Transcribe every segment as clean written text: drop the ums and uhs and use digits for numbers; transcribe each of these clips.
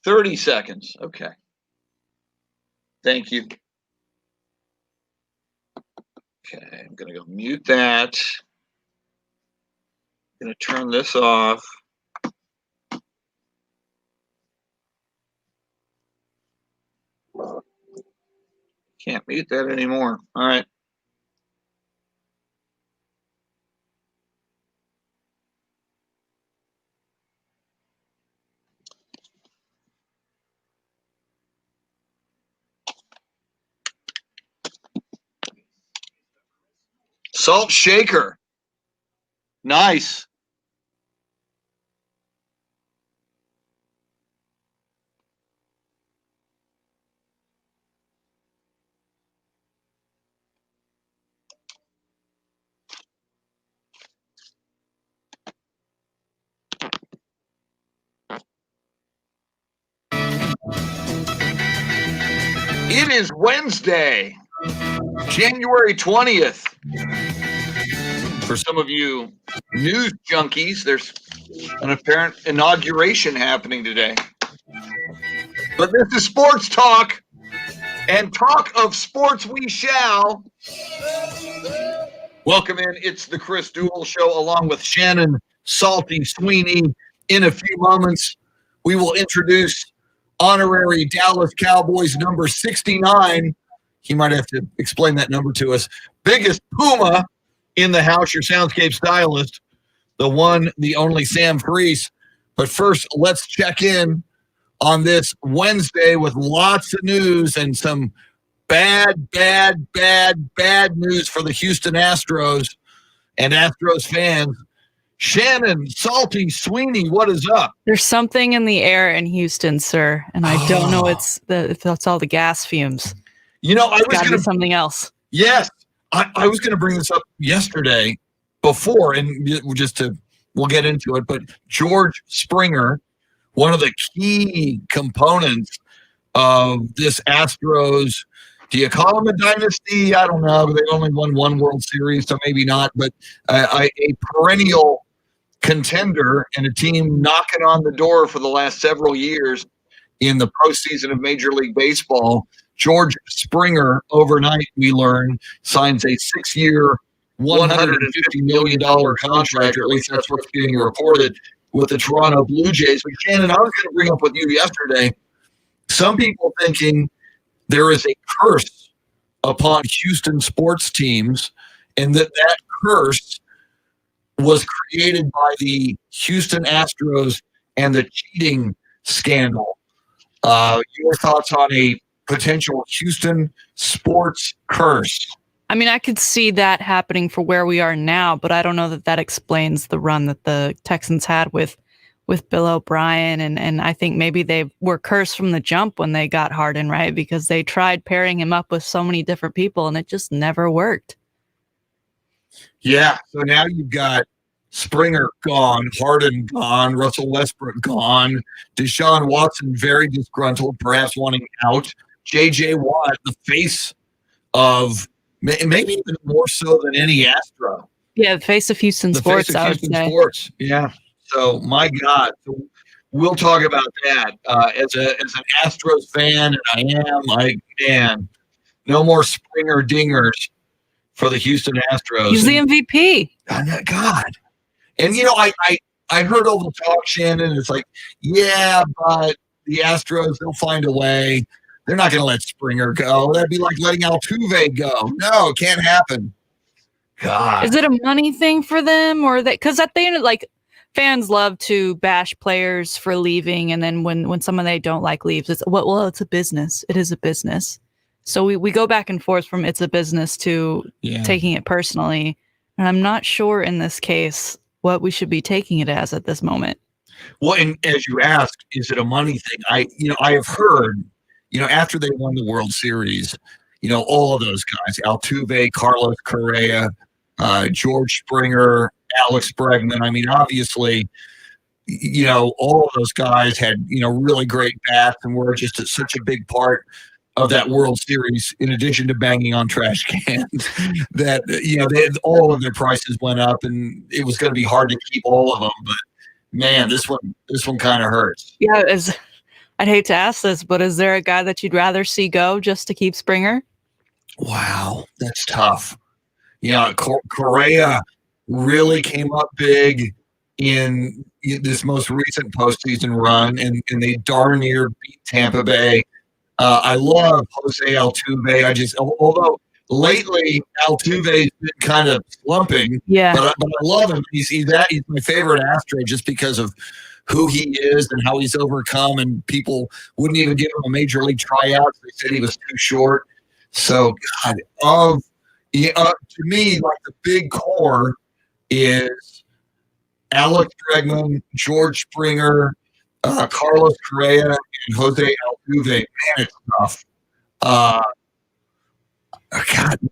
30 seconds. Okay. Thank you. Okay, I'm going to go mute that. I'm going to turn this off. Can't mute that anymore. All right. Salt shaker. Nice. It is Wednesday, January 20th. For some of you news junkies, there's an apparent inauguration happening today. But this is Sports Talk, and talk of sports we shall. Welcome in. It's the Chris Duel Show along with Shannon, Salty, Sweeney. In a few moments, we will introduce honorary Dallas Cowboys number 69. He might have to explain that number to us. Biggest Puma in the house, your soundscape stylist, the one, the only Sam Freese. But first, let's check in on this Wednesday with lots of news and some bad news for the Houston Astros and Astros fans. Shannon, Salty, Sweeney, what is up? There's something in the air in Houston, sir, and I don't know if that's all the gas fumes. You know, I was going to something else. Yes, I was going to bring this up yesterday before, and we'll get into it. But George Springer, one of the key components of this Astros. Do you call them a dynasty? I don't know. They only won one World Series, so maybe not. But a perennial contender and a team knocking on the door for the last several years in the postseason of Major League Baseball. George Springer, overnight, we learn, signs a 6-year, $150 million contract, or at least that's what's being reported, with the Toronto Blue Jays. But Shannon, I was going to bring up with you yesterday, some people thinking there is a curse upon Houston sports teams, and that curse was created by the Houston Astros and the cheating scandal. Your thoughts on a potential Houston sports curse? I mean, I could see that happening for where we are now, but I don't know that explains the run that the Texans had with Bill O'Brien. And I think maybe they were cursed from the jump when they got Harden, right? Because they tried pairing him up with so many different people and it just never worked. Yeah. So now you've got Springer gone, Harden gone, Russell Westbrook gone, Deshaun Watson very disgruntled, perhaps wanting out. J.J. Watt, the face of maybe even more so than any Astro. Yeah, the face of Houston sports, I would say. Sports. Yeah. So, my God, we'll talk about that. As an Astros fan, and I am, man, no more Springer dingers for the Houston Astros. He's the MVP. God. And, you know, I heard all the talk, Shannon. It's like, yeah, but the Astros, they'll find a way. They're not going to let Springer go. That'd be like letting Altuve go. No, it can't happen. God. Is it a money thing for them, or that? Because at the end, like, fans love to bash players for leaving, and then when someone they don't like leaves, it's it's a business. It is a business. So we go back and forth from it's a business to taking it personally. And I'm not sure in this case what we should be taking it as at this moment. Well, and as you asked, is it a money thing? I have heard, after they won the World Series, all of those guys, Altuve, Carlos Correa, George Springer, Alex Bregman. I mean, obviously, all of those guys had, really great bats and were just such a big part of that World Series, in addition to banging on trash cans, that, all of their prices went up and it was going to be hard to keep all of them. But man, this one kind of hurts. Yeah, as I'd hate to ask this, but is there a guy that you'd rather see go just to keep Springer? Wow, that's tough. Yeah, Correa really came up big in this most recent postseason run, and they darn near beat Tampa Bay. I love Jose Altuve. Although lately Altuve's been kind of slumping, Yeah. but I love him. He's my favorite Astro just because of who he is and how he's overcome, and people wouldn't even give him a major league tryout. They said he was too short. So, God, to me, like the big core is Alex Bregman, George Springer, Carlos Correa, and Jose Altuve. Man, it's tough. God,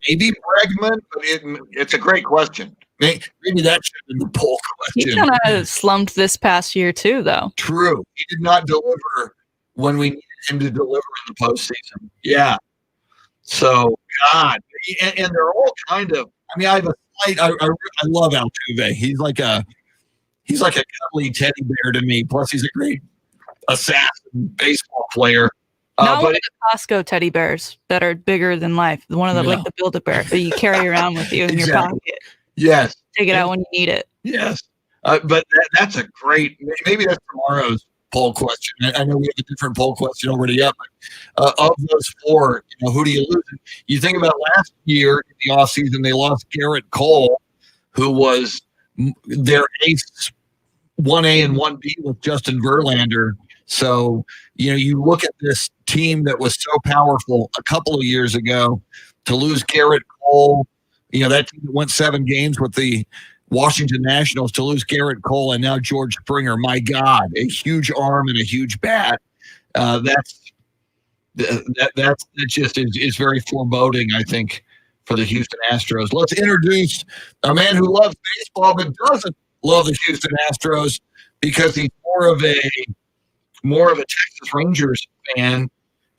maybe Bregman, but it's a great question. Maybe that should have been the poll question. He kind of slumped this past year too, though. True. He did not deliver when we needed him to deliver in the postseason. Yeah. So, God, and they're all kind of. I mean, I have a slight. I love Altuve. He's like a cuddly teddy bear to me. Plus, he's a great assassin baseball player. Not one of the Costco teddy bears that are bigger than life. One of the like the Build-A-Bear that you carry around with you in your pocket. Yes. Take it out when you need it. Yes. But that's a great. Maybe that's tomorrow's poll question. I know we have a different poll question already up. But, of those four, who do you lose? You think about last year in the offseason, they lost Garrett Cole, who was their ace 1A and 1B with Justin Verlander. So, you look at this team that was so powerful a couple of years ago to lose Garrett Cole, that team that went 7 games with the Washington Nationals, to lose Garrett Cole and now George Springer. My God, a huge arm and a huge bat. That just is very foreboding, I think, for the Houston Astros. Let's introduce a man who loves baseball but doesn't love the Houston Astros because he's more of a Texas Rangers fan.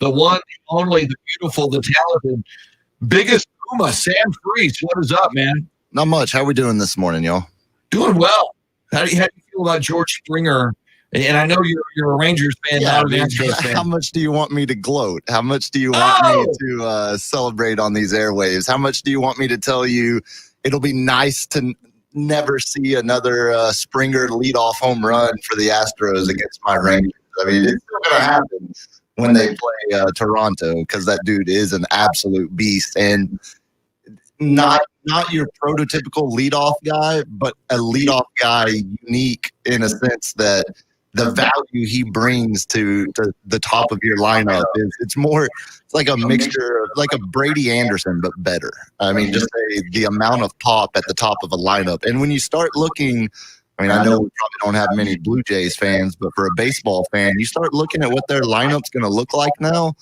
The one, the only, the beautiful, the talented, biggest Puma, Sam Freese. What is up, man? Not much. How we doing this morning, y'all? Doing well. How do you feel about George Springer? And I know you're a Rangers fan, not an Astros fan. How much do you want me to gloat? How much do you want me to celebrate on these airwaves? How much do you want me to tell you it'll be nice to never see another Springer leadoff home run for the Astros against my Rangers? I mean, it's still going to happen when they play Toronto because that dude is an absolute beast and not your prototypical leadoff guy, but a leadoff guy unique in a sense that the value he brings to the top of your lineup it's like a mixture of like a Brady Anderson, but better. I mean, just the amount of pop at the top of a lineup. And when you start looking, I mean, I know we probably don't have many Blue Jays fans, but for a baseball fan, you start looking at what their lineup's going to look like now.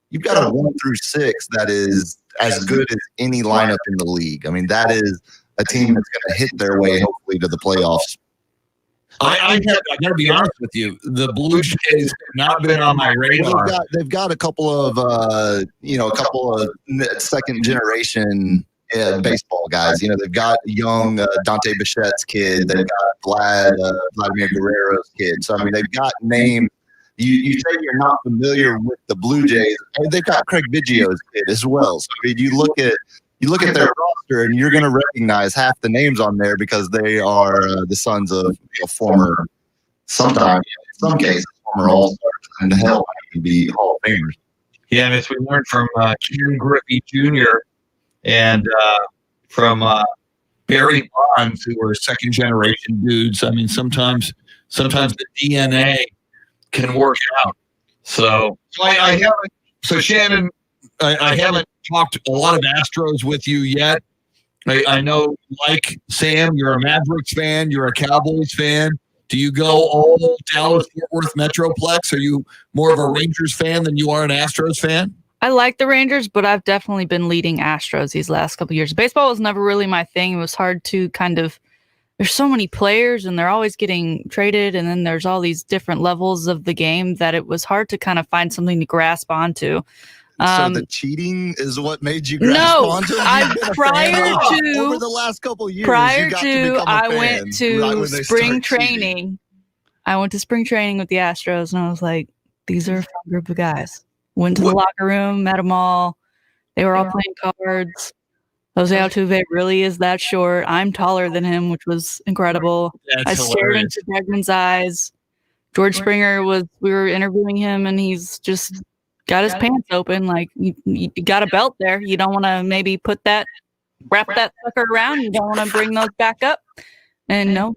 You've got a 1 through 6 that is as good as any lineup in the league. I mean, that is a team that's going to hit their way, hopefully, to the playoffs. I got to be honest with you. The Blue Jays have not been on my radar. They've got a couple of second generation baseball guys. They've got young Dante Bichette's kid. They've got Vladimir Guerrero's kid. So I mean, they've got names. You say you're not familiar with the Blue Jays, and they've got Craig Biggio's kid as well. So I mean, you look at their roster, and you're going to recognize half the names on there because they are the sons of former, sometimes in some cases, former All-Stars, and hell, might even be Hall of Famers. Yeah, and as we learned from Ken Griffey Jr. and from Barry Bonds, who were second-generation dudes. I mean, sometimes the DNA can work out. So I haven't. So Shannon, I haven't talked a lot of Astros with you yet. I know, like Sam, you're a Mavericks fan. You're a Cowboys fan. Do you go all Dallas-Fort Worth Metroplex? Are you more of a Rangers fan than you are an Astros fan? I like the Rangers, but I've definitely been leading Astros these last couple of years. Baseball was never really my thing. It was hard to there's so many players and they're always getting traded. And then there's all these different levels of the game that it was hard to kind of find something to grasp onto. So the cheating is what made you grasp onto it? Over the last couple of years, I went to spring training. I went to spring training with the Astros, and I was like, these are a fun group of guys. Went to the locker room, met them all. They were all playing cards. Jose Altuve really is that short. I'm taller than him, which was incredible. I stared into Bregman's eyes. George Springer we were interviewing him, and he's just got his pants open. Like, you got a belt there. You don't want to maybe wrap that sucker around. You don't want to bring those back up. And no,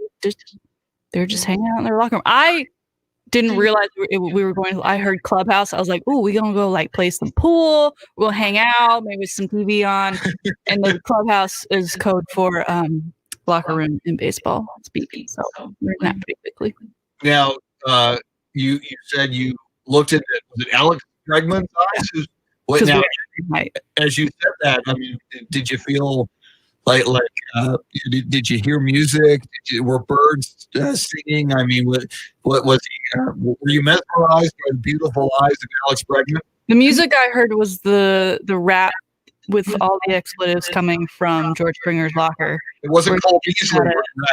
they're just hanging out in their locker room. I didn't realize we were going. I heard Clubhouse. I was like, "Ooh, we gonna go like play some pool. We'll hang out, maybe some TV on." And the Clubhouse is code for locker room in baseball speaking. So we're in that pretty quickly. Now, you said you looked at was it Alex Bregman's eyes? What now? As you said that, I mean, did you feel like did you hear music? Were birds singing? I mean, what was he? Were you mesmerized by the beautiful eyes of Alex Bregman? The music I heard was the rap with all the expletives coming from George Springer's locker. It wasn't Cole Beasley.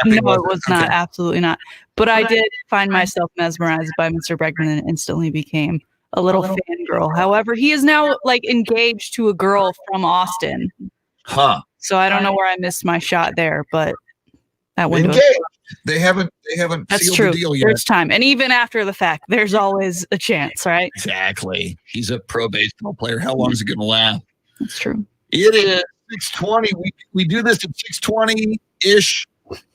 No, it was not. Okay. Absolutely not. But I did find myself mesmerized by Mr. Bregman and instantly became a little fangirl. However, he is now like engaged to a girl from Austin. Huh. So I don't know where I missed my shot there, but that window. They haven't That's sealed true. the deal yet. There's time. And even after the fact, there's always a chance, right? Exactly. He's a pro baseball player. How long is it going to last? That's true. It is 6:20. We do this at 6:20-ish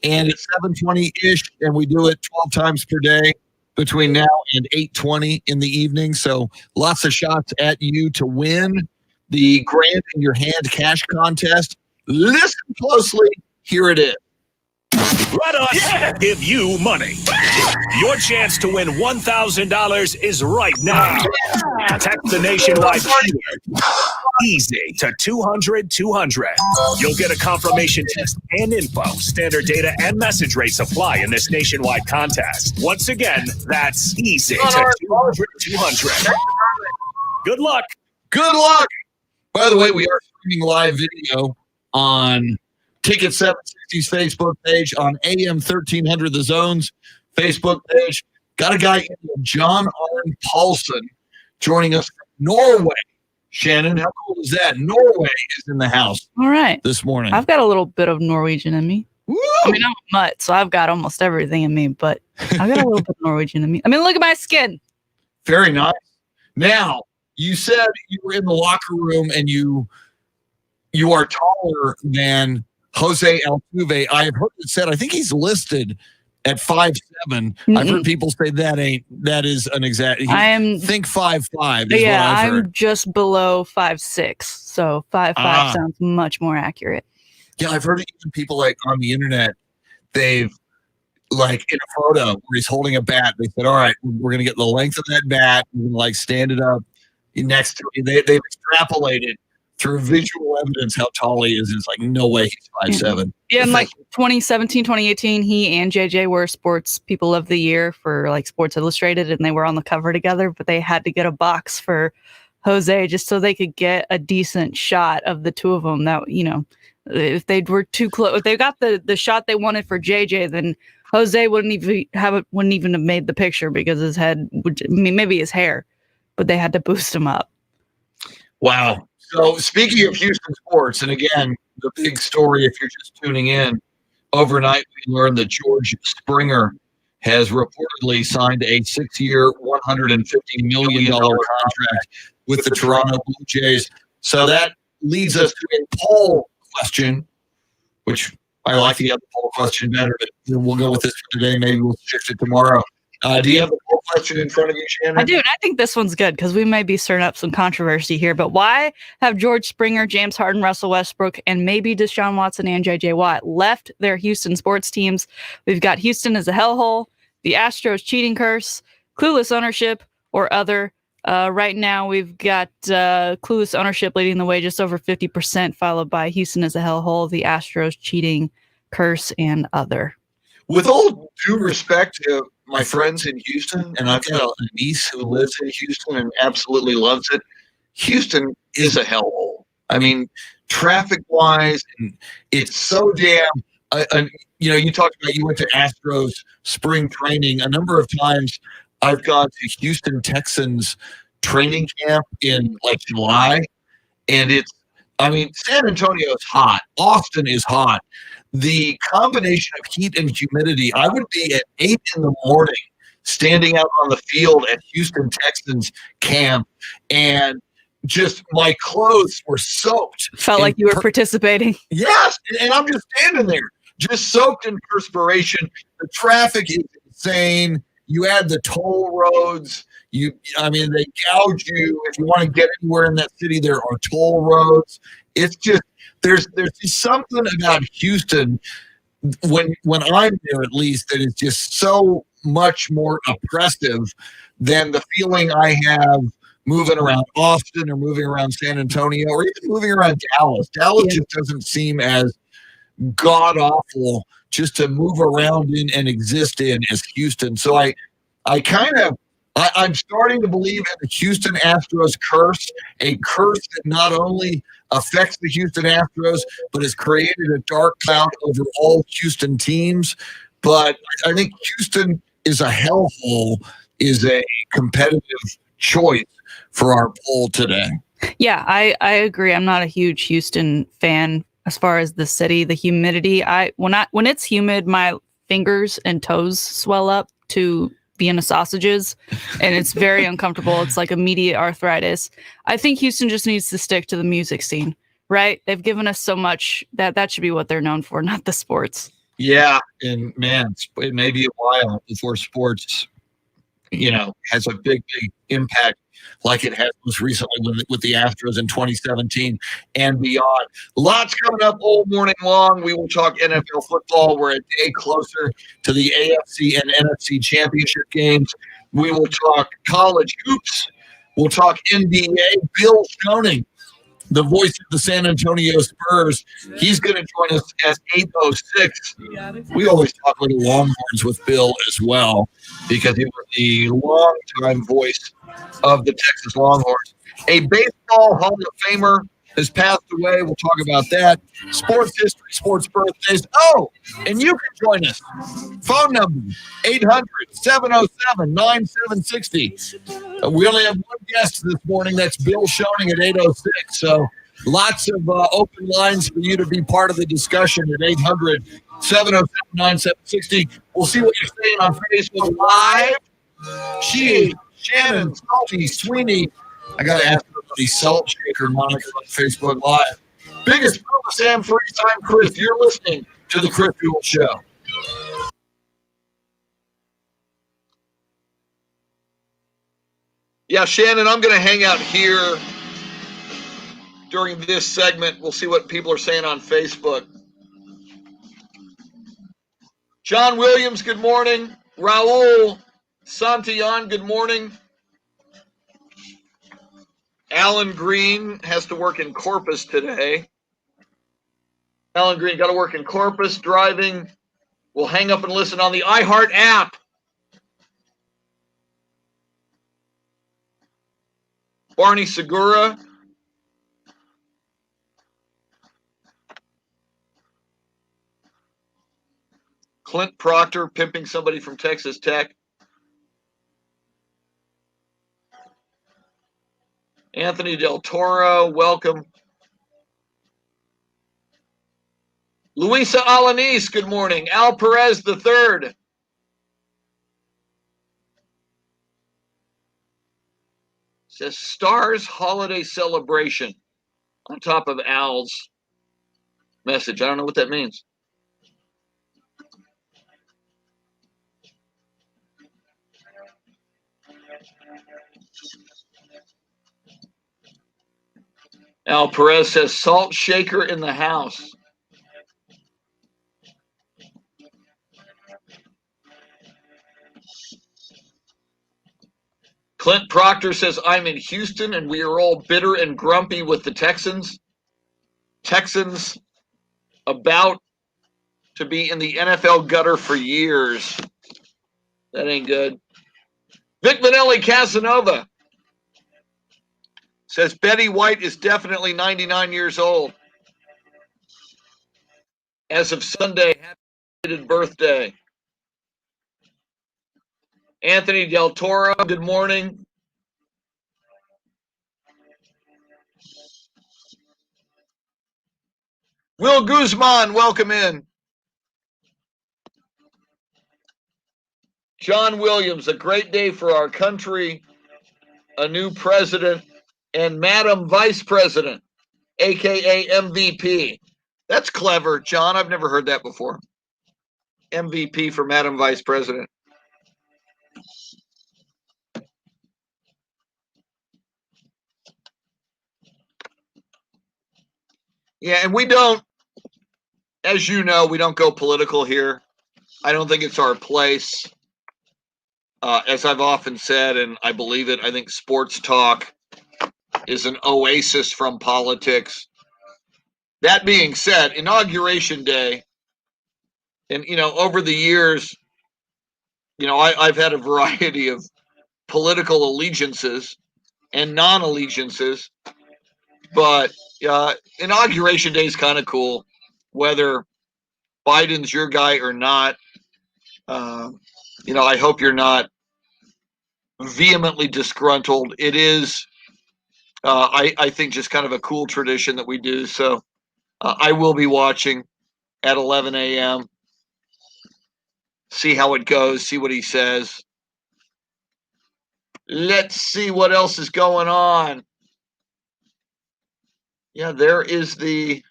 and at 7:20-ish, and we do it 12 times per day between now and 8:20 in the evening. So lots of shots at you to win the Grand in Your Hand cash contest. Listen closely. Here it is. Let us give you money. Your chance to win $1,000 is right now. Text the nationwide easy to 200-200. You'll get a confirmation text and info. Standard data and message rates apply in this nationwide contest. Once again, that's easy to 200-200. Good luck. Good luck. By the way, we are streaming live video on Ticket 760's Facebook page, on AM 1300 The Zone's Facebook page. Got a guy, John Arne Paulson, joining us from Norway. Shannon, how cool is that? Norway is in the house. All right. This morning. I've got a little bit of Norwegian in me. Woo! I mean, I'm a mutt, so I've got almost everything in me, but I've got a little bit of Norwegian in me. I mean, look at my skin. Very nice. Now, you said you were in the locker room and you are taller than Jose Altuve. I have heard it said, I think he's listed at 5'7". Mm-hmm. I've heard people say that is an exact. Think 5'5". Yeah, I'm just below 5'6". So 5'5" sounds much more accurate. Yeah, I've heard even people like on the internet, they've like in a photo where he's holding a bat. They said, "All right, we're gonna get the length of that bat. We're gonna like stand it up next to it." They've extrapolated through visual evidence how tall he is. It's like, no way he's 5'7". Yeah, and like 2017, 2018, he and JJ were Sports People of the Year for like Sports Illustrated, and they were on the cover together, but they had to get a box for Jose just so they could get a decent shot of the two of them. That, you know, if they were too close, if they got the shot they wanted for JJ, then Jose wouldn't even have made the picture because his head would, I mean, maybe his hair, but they had to boost him up. Wow. So speaking of Houston sports, and again, the big story, if you're just tuning in, overnight we learned that George Springer has reportedly signed a 6-year, $150 million contract with the Toronto Blue Jays. So that leads us to a poll question, which I like the other poll question better, but we'll go with this for today. Maybe we'll shift it tomorrow. Do you have the poll question in front of you, Shannon? I do, and I think this one's good because we may be stirring up some controversy here. But why have George Springer, James Harden, Russell Westbrook, and maybe Deshaun Watson and J.J. Watt left their Houston sports teams? We've got Houston as a hellhole, the Astros cheating curse, clueless ownership, or other. Right now, we've got clueless ownership leading the way, just over 50%, followed by Houston as a hellhole, the Astros cheating curse, and other. With all due respect to my friends in Houston, and I've got a niece who lives in Houston and absolutely loves it, Houston is a hellhole. I mean, traffic-wise, and it's so damn. You talked about you went to Astros spring training a number of times. I've gone to Houston Texans training camp in like July, and San Antonio is hot. Austin is hot. The combination of heat and humidity, I would be at 8 in the morning standing out on the field at Houston Texans camp, and just my clothes were soaked. Felt like you were participating. Yes, and I'm just standing there, just soaked in perspiration. The traffic is insane. You add the toll roads. They gouge you if you want to get anywhere in that city. There are toll roads. It's just there's just something about Houston when I'm there, at least, that is just so much more oppressive than the feeling I have moving around Austin or moving around San Antonio or even moving around Dallas. Dallas just doesn't seem as god awful just to move around in and exist in as Houston. So I'm starting to believe in the Houston Astros curse, a curse that not only affects the Houston Astros, but has created a dark cloud over all Houston teams. But I think Houston is a hellhole, is a competitive choice for our poll today. Yeah, I agree. I'm not a huge Houston fan as far as the city, the humidity. When it's humid, my fingers and toes swell up to Vienna sausages, and it's very uncomfortable. It's like immediate arthritis. I think Houston just needs to stick to the music scene, right? They've given us so much that should be what they're known for, not the sports. Yeah, and man, it may be a while before sports, has a big impact like it has most recently with the Astros in 2017 and beyond. Lots coming up all morning long. We will talk NFL football. We're a day closer to the AFC and NFC championship games. We will talk college hoops. We'll talk NBA. Bill Schoening, the voice of the San Antonio Spurs, he's going to join us at 8:06. We always talk little Longhorns with Bill as well, because he was the longtime voice of the Texas Longhorns. A baseball Hall of Famer has passed away. We'll talk about that. Sports history, sports birthdays. Oh, and you can join us. Phone number, 800-707-9760. We only have one guest this morning. That's Bill Schoening at 8:06. So lots of open lines for you to be part of the discussion at 800-707-9760. We'll see what you're saying on Facebook Live. She, Shannon, Salty, Sweeney. I got to ask everybody, Salt Shaker Monica on Facebook Live. Biggest Papa Sam, three-time Chris. You're listening to the Chris Duel Show. Yeah, Shannon, I'm going to hang out here during this segment. We'll see what people are saying on Facebook. John Williams, good morning. Raul Santillan, good morning. Alan Green has to work in Corpus today. Alan Green got to work in Corpus, driving. We'll hang up and listen on the iHeart app. Barney Segura. Clint Proctor pimping somebody from Texas Tech. Anthony Del Toro, welcome. Luisa Alanis, good morning. Al Perez III. Says Stars Holiday Celebration on top of Al's message. I don't know what that means. Al Perez says Salt Shaker in the house. Clint Proctor says, I'm in Houston and we are all bitter and grumpy with the Texans. Texans about to be in the NFL gutter for years. That ain't good. Vic Vanelli Casanova says Betty White is definitely 99 years old. As of Sunday, happy birthday. Anthony Del Toro, good morning. Will Guzman, welcome in. John Williams, a great day for our country, a new president, and Madam Vice President, aka MVP. That's clever, John. I've never heard that before. MVP for Madam Vice President. Yeah, and we don't, as you know, we don't go political here. I don't think it's our place. As I've often said, and I believe it, I think sports talk is an oasis from politics. That being said, Inauguration Day, and, over the years, I've had a variety of political allegiances and non-allegiances, but Inauguration Day is kind of cool, whether Biden's your guy or not. I hope you're not vehemently disgruntled. It is, I think, just kind of a cool tradition that we do. So I will be watching at 11 a.m. See how it goes, see what he says. Let's see what else is going on. Yeah, there is the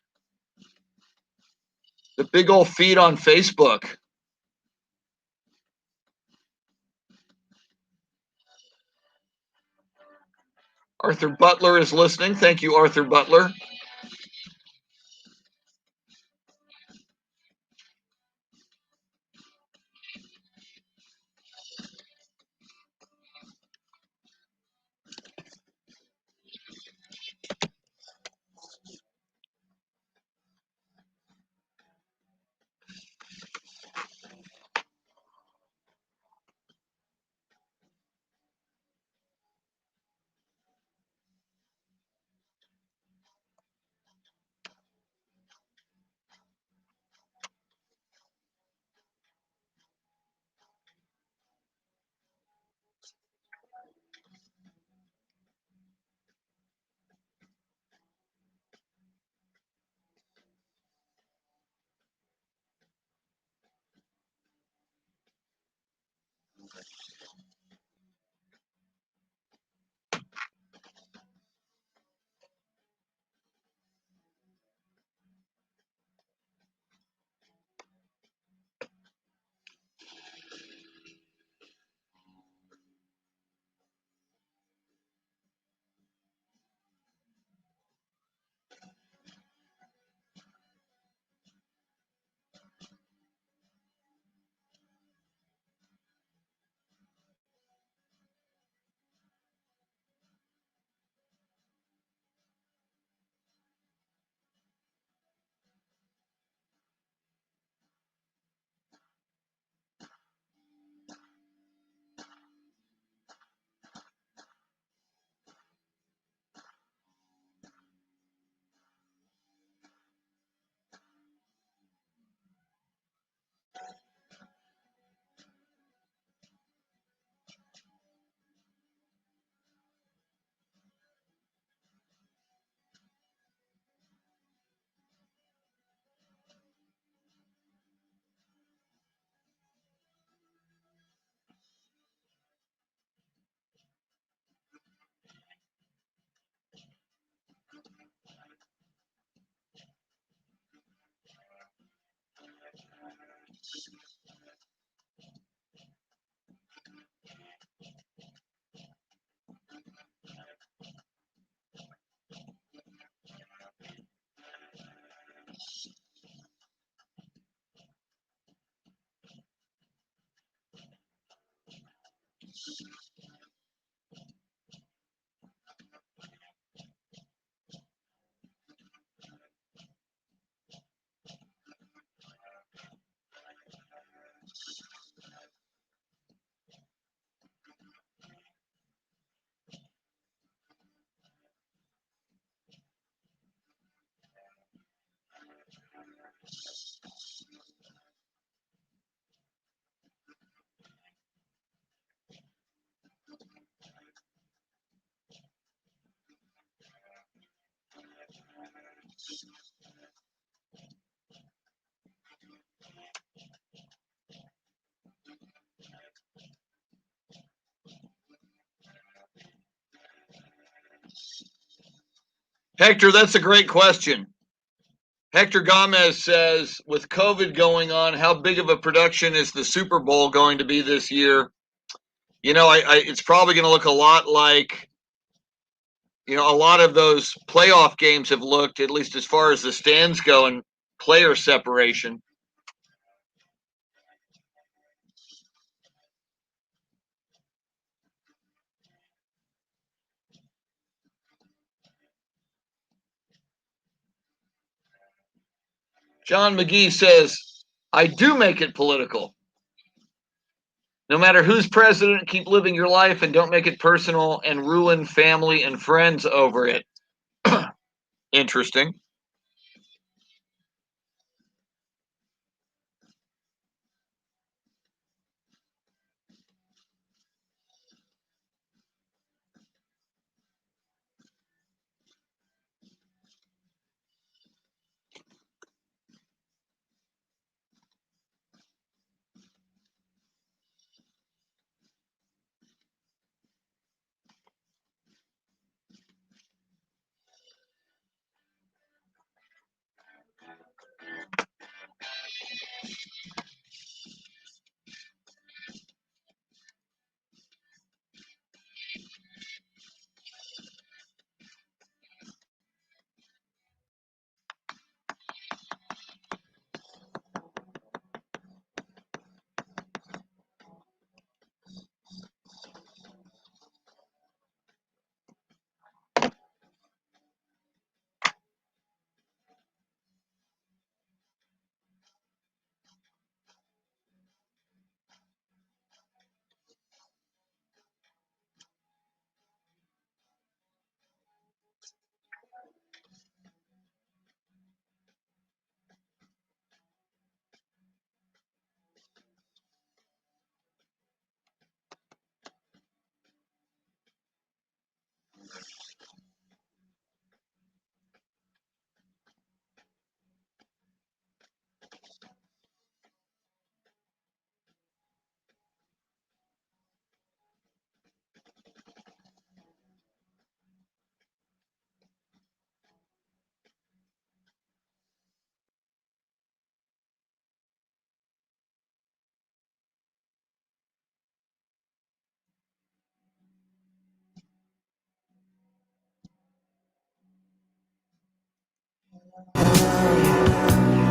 big old feed on Facebook. Arthur Butler is listening. Thank you, Arthur Butler. Hector, that's a great question. Hector Gomez says, with COVID going on, how big of a production is the Super Bowl going to be this year? It's probably going to look a lot like, a lot of those playoff games have looked, at least as far as the stands go and player separation. John McGee says, I do make it political. No matter who's president, keep living your life and don't make it personal and ruin family and friends over it. Interesting.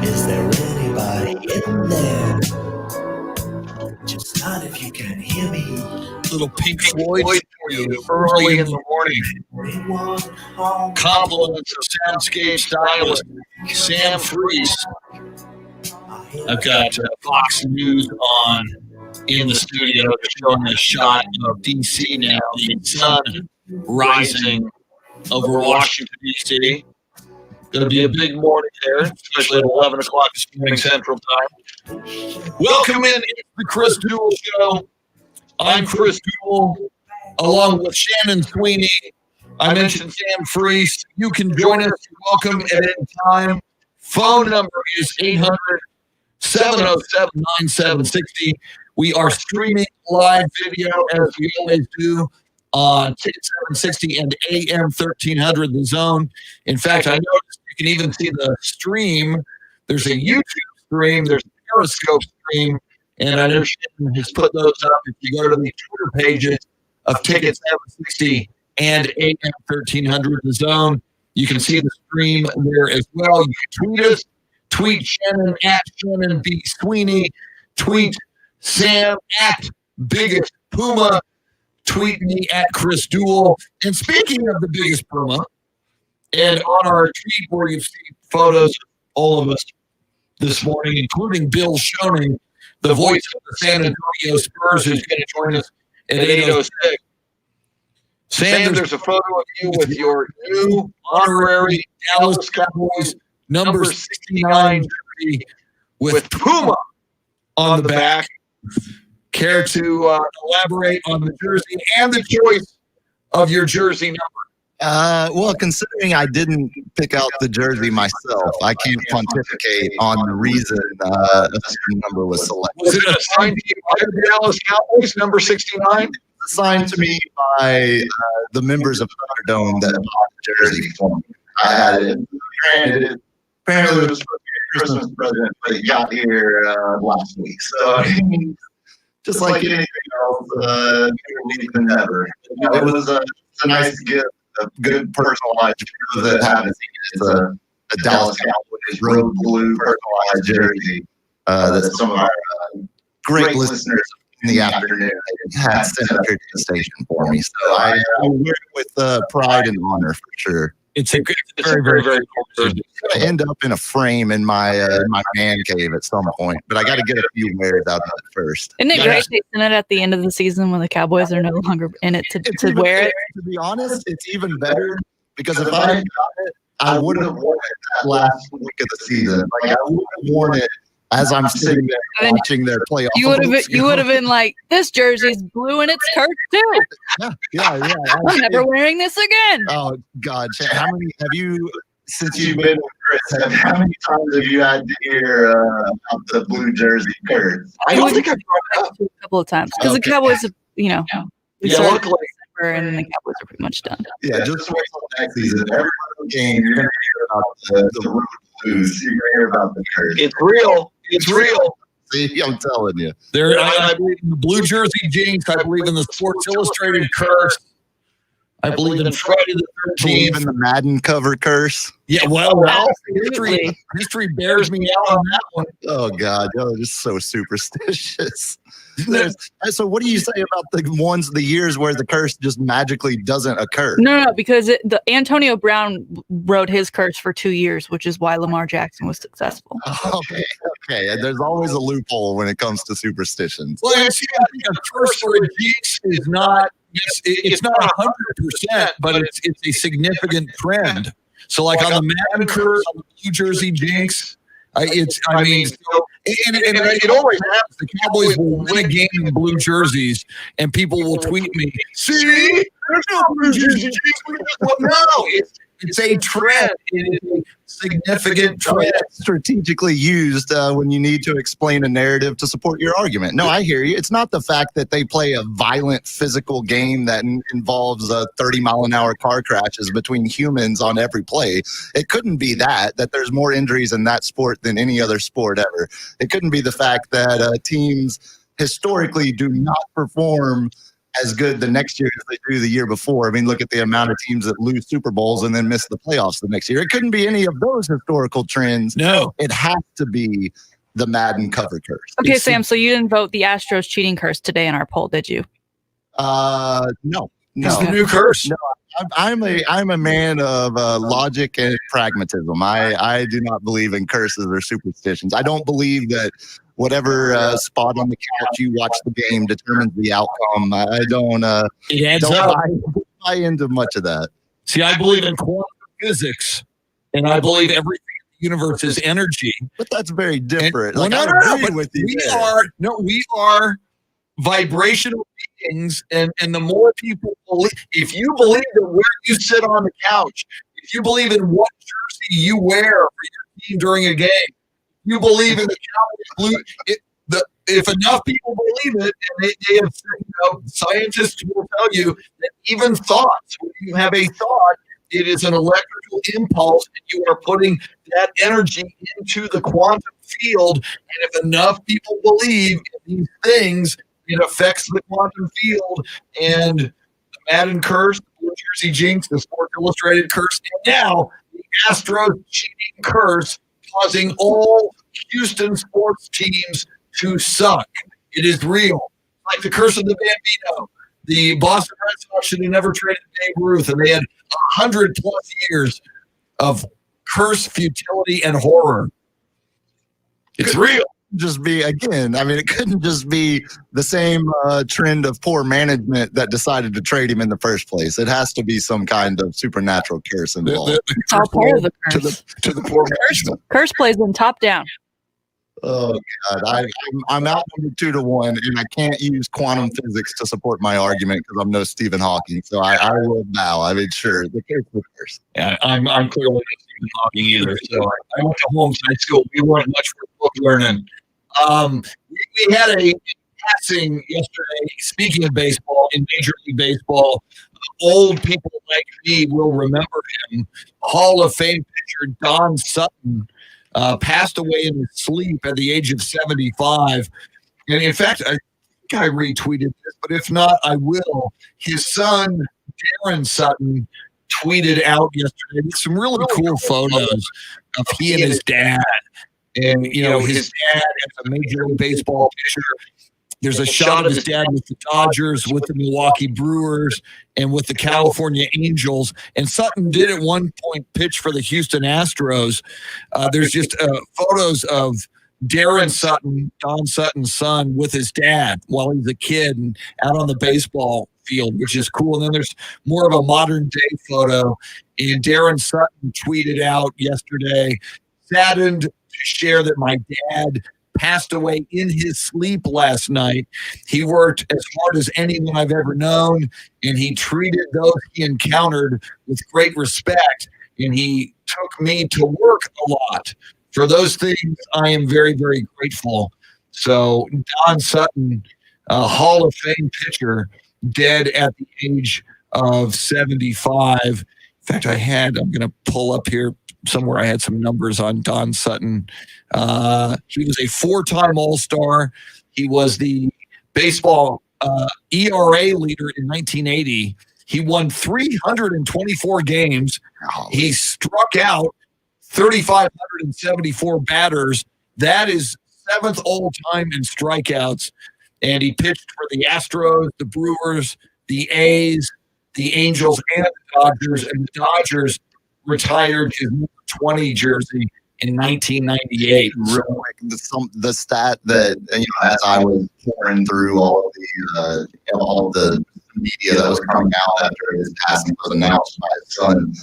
Is there anybody in there? Just not if you can hear me. Little Pink Floyd for you early in the morning. Compliments of Soundscape stylist Sam Freese. I've got Fox News on in the studio showing a shot of DC now, the sun rising over Washington, D.C. Going to be a big morning there, especially at 11 o'clock this morning Central Time. Welcome in. It's the Chris Duel Show. I'm Chris Duel, along with Shannon Sweeney. I mentioned Sam Freese. You can join us. You're welcome at any time. Phone number is 800-707-9760. We are streaming live video, as we always do, on Ticket 760 and AM 1300, The Zone. In fact, I noticed you can even see the stream. There's a YouTube stream. There's a Periscope stream. And I know Shannon has put those up. If you go to the Twitter pages of Ticket 760 and AM 1300, The Zone, you can see the stream there as well. You can tweet us. Tweet Shannon at Shannon B. Sweeney. Tweet Sam at Biggest Puma. Tweet me at Chris Duel. And speaking of the Biggest Puma, and on our tweet where you see photos of all of us this morning, including Bill Schoening, the voice of the San Antonio Spurs, who's going to join us at 8:06. Sam, there's a photo of you with your new honorary Dallas Cowboys number 69 jersey with Puma on the back. Care to elaborate on the jersey and the choice of your jersey number? Well, considering I didn't pick out the jersey myself, I can't pontificate on the reason a certain number was selected. Was it assigned to you by the Dallas Cowboys, number 69? Assigned to me by the members of Thunderdome that bought the jersey for me. I had it. Granted, apparently it was supposed to be a Christmas present, but it got here last week. So, I mean, just like anything else, than ever. It was a nice gift, a good personalized for those that haven't seen it. It's a Dallas Cowboys road blue personalized jersey that some of our great listeners in the afternoon had sent up here to the station for me. So I wear it with pride and honor for sure. It's a very, very, very cool jersey. It's gonna end up in a frame in my man cave at some point, but I got to get a few wears out of it first. Isn't it great they send it at the end of the season when the Cowboys are no longer in it to wear it? To be honest, it's even better because if I had got it, I would have worn it that last week of the season. Like I would have worn it as I'm sitting there watching their playoff. You would have been like, this jersey's blue and it's cursed too. Yeah. I'm never wearing this again. Oh God, how many have you? Since you've been with Chris, how many times have you had to hear about the blue jersey curse? I don't think I've brought it up. A couple of times because the Cowboys, we Yeah, started luckily. in December and the Cowboys are pretty much done. Yeah, just wait till next season. Every game you're gonna hear about the road blues. You're gonna hear about the curse. It's real. It's real. See, I'm telling you. I believe in the blue jersey jinx. I believe in the Sports Illustrated curse. I believe in Friday the Believe 13th. in the Madden cover curse. Yeah, well, Absolutely. history bears me out on that one. Oh God, y'all are just so superstitious. So what do you say about the years where the curse just magically doesn't occur? No, because the Antonio Brown wrote his curse for 2 years, which is why Lamar Jackson was successful. Okay. And there's always a loophole when it comes to superstitions. Well, I think a curse or a jinx is not. It's not 100%, but it's a significant trend. So, like on the Madden curse, on the Blue Jersey jinx, it always happens. The Cowboys will win a game in blue jerseys, and people will tweet me, "See, there's no blue jersey jinx." Well, no, it's a trend. It is a significant trend. Strategically used when you need to explain a narrative to support your argument. No, I hear you. It's not the fact that they play a violent physical game that involves 30-mile-an-hour car crashes between humans on every play. It couldn't be that there's more injuries in that sport than any other sport ever. It couldn't be the fact that teams historically do not perform as good the next year as they do the year before. I mean, look at the amount of teams that lose Super Bowls and then miss the playoffs the next year. It couldn't be any of those historical trends. No, it has to be the Madden cover curse. Okay, Sam, so you didn't vote the Astros cheating curse today in our poll, did you? No. it's the new curse. No, I'm a man of logic and pragmatism. I do not believe in curses or superstitions. I don't believe that whatever spot on the couch you watch the game determines the outcome. I don't It adds up. buy into much of that. See, I believe in quantum physics, and I believe everything in the universe is energy. But that's very different. And, I agree but with you we there. are vibrational beings, and the more people believe, if you believe that where you sit on the couch, if you believe in what jersey you wear for your team during a game, you believe in the Cowboys blue. If enough people believe it, and they have, scientists will tell you that even thoughts, when you have a thought, it is an electrical impulse, and you are putting that energy into the quantum field. And if enough people believe in these things, it affects the quantum field. And the Madden curse, the Blue Jersey jinx, the Sports Illustrated curse, and now the Astros cheating curse, causing all Houston sports teams to suck. It is real. Like the curse of the Bambino. The Boston Red Sox should have never traded Babe Ruth, and they had 100+ years of curse, futility, and horror. It's real. Just be again. I mean, it couldn't just be the same trend of poor management that decided to trade him in the first place. It has to be some kind of supernatural curse involved. It's all part of the curse. To the poor management. Curse plays them top down. Oh God, I'm outnumbered 2-1, and I can't use quantum physics to support my argument because I'm no Stephen Hawking. So I will bow. I mean, sure, the case was curse. Yeah, I'm clearly not Stephen Hawking either. So I went to Holmes High School. We weren't much for book learning. We had a passing yesterday. Speaking of baseball, in Major League Baseball, old people like me will remember him. Hall of Fame pitcher Don Sutton passed away in his sleep at the age of 75. And in fact, I think I retweeted this, but if not, I will. His son, Darren Sutton, tweeted out yesterday some really cool photos of he and his dad. And, his dad as a Major League Baseball pitcher. There's a shot of his dad with the Dodgers, with the Milwaukee Brewers, and with the California Angels. And Sutton did at one point pitch for the Houston Astros. There's just photos of Darren Sutton, Don Sutton's son, with his dad while he's a kid and out on the baseball field, which is cool. And then there's more of a modern day photo. And Darren Sutton tweeted out yesterday, saddened to share that my dad passed away in his sleep last night. He worked as hard as anyone I've ever known, and he treated those he encountered with great respect, and he took me to work a lot. For those things, I am very, very grateful. So Don Sutton, a Hall of Fame pitcher, dead at the age of 75. In fact, I'm going to pull up here somewhere. I had some numbers on Don Sutton. He was a 4-time All-Star. He was the baseball ERA leader in 1980. He won 324 games. He struck out 3,574 batters. That is 7th all-time in strikeouts. And he pitched for the Astros, the Brewers, the A's, the Angels, and the Dodgers. And the Dodgers retired his number 20 jersey in 1998. Real quick, the stat that, as I was pouring through all the media that was coming out after his passing was announced by his son,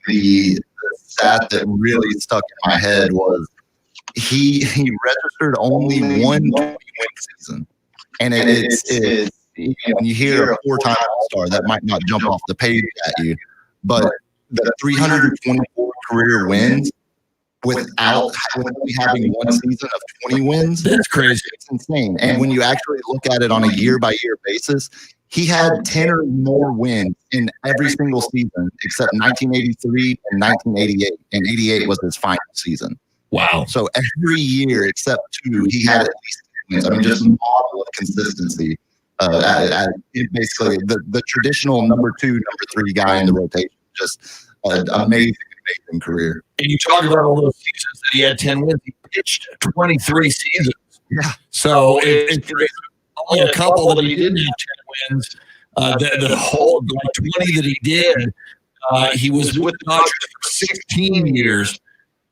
the stat that really stuck in my head was he registered only one 20-win season. And it's when you hear a 4-time All-Star, that might not jump off the page at you, but the 324 career wins with only having one season of 20 wins. That's crazy. It's insane. And when you actually look at it on a year-by-year basis, he had 10 or more wins in every single season except 1983 and 1988. And 88 was his final season. Wow. So every year except 2, he had at least 10 wins. I mean, just a model of consistency. Basically, the traditional number 2, number 3 guy in the rotation. Just an amazing career. And you talk about all those seasons that he had 10 wins. He pitched 23 seasons. Yeah. So it's only a couple that he didn't have 10 wins. The whole 20 that he did, he was with the Dodgers for 16 years.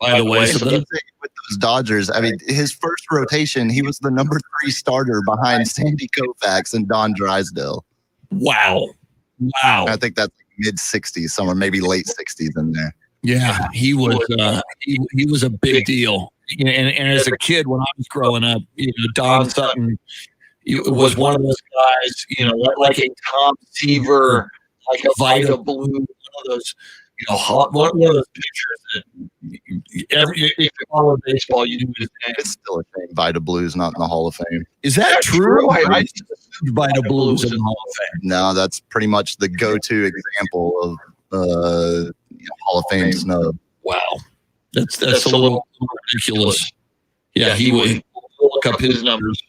By the way, so with those Dodgers, I mean, his first rotation, he was the number 3 starter behind Sandy Koufax and Don Drysdale. Wow. I think that's mid-60s, somewhere maybe late 60s in there. Yeah, he was he was a big deal. And as a kid, when I was growing up, Don Sutton was one of those guys, like a Tom Seaver, like a Vida Blue, one of those, one of those pitchers that if you follow baseball, you do his name. It's still a shame Vida Blue's not in the Hall of Fame. Is that true? I just assumed Vida Blue's in the Hall of Fame. No, that's pretty much the go-to example of Hall of Fame snub. Wow, that's a little ridiculous. Yeah, he would look up his numbers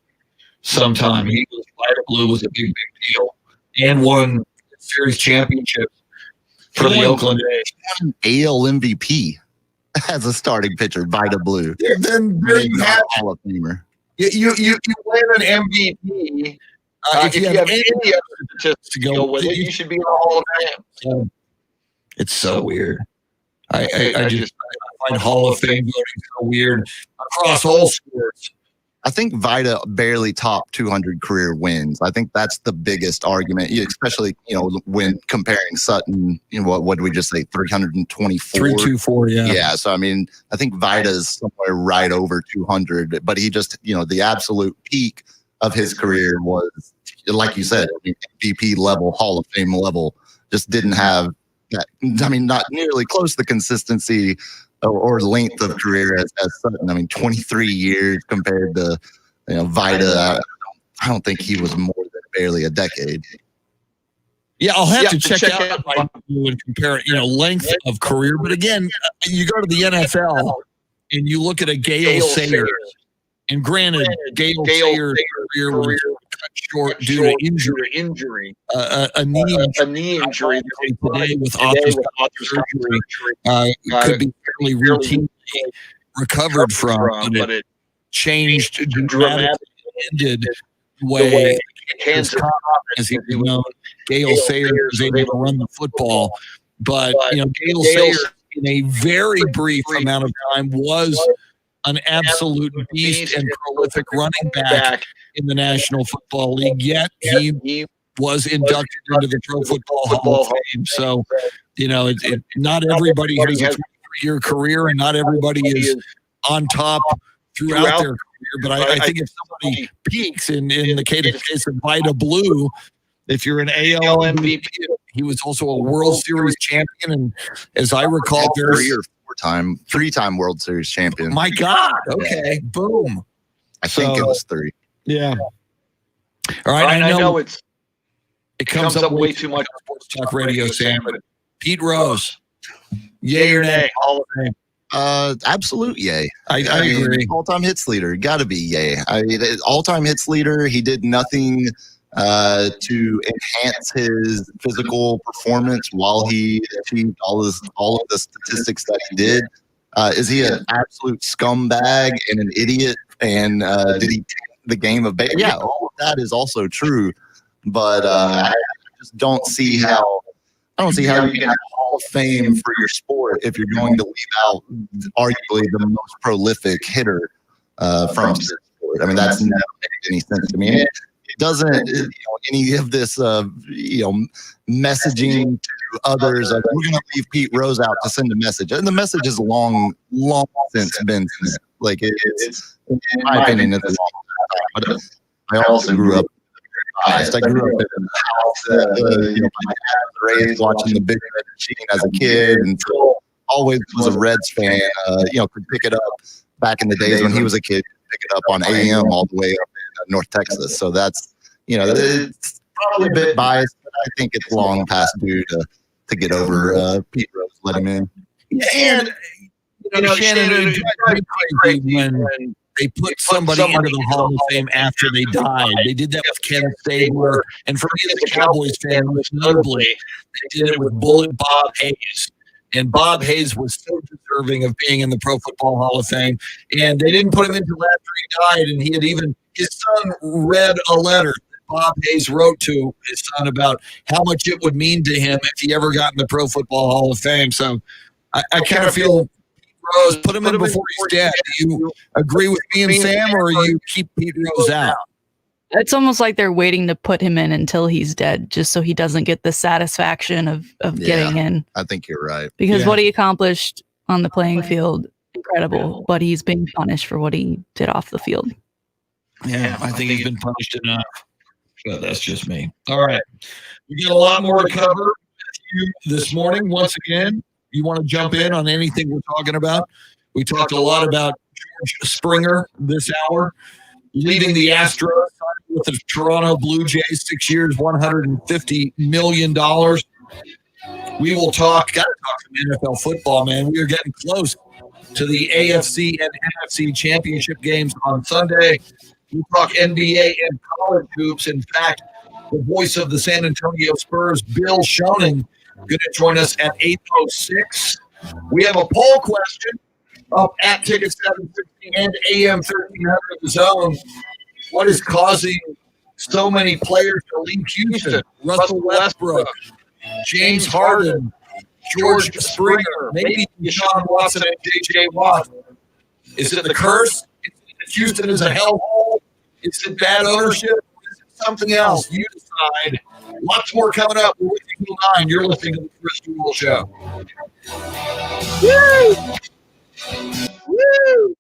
sometime. Vida Blue was a big deal and won series championships for the Oakland A's. AL MVP as a starting pitcher, Vida Blue. Then you have Hall of Famer. You win an MVP. If you have any other statistics to go with it, you should be in the Hall of Fame. So, it's so weird. I find Hall of Fame voting so weird across all sports. I think Vida barely topped 200 career wins. I think that's the biggest argument, especially, when comparing Sutton, what did we just say, 324? 324, yeah. Yeah, so, I mean, I think Vida's somewhere right over 200, but he just, the absolute peak of his career was, like you said, MVP level, Hall of Fame level, just didn't have that, not nearly close to the consistency or length of career as Sutton. 23 years compared to, Vida. I don't think he was more than barely a decade. Yeah, I'll have to check out my and compare it, length of career. But again, you go to the NFL and you look at a Gale Sayers. And granted, Gale Sayers' career was cut short due to injury. A knee injury today with arthroscopic surgery could be fairly routinely recovered from, but it changed dramatically. Ended the way Kansas, as he was known, Gale Sayers was able to run the football. But Gale Sayers, in a very brief amount of time, was an absolute beast and prolific running back in the National Football League. Yet he was inducted into the Pro Football Hall of Fame. So, not everybody has a 23-year career, and not everybody is on top throughout their career. But I think if somebody peaks in the case of Vida Blue, if you're an AL MVP, he was also a World Series champion, and as I recall, three-time World Series champion. My God! Okay, boom. I think it was 3. Yeah. All right. I know it comes up way too much on Sports Talk Radio, Sam. But Pete Rose, yay or nay? Hall of Fame. Absolute yay. I agree. All-time hits leader, got to be yay. All-time hits leader. He did nothing to enhance his physical performance while he achieved all of the statistics that he did. Is he an absolute scumbag and an idiot? And did he take the game of baseball? Yeah, all of that is also true. But I just don't see how. I don't see how you can have a Hall of Fame for your sport if you're going to leave out arguably the most prolific hitter from the sport. I mean, that's never made any sense to me. It doesn't, any of this, messaging to others. We're going to leave Pete Rose out to send a message, and the message is long since been sent. Like it's, in my opinion, it's a long time. But I also grew up. I grew up in the house that my dad was raised watching the Big Red Machine as a kid, and always was a Reds fan. Could pick it up back in the days when he was a kid. Pick it up on AM all the way up in North Texas. So that's it's probably a bit biased, but I think it's long past due to get over Pete Rose. Let him in. And Shannon, it drives me crazy when they put somebody into the Hall of Fame after they died. They did that with Ken Stabler. And for me as a Cowboys fan, most notably, they did it with Bullet Bob Hayes. And Bob Hayes was so deserving of being in the Pro Football Hall of Fame. And they didn't put him until after he died. And his son read a letter that Bob Hayes wrote to his son about how much it would mean to him if he ever got in the Pro Football Hall of Fame. So I kind of feel Rose, put him in before he's dead. Do you agree with me and Sam, or you keep Pete Rose out? It's almost like they're waiting to put him in until he's dead, just so he doesn't get the satisfaction of getting in. I think you're right. Because what he accomplished on the playing field, incredible, but he's being punished for what he did off the field. Yeah, I think he's been punished enough. But that's just me. All right. We got a lot more to cover with you this morning. Once again, you want to jump in on anything we're talking about? We talked a lot about George Springer this hour, leaving the Astros with the Toronto Blue Jays, 6 years, $150 million. We will got to talk some NFL football, man. We are getting close to the AFC and NFC championship games on Sunday. We'll talk NBA and college hoops. In fact, the voice of the San Antonio Spurs, Bill Shannon, going to join us at 8:06. We have a poll question up at Ticket 760 and AM 1300 The Zone. What is causing so many players to leave Houston? Russell Westbrook, James Harden, George Springer, maybe Deshaun Watson and J.J. Watt. Is it the curse? Houston is a hellhole? Is it bad ownership? Is it something else? You decide. Lots more coming up. We're with you till 9. You're listening to the Chris Duel Show. Woo! Woo!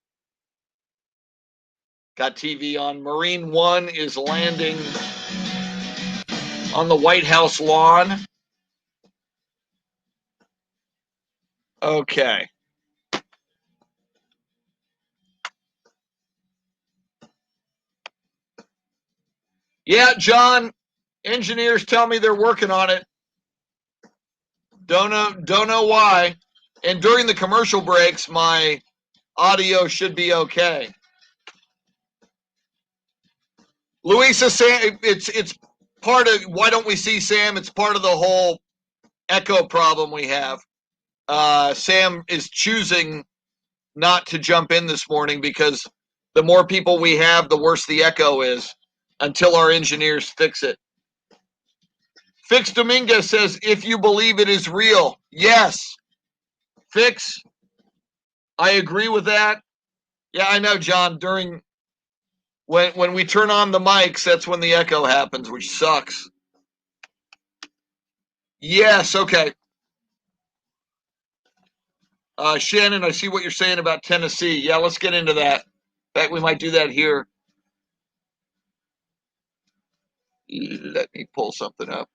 Got TV on. Marine One is landing on the White House lawn. Okay. Yeah, John, engineers tell me they're working on it. Don't know why. And during the commercial breaks, my audio should be okay. Louisa, Sam, it's part of why don't we see Sam? It's part of the whole echo problem we have. Sam is choosing not to jump in this morning because the more people we have, the worse the echo is until our engineers fix it. Fix Dominguez says, if you believe it is real, yes. Fix, I agree with that. Yeah, I know, John. During when we turn on the mics, that's when the echo happens, which sucks. Yes, okay. Shannon, I see what you're saying about Tennessee. Yeah, let's get into that. In fact, we might do that here. Let me pull something up.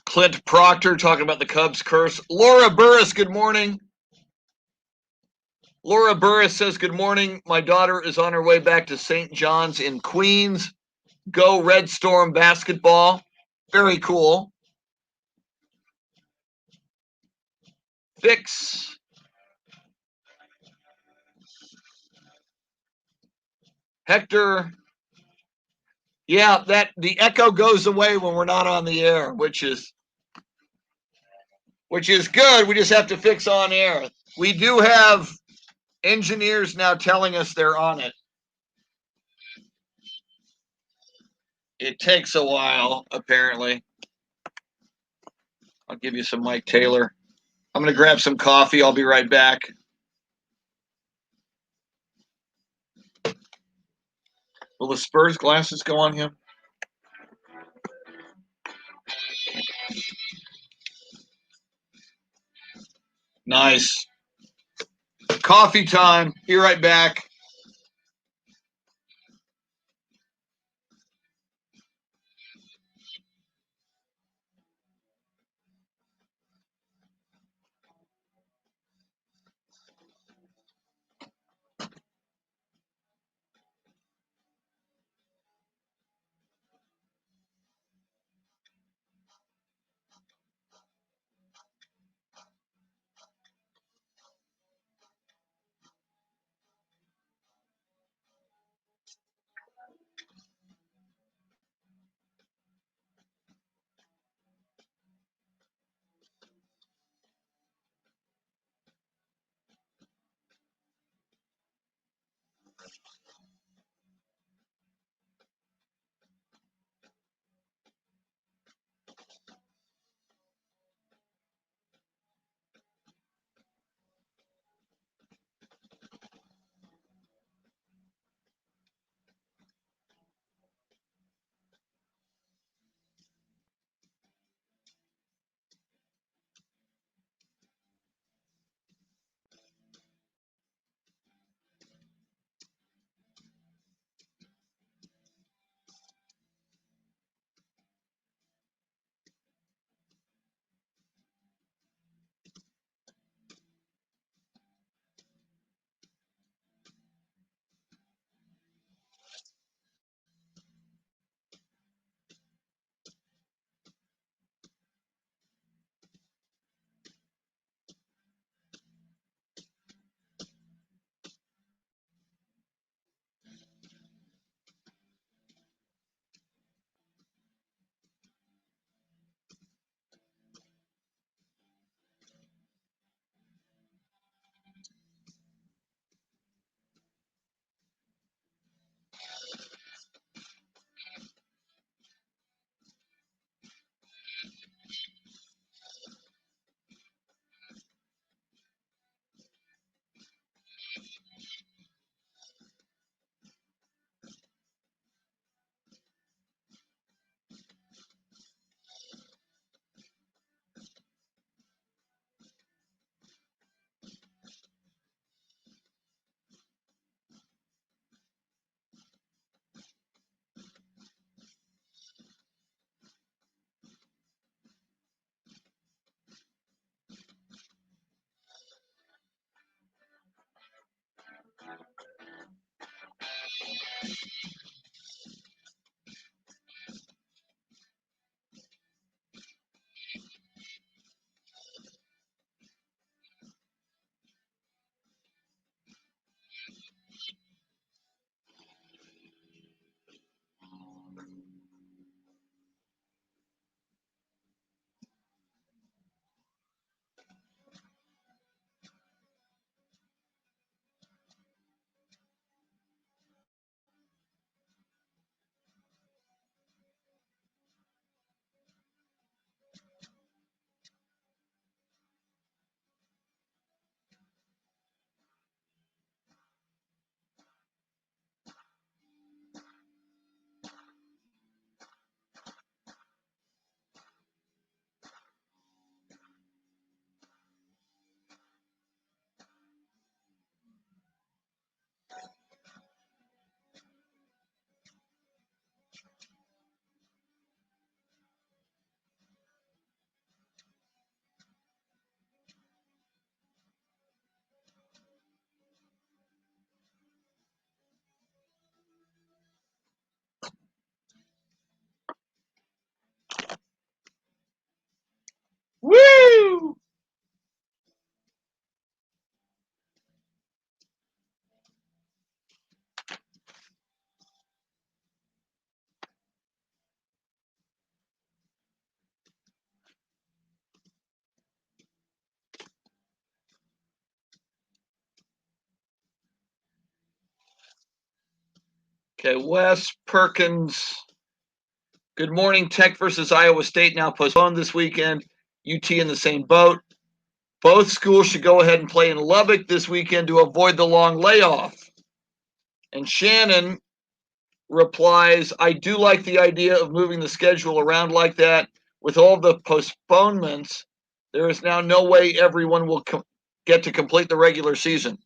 Clint Proctor talking about the Cubs curse. Laura Burris, good morning. Laura Burris says, good morning. My daughter is on her way back to St. John's in Queens. Go Red Storm basketball. Very cool. Fix. Hector. Yeah, that the echo goes away when we're not on the air, which is good. We just have to fix on air. We do have engineers now telling us they're on it. It takes a while, apparently. I'll give you some Mike Taylor. I'm going to grab some coffee. I'll be right back. Will the Spurs glasses go on him? Nice. Coffee time. Be right back. Okay, Wes Perkins. Good morning. Tech versus Iowa State now postponed this weekend. UT in the same boat. Both schools should go ahead and play in Lubbock this weekend to avoid the long layoff. And Shannon replies, I do like the idea of moving the schedule around like that. With all the postponements, there is now no way everyone will get to complete the regular season.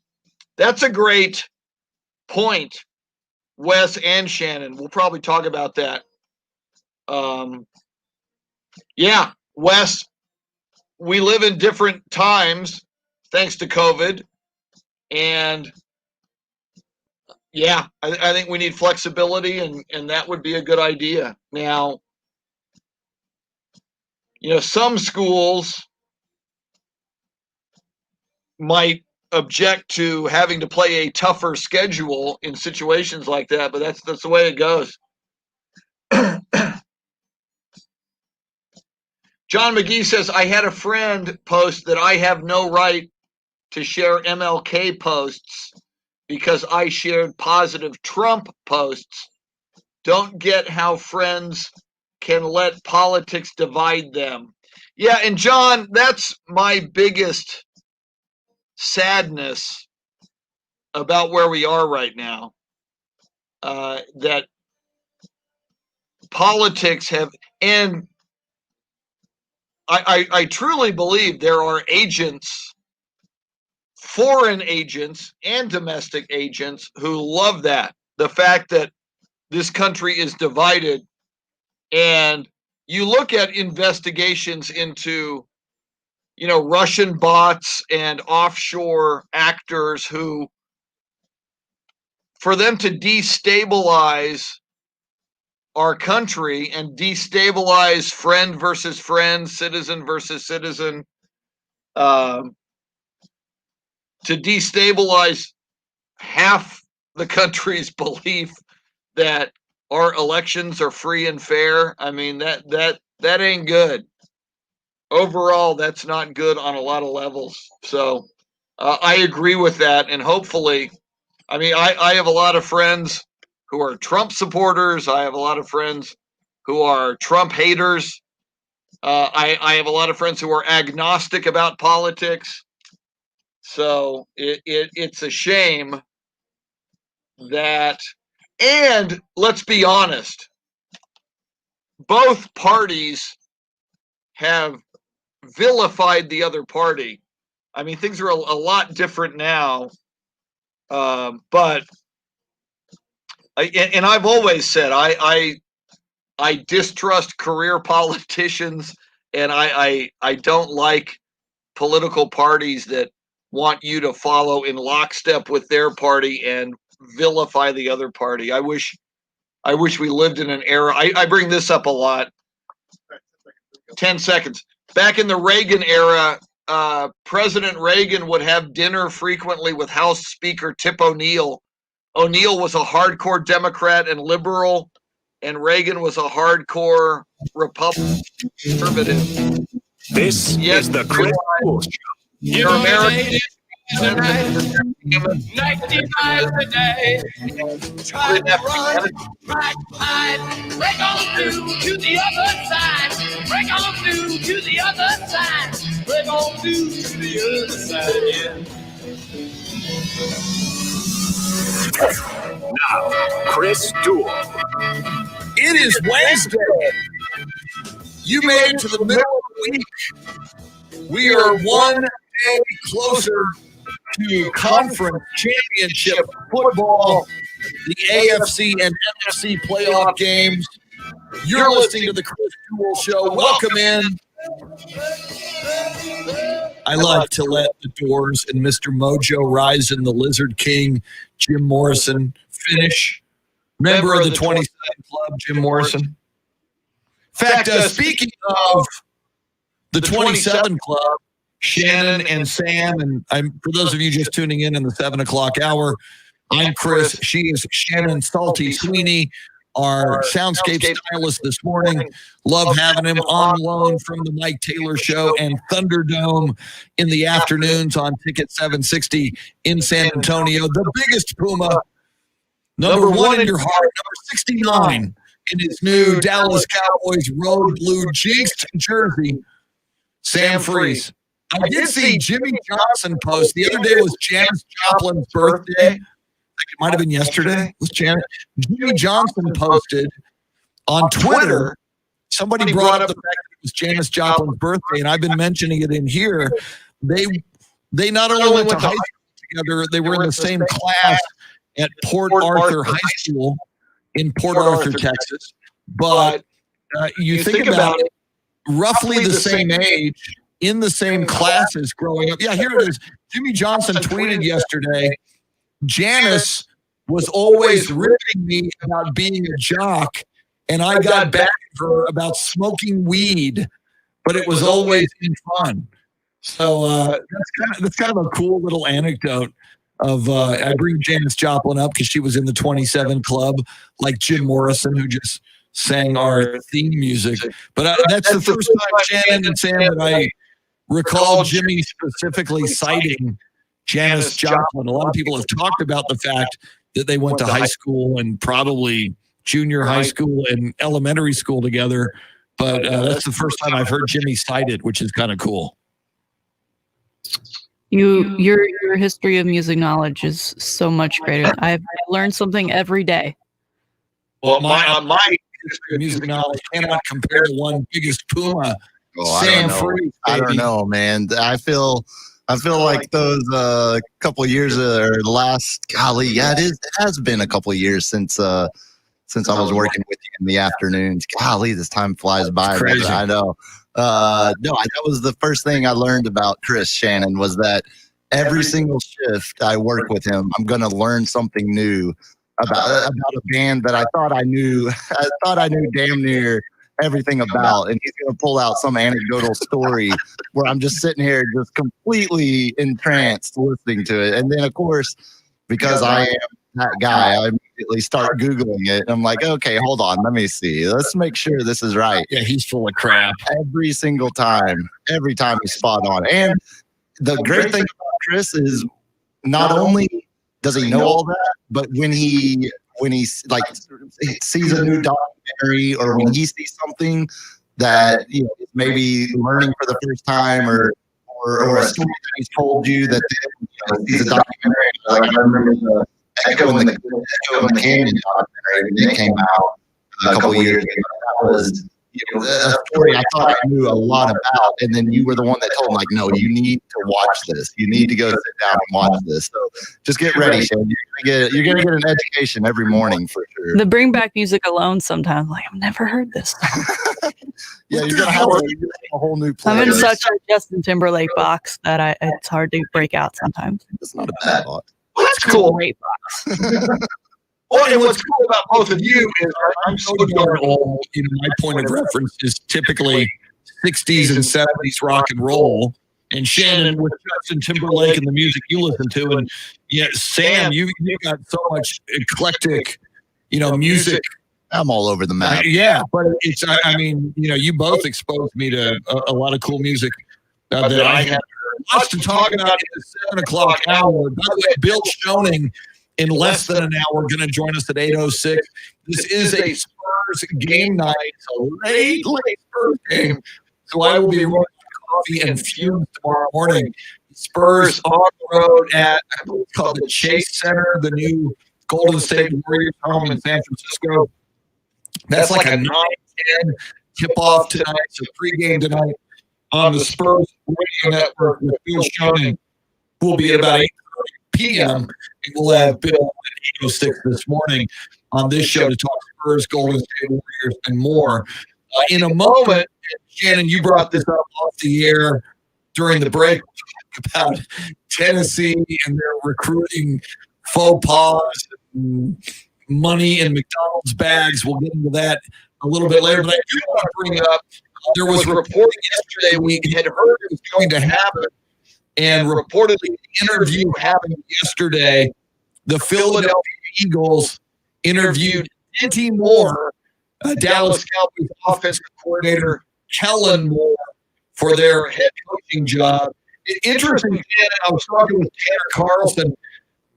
That's a great point, Wes and Shannon. We'll probably talk about that. Yeah, Wes, we live in different times thanks to COVID. And yeah, I think we need flexibility, and that would be a good idea. Now, some schools might object to having to play a tougher schedule in situations like that, but that's the way it goes. John McGee says, I had a friend post that I have no right to share MLK posts because I shared positive Trump posts. Don't get how friends can let politics divide them. Yeah, and John, that's my biggest sadness about where we are right now. That politics have, and I truly believe there are agents, foreign agents and domestic agents, who love that. The fact that this country is divided. And you look at investigations into, Russian bots and offshore actors who, for them to destabilize our country and destabilize friend versus friend, citizen versus citizen, to destabilize half the country's belief that our elections are free and fair. I mean, that ain't good. Overall, that's not good on a lot of levels. So I agree with that. And hopefully, I have a lot of friends who are Trump supporters. I have a lot of friends who are Trump haters. I have a lot of friends who are agnostic about politics. So it's a shame that, and let's be honest, both parties have vilified the other party. I mean, things are a lot different now. But I've always said I distrust career politicians, and I don't like political parties that want you to follow in lockstep with their party and vilify the other party. I wish we lived in an era. I bring this up a lot. 10 seconds. Back in the Reagan era, President Reagan would have dinner frequently with House Speaker Tip O'Neill. O'Neill was a hardcore Democrat and liberal, and Reagan was a hardcore Republican conservative. This is the Chris Duel Show. You're American. 95 today. Try to run, try to hide. Break on through to the other side. Break on through to the other side. Break on through to the other side, yeah. Now, Chris Duel. It is Wednesday. You made it to the middle of the week. We are one day closer to conference championship football, the AFC and NFC playoff games. You're listening to the Chris Duel Show. Welcome in. I like to let the Doors and Mr. Mojo Rising, the Lizard King, Jim Morrison, finish. Member of the 27 Club, Jim Morrison. In fact, speaking of the 27 Club, Shannon and Sam, and for those of you just tuning in the 7 o'clock hour, I'm Chris. She is Shannon Salty Sweeney, our soundscape stylist this morning. Love having him on loan from the Mike Taylor Show and Thunderdome in the afternoons on Ticket 760 in San Antonio. The biggest Puma Number 1 in your heart, number 69 in his new Dallas Cowboys road blue jinxed jersey, Sam Freeze. I did see Jimmy Johnson post. The other day was Janis Joplin's birthday. I think it might have been yesterday. Was Janis? Jimmy Johnson posted on Twitter. Somebody brought up the fact that it was Janis Joplin's birthday, and I've been mentioning it in here. They not only went to high school together, they were in the same class at Port Arthur High School in Port Arthur, Texas. But you think about it, roughly the same age, in the same classes growing up. Yeah, here it is. Jimmy Johnson tweeted yesterday, Janis was always ripping me about being a jock, and I got back at her about smoking weed, but it was always in fun. So that's kind of a cool little anecdote of I bring Janis Joplin up because she was in the 27 Club, like Jim Morrison, who just sang our theme music. But that's the first time, Shannon and Sam, that I recall Jimmy specifically citing Janis Joplin. A lot of people have talked about the fact that they went to high school and probably junior high school and elementary school together. But that's the first time I've heard Jimmy cite it, which is kind of cool. Your history of music knowledge is so much greater. I learn something every day. Well, my history of music knowledge cannot compare to one biggest Puma. Sam Freeze. I don't know, man. I feel like those couple of years or the last it has been a couple of years since I was working with you in the afternoons. Golly, this time flies by. Crazy. I know. That was the first thing I learned about Chris Shannon, was that every single shift I work with him, I'm going to learn something new about a band that I thought I knew. I thought I knew damn near everything about, and he's going to pull out some anecdotal story where I'm just sitting here just completely entranced listening to it. And then, of course, because I am that guy, I immediately start Googling it. And I'm like, okay, hold on. Let me see. Let's make sure this is right. Yeah, he's full of crap. Every single time. Every time he's spot on. And the great thing about Chris is not only does he know all that, but when he like sees a new documentary, or when he sees something that maybe learning for the first time, or a story that he's told you that he's a documentary. Like I remember the Echo in the Canyon documentary when it came out a couple of years ago. That was a story I thought I knew a lot about, and then you were the one that told him, like, no, you need to watch this. You need to go sit down and watch this. So just get ready, Shannon. You're gonna get an education every morning for sure. The bring back music alone sometimes, like, I've never heard this. Yeah, you're gonna have a whole new playlist. I'm in such a Justin Timberlake box that it's hard to break out sometimes. It's not a bad box. Well, that's cool. Great box. Well, and what's cool about both of you is I'm so darn old. My point of reference is typically 60s and 70s rock and roll. And Shannon, with Justin Timberlake and the music you listen to, and Sam, you got so much eclectic, music. I'm all over the map. Yeah, but it's you both exposed me to a lot of cool music that I had lots to talk about in the 7 o'clock hour. By the way, Bill Schoening, in less than an hour, going to join us at 8:06. This is a Spurs game night. It's a late Spurs game. So I will be running coffee and fumes tomorrow morning. Spurs on the road at, I believe it's called the Chase Center, the new Golden State Warriors home in San Francisco. That's like a 9-10 tip-off tonight. So pregame tonight on the Spurs Radio Network with Bill Schoening. We'll be at about 8:30 p.m. And we'll have Bill at 8:06 this morning on this show to talk Spurs, Golden State Warriors, and more. In a moment, Shannon, you brought this up off the air during the break about Tennessee and their recruiting faux pas, and money in McDonald's bags. We'll get into that a little bit later. But I do want to bring up, there was reporting yesterday we had heard it was going to happen, and reportedly the interview happened yesterday. The Philadelphia Eagles interviewed Dinty Moore, Dallas Cowboys offensive coordinator Kellen Moore, for their head coaching job. Interesting, I was talking with Tanner Carlson.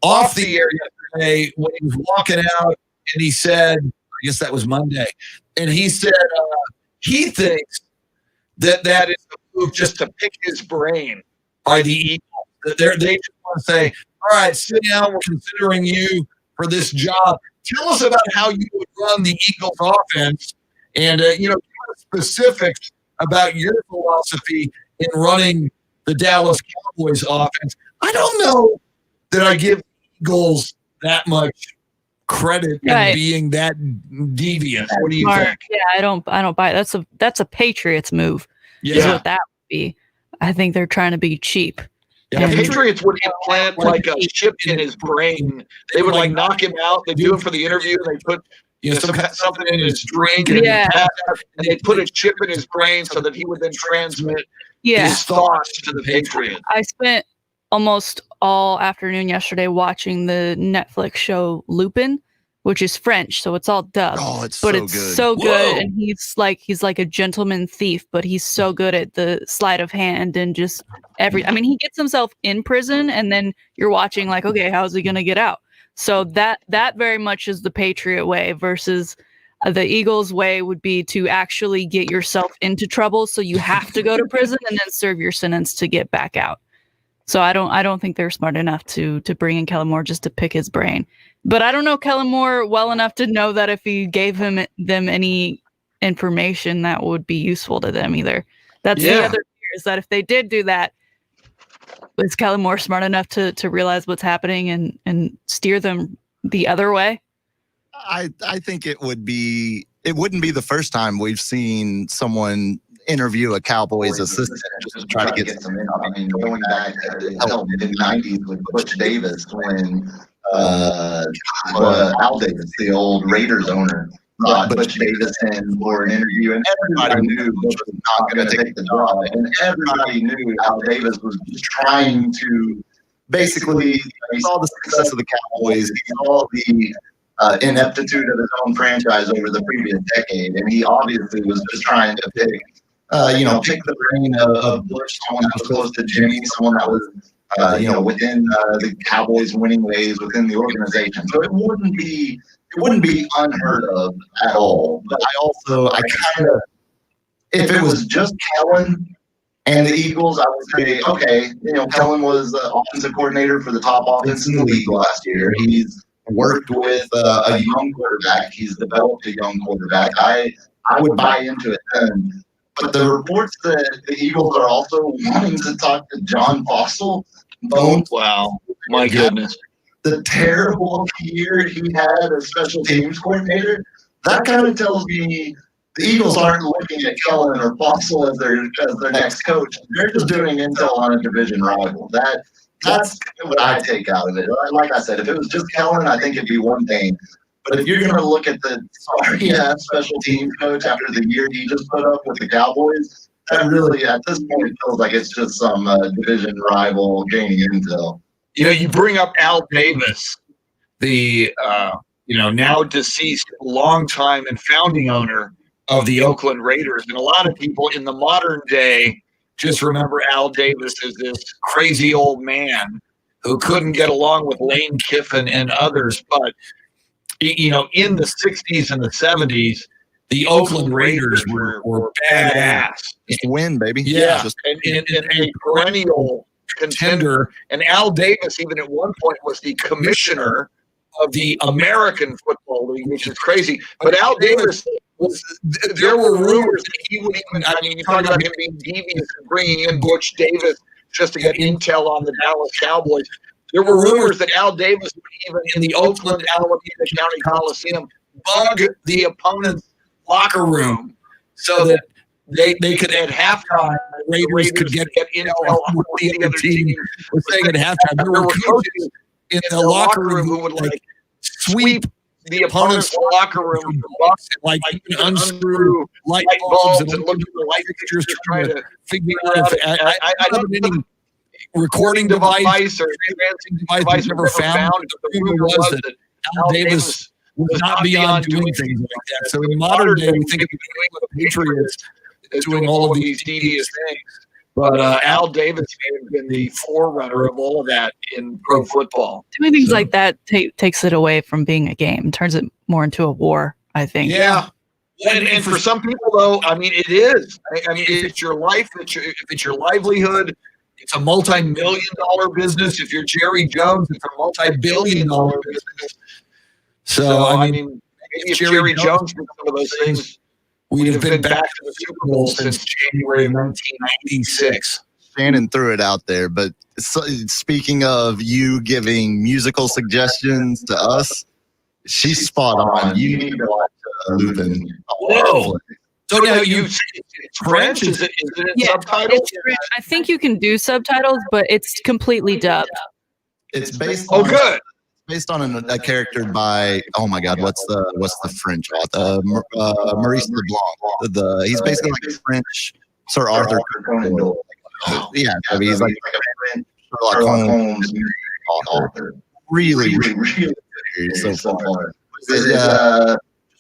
off the air yesterday when he was walking out, and he said, I guess that was Monday, and he said he thinks that is a move just to pick his brain by the Eagles. They just want to say, all right, sit down, we're considering you for this job. Tell us about how you would run the Eagles offense and, give us specifics about your philosophy in running the Dallas Cowboys offense. I don't know that I give Eagles that much credit in being that devious. What do you think? Yeah, I don't buy it. That's a Patriots move. Yeah. Is what that would be. I think they're trying to be cheap. Yeah, the Patriots would implant like a chip in his brain. They would like knock him out. They do it for the interview. They put something in his drink and they put a chip in his brain so that he would then transmit his thoughts to the Patriots. I spent almost all afternoon yesterday watching the Netflix show Lupin, which is French, so it's all dubbed. Oh, it's so good. And he's like a gentleman thief, but he's so good at the sleight of hand and just he gets himself in prison, and then you're watching like, okay, how's he gonna get out? So that very much is the Patriot way versus the Eagles way would be to actually get yourself into trouble, so you have to go to prison and then serve your sentence to get back out. So I don't think they're smart enough to bring in Kellen Moore just to pick his brain. But I don't know Kellen Moore well enough to know that if he gave them any information that would be useful to them either. That's the other fear, is that if they did do that, is Kellen Moore smart enough to realize what's happening and steer them the other way? I think it wouldn't be the first time we've seen someone interview a Cowboys assistant just to try to get some info. I mean, going back to the mid-90s with Butch Davis when Al Davis, the old Raiders owner, brought Butch Davis in for an interview, and everybody knew Butch was not going to take the job, and everybody knew Al Davis was just trying to basically, he saw the success of the Cowboys, he saw the ineptitude of his own franchise over the previous decade, and he obviously was just trying to pick the brain of Butch, someone that was close to Jimmy, someone that was, within the Cowboys' winning ways within the organization. So it wouldn't be unheard of at all. But I kind of, if it was just Kellen and the Eagles, I would say, okay, Kellen was the offensive coordinator for the top offense in the league last year. He's worked with a young quarterback. He's developed a young quarterback. I would buy into it then. But the reports that the Eagles are also wanting to talk to John Fossil, Wow, my goodness. The terrible year he had as special teams coordinator, that kind of tells me the Eagles aren't looking at Kellen or Fossil as their next coach. They're just doing intel on a division rival. That's what I take out of it. Like I said, if it was just Kellen, I think it'd be one thing. But if you're going to look at the sorry-ass special teams coach after the year he just put up with the Cowboys, that really, at this point, feels like it's just some division rival gaining intel. You bring up Al Davis, the now deceased, longtime and founding owner of the Oakland Raiders, and a lot of people in the modern day just remember Al Davis as this crazy old man who couldn't get along with Lane Kiffin and others. But in the 60s and the 70s, the Oakland Raiders were badass. Just win, baby. Yeah, and a perennial contender. And Al Davis, even at one point, was the commissioner of the American Football League, which is crazy. But Al Davis there were rumors that he would even, you talk about him being devious and bringing in Butch Davis just to get intel on the Dallas Cowboys. There were rumors that Al Davis would even, in the Oakland Alameda County Coliseum, bug the opponent's locker room so that they could, at halftime, the Raiders could get intel on what the other team was saying at halftime. There were coaches in the locker room who would sweep the opponent's locker room and even unscrew light bulbs and look at the light fixtures trying to figure out if I don't have any recording device or advancing device never found. The rumor was that Al Davis was not beyond doing things like that. So in modern day, we think of the Patriots as doing all of these devious things. But Al Davis may have been the forerunner of all of that in pro football. Doing things like that takes it away from being a game, turns it more into a war, I think. Yeah. And for some people, though, I mean, it is. I mean, if it's your life, if it's your livelihood, it's a multi-million-dollar business. If you're Jerry Jones, it's a multi-billion-dollar business. So, I mean, maybe if Jerry Jones did some of those things, we'd have been back to the Super Bowl since January of 1996. Shannon threw it out there, but speaking of you giving musical suggestions to us, she's spot on. You need to watch Lupin. Whoa. So now it's French? Is it subtitles? It's French. I think you can do subtitles, but it's completely dubbed. It's based on, good. Based on a character by, oh my God, what's the French author? Maurice LeBlanc. He's basically like French Sir Arthur Conan Doyle. Yeah, I mean, he's like a Sherlock Holmes author. Really good so far.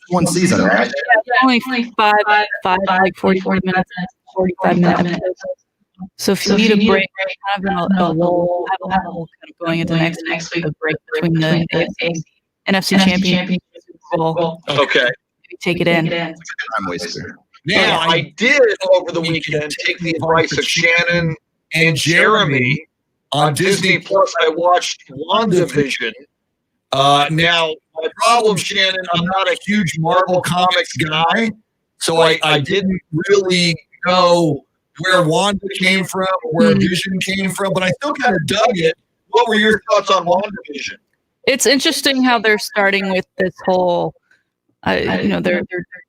One season, right? Yeah, only five, like 40 minutes, 45 minutes. So if you need a break, have a lull, have a lull kind of going into next week, a break between the NFC Championship and Super Bowl. Okay. Take it in. Time waster. Now, I did over the weekend take the advice of Shannon and Jeremy on Disney Plus. I watched WandaVision. Now, my problem, Shannon, I'm not a huge Marvel Comics guy, so I didn't really know where Wanda came from, where Vision came from, but I still kind of dug it. What were your thoughts on WandaVision? It's interesting how they're starting with this whole, they're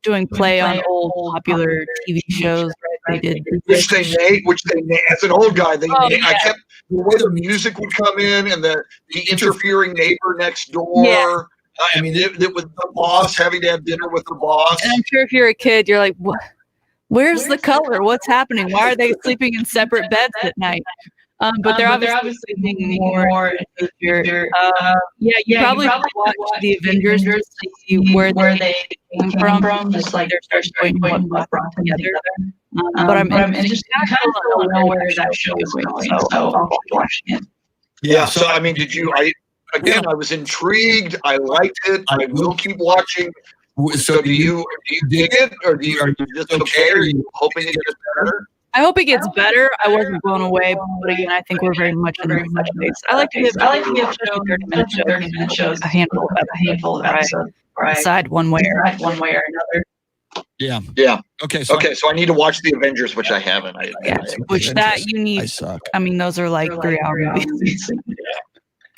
doing play on old popular TV shows. Right? They did, which they made. As an old guy, I kept the way the music would come in and the interfering neighbor next door. Yeah. I mean, it with the boss, having to have dinner with the boss. And I'm sure if you're a kid, you're like, what? Where's the color? What's happening? Why are they sleeping in separate beds at night? But they're obviously thinking more in the future. You probably watch the Avengers to see where they came from. Just like they're showing what brought them together. But I'm interested. I don't know where that show is going, so I'll keep watching it. Yeah. So I mean, I was intrigued. I liked it. I will keep watching. So do you dig it, or are you just okay? Are you hoping it gets better? I hope it gets better. I wasn't blown away, but again, I think we're very much in the same place. I like to give 30-minute shows a handful of episodes. Decide one way or another. Yeah. Okay. So I need to watch the Avengers, which I haven't. You need. I mean, those are like 3-hour movies.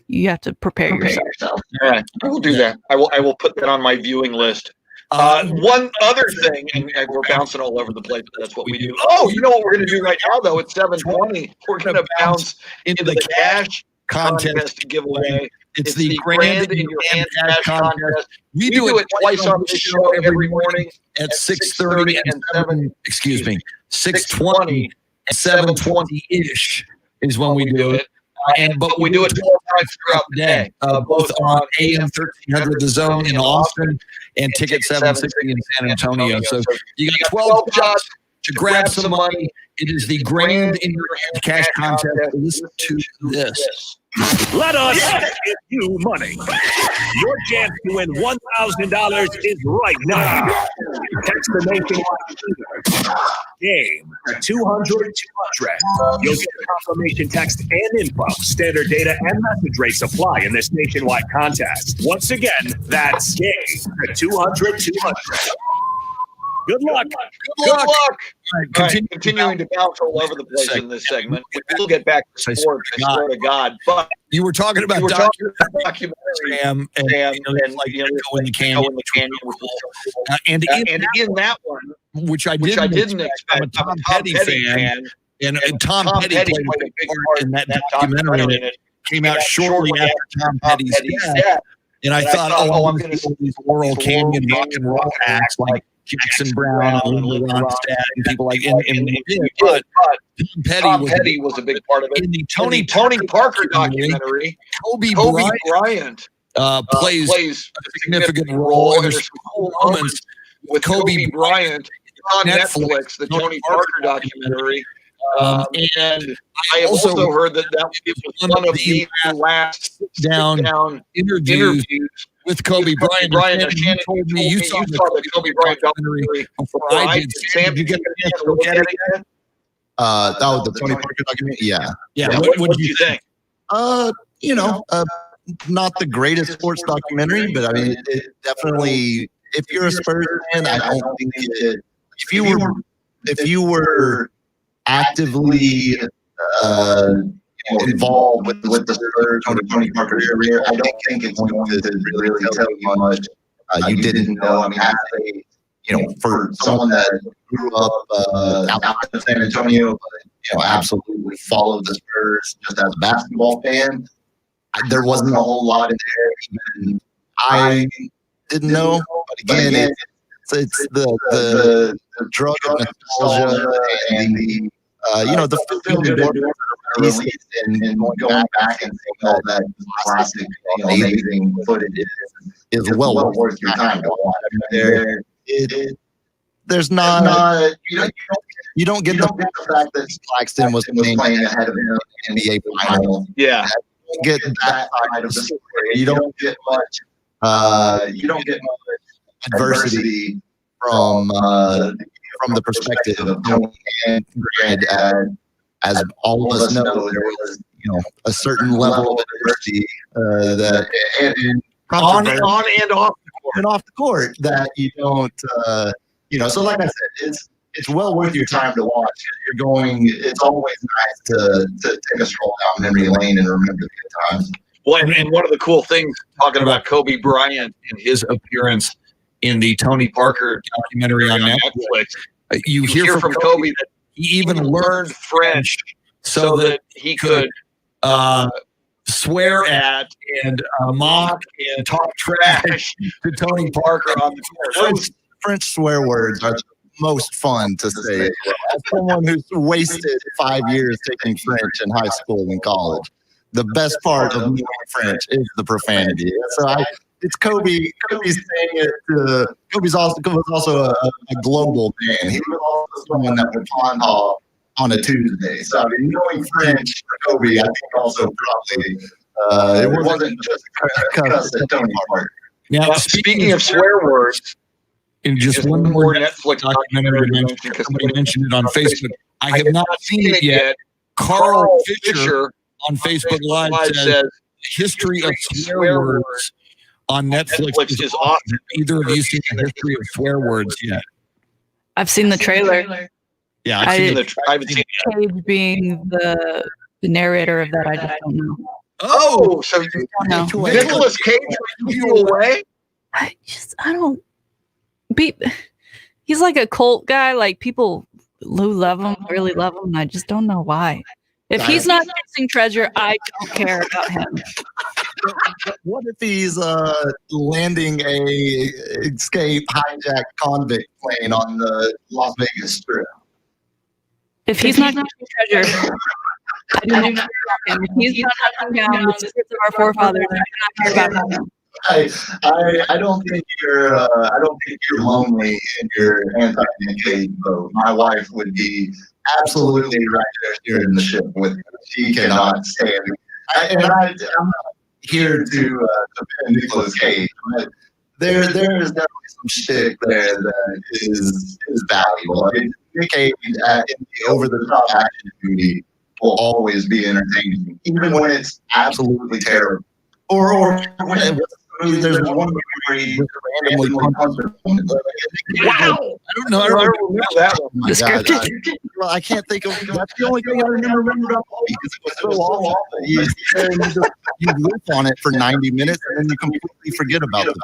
You have to prepare yourself. All right, I will do that. I will put that on my viewing list. One other thing, and we're bouncing all over the place, but that's what we do. Oh, you know what we're going to do right now, though? It's 7:20. We're going to bounce into the cash contest giveaway. It's the Grand in Your Hand cash contest. We do it twice on this show every morning at 6:30 and 6:20 and 7:20-ish is when we do it. But we do it 12 times throughout the day, both on AM 1300 The Zone in Austin and Ticket 760 in San Antonio. So you got 12 shots to grab some money. It is the Grand in Your Hand cash contest. Listen to this. Let us give you money. Your chance to win $1,000 is right now. Text the nationwide game to 200. You'll get a confirmation text and info. Standard data and message rates apply in this nationwide contest. Once again, that's game to 200. Good luck. Good luck. All right, continuing to bounce all over the place in this segment. We'll get back to sports, I swear to God. But you were talking about documentary and go in the canyon. And in that one, which I didn't expect, I'm a Tom Petty fan. And Tom Petty played a big part in that documentary, and it came out shortly after Tom Petty's death. And I thought, I'm going to see these Laurel Canyon rock and roll acts like Jackson Brown and Linda Ronstadt and people like but Tom Petty was a big part of it. In the Tony Parker documentary, Kobe Bryant plays a significant role. And there's some cool moments with Kobe Bryant on Netflix, the Tony Parker documentary. And I have also heard that was one of the last down interviews with Kobe Bryant. Shannon told me you saw the Kobe Bryant documentary before I did. Sam, did you get a chance to look at it yet? The Tony Parker documentary. Yeah. What did you think? Not the greatest sports documentary, but I mean, it definitely. If you're a Spurs fan, I don't think it. If you were actively involved with the Spurs or the Tony Parker career, I don't think it's going to really tell you much you didn't know. I mean, for someone that grew up outside of San Antonio, but absolutely followed the Spurs just as a basketball fan, there wasn't a whole lot in there. Even I didn't know, but again, it's the drug of nostalgia and the the film and going back and seeing all that classic, amazing footage is well worth your time to watch. There's not you don't get the fact that Claxton was playing ahead of him in the NBA final. Yeah, you don't get that side of the story. You don't get much. Adversity from the perspective of Tony and Grant. As all of us know, there was a certain level of adversity that on and off the court that you don't So like I said, it's well worth your time to watch. It's always nice to take a stroll down memory lane and remember the good times. Well, and one of the cool things, talking about Kobe Bryant and his appearance in the Tony Parker documentary on Netflix, you hear from Kobe that he even learned French so that he could swear at and mock and talk trash to Tony Parker on the court. French swear words are the most fun to say. As someone who's wasted 5 years taking French in high school and college, the best part of knowing French is the profanity. So it's Kobe. Kobe's saying it. Kobe's also a global man. He was also someone that would pawn off on a Tuesday. So I mean, knowing French for Kobe, I think also probably it wasn't just a cuss at Tony Parker. Now, speaking of swear words, in just one more Netflix documentary, somebody mentioned it on Facebook. I have not seen it yet. Carl Fisher on Facebook Live says history of swear words on Netflix is awesome. Have either of you seen the history of swear words yet? I've seen the trailer. Yeah, I've seen it. Cage being the narrator of that, I just don't know. Oh, so Nicolas Cage took you away? He's like a cult guy. Like people who love him really love him. I just don't know why. If he's not chasing treasure, I don't care about him. What if he's landing a escape hijacked convict plane on the Las Vegas Strip? If he's not chasing treasure, I do not care about him. If he's not hunting down the secrets of our forefathers, I do not care about him. I don't think you're lonely in your anti-Nick Cage vote. My wife would be absolutely right there steering the ship with me. She cannot stand me. I'm not here to defend Nicolas Cage, but there is definitely some shtick there that is valuable. I mean, Nick Cage in the over-the-top action movie will always be entertaining, even when it's absolutely terrible. Or when there's one movie where he randomly punches a woman. Wow! I don't know. I don't remember that one. I can't think of. That's the only thing I remember about the movie because it was so awful. You live on it for 90 minutes and then you completely forget about it.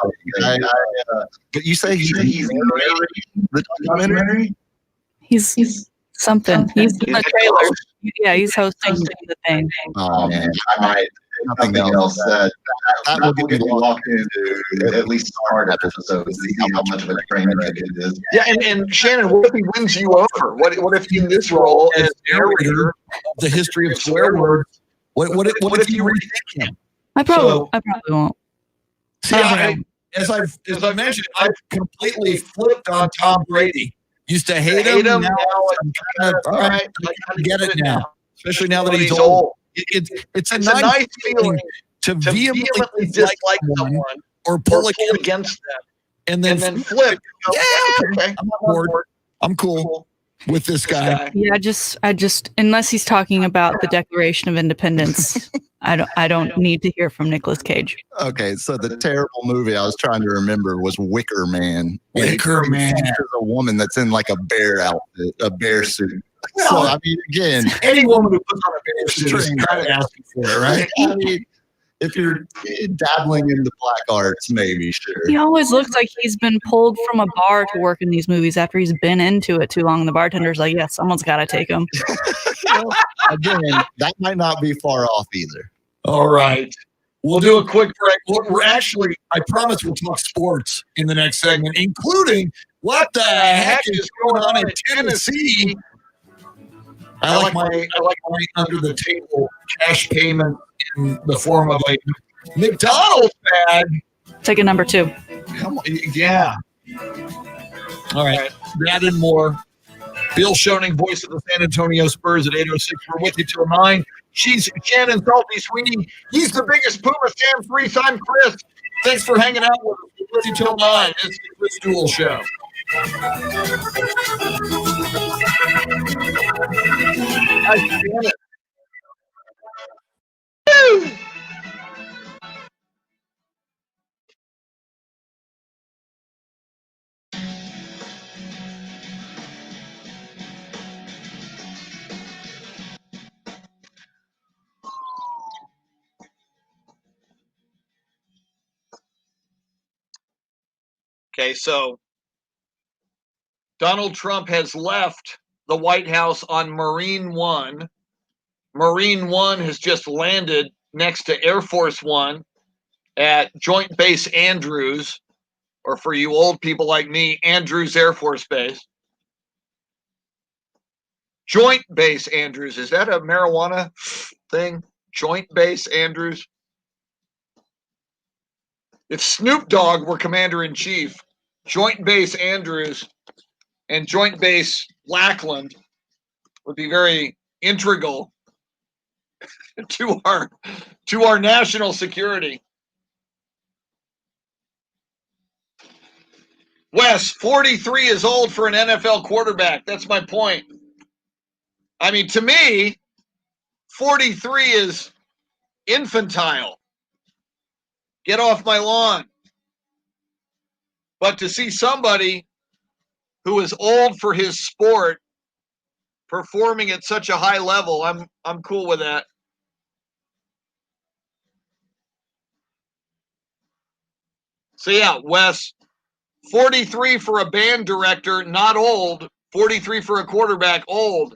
But you say he's narrating the documentary? He's something. He's in the trailer. Yeah, he's hosting the thing. Oh man, I might. Nothing else that will get me locked into at least hard episodes to see how much of a train wreck it is. Yeah, and Shannon, what if he wins you over? What if in this role as narrator of the history of swear words? What if you retake him? I probably won't. See, as I mentioned, I've completely flipped on Tom Brady Used to hate him. Now I'm kind of, all right, I kind of get it now. Especially now that he's old. It's a nice feeling to vehemently dislike someone or pull against them and then flip. Yeah, okay. I'm on board. I'm cool with this guy. Yeah, I just unless he's talking about the Declaration of Independence, I don't need to hear from Nicolas Cage. Okay, so the terrible movie I was trying to remember was Wicker Man. Wicker Man. There's a woman that's in like a bear outfit, a bear suit. So I mean, again, Any woman who puts on a bear suit is kind of asking for it, right? I mean, if you're dabbling in the black arts, maybe sure. He always looks like he's been pulled from a bar to work in these movies after he's been into it too long. The bartender's like, "Yes, someone's got to take him." Well, again, that might not be far off either. All right. We'll do a quick break. We're actually, I promise we'll talk sports in the next segment, including what the heck is going on in Tennessee. I like my under the table cash payment in the form of a McDonald's bag. Take a number 2. Come on, yeah. All right. That and more. Bill Schoening, voice of the San Antonio Spurs at 8:06. We're with you till 9. She's Shannon, Salty Sweeney. He's the biggest Puma Sam Freeze. I'm Chris. Thanks for hanging out with us. We're with you till 9. This is the Duel Show. Okay, so Donald Trump has left the White House on Marine One. Marine One has just landed next to Air Force One at Joint Base Andrews, or for you old people like me, Andrews Air Force Base. Joint Base Andrews. Is that a marijuana thing? Joint Base Andrews? If Snoop Dogg were commander-in-chief, Joint Base Andrews and Joint Base Lackland would be very integral to our national security. Wes, 43 is old for an NFL quarterback. That's my point. I mean, to me, 43 is infantile. Get off my lawn. But to see somebody who is old for his sport performing at such a high level, I'm cool with that. So yeah, Wes, 43 for a band director, not old. 43 for a quarterback, old.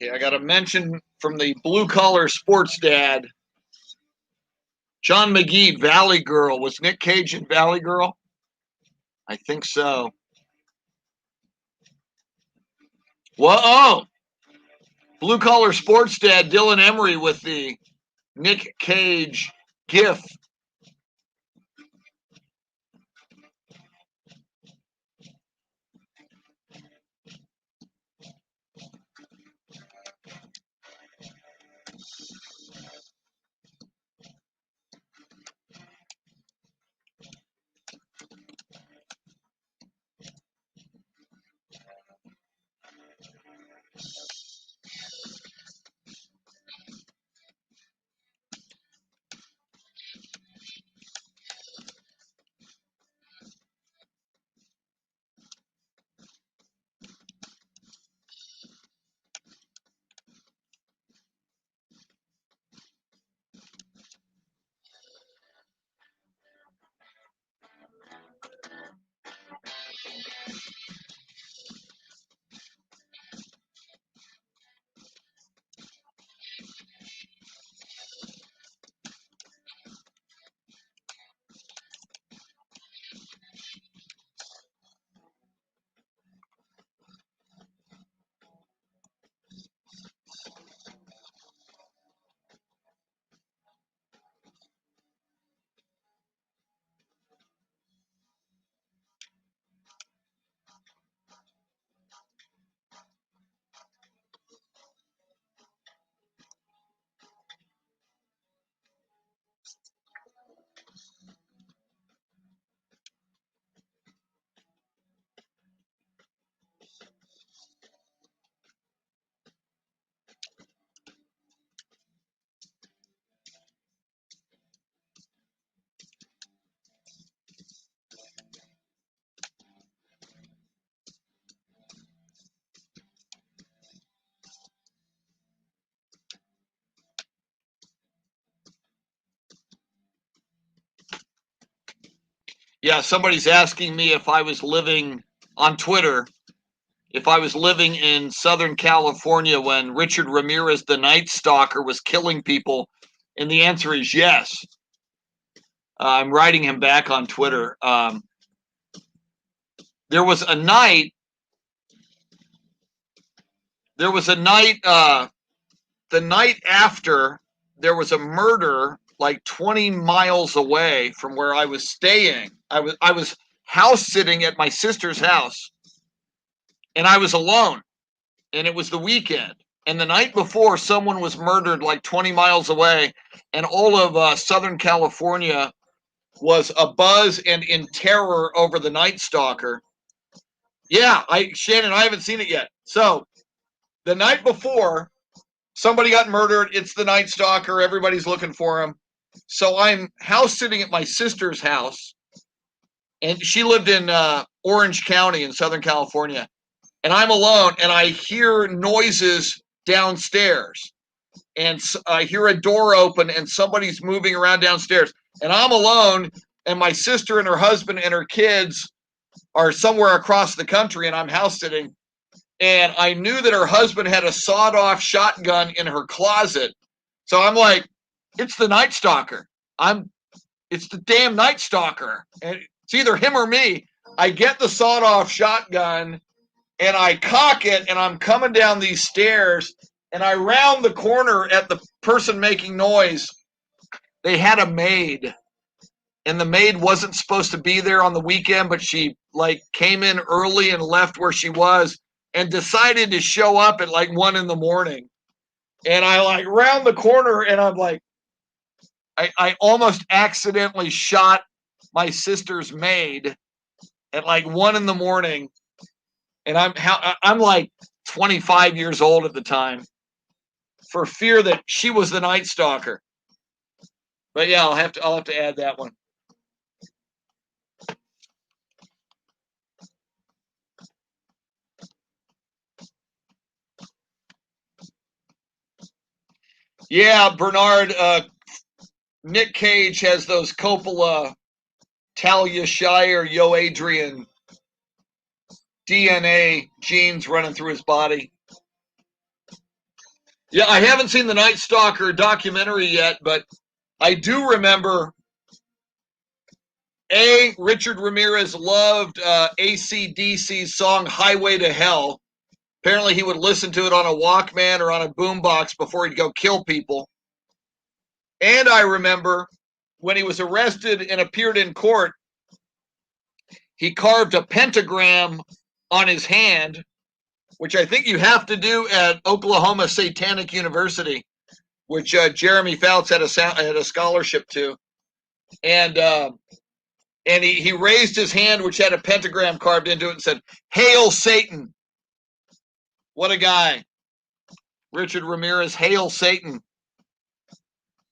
Okay, I got a mention from the blue collar sports dad. John McGee, Valley Girl. Was Nick Cage in Valley Girl? I think so. Whoa! Blue collar sports dad Dylan Emery with the Nick Cage gif. Yeah, somebody's asking me if I was living on Twitter, if I was living in Southern California when Richard Ramirez, the Night Stalker, was killing people. And the answer is yes. I'm writing him back on Twitter. There was a night, the night after there was a murder like 20 miles away from where I was staying. I was house sitting at my sister's house, and I was alone, and it was the weekend. And the night before, someone was murdered like 20 miles away, and all of Southern California was abuzz and in terror over the Night Stalker. Yeah, Shannon, I haven't seen it yet. So the night before, somebody got murdered. It's the Night Stalker. Everybody's looking for him. So I'm house sitting at my sister's house, and she lived in Orange County in Southern California. And I'm alone, and I hear noises downstairs. And I hear a door open, and somebody's moving around downstairs. And I'm alone, and my sister and her husband and her kids are somewhere across the country, and I'm house sitting. And I knew that her husband had a sawed-off shotgun in her closet. So I'm like, it's the Night Stalker. It's the damn Night Stalker. And it's either him or me. I get the sawed-off shotgun, and I cock it, and I'm coming down these stairs, and I round the corner at the person making noise. They had a maid, and the maid wasn't supposed to be there on the weekend, but she came in early and left where she was and decided to show up at 1 a.m. And I round the corner, and I'm like, I almost accidentally shot my sister's maid at 1 a.m. And I'm like 25 years old at the time, for fear that she was the Night Stalker. But yeah, I'll have to add that one. Yeah, Bernard, Nick Cage has those Coppola, Talia Shire, Yo Adrian DNA genes running through his body. Yeah, I haven't seen the Night Stalker documentary yet, but I do remember, Richard Ramirez loved AC/DC's song Highway to Hell. Apparently he would listen to it on a Walkman or on a boombox before he'd go kill people. And I remember when he was arrested and appeared in court, he carved a pentagram on his hand, which I think you have to do at Oklahoma Satanic University, which Jeremy Fouts had a scholarship to. And he raised his hand, which had a pentagram carved into it, and said, "Hail Satan." What a guy. Richard Ramirez, hail Satan.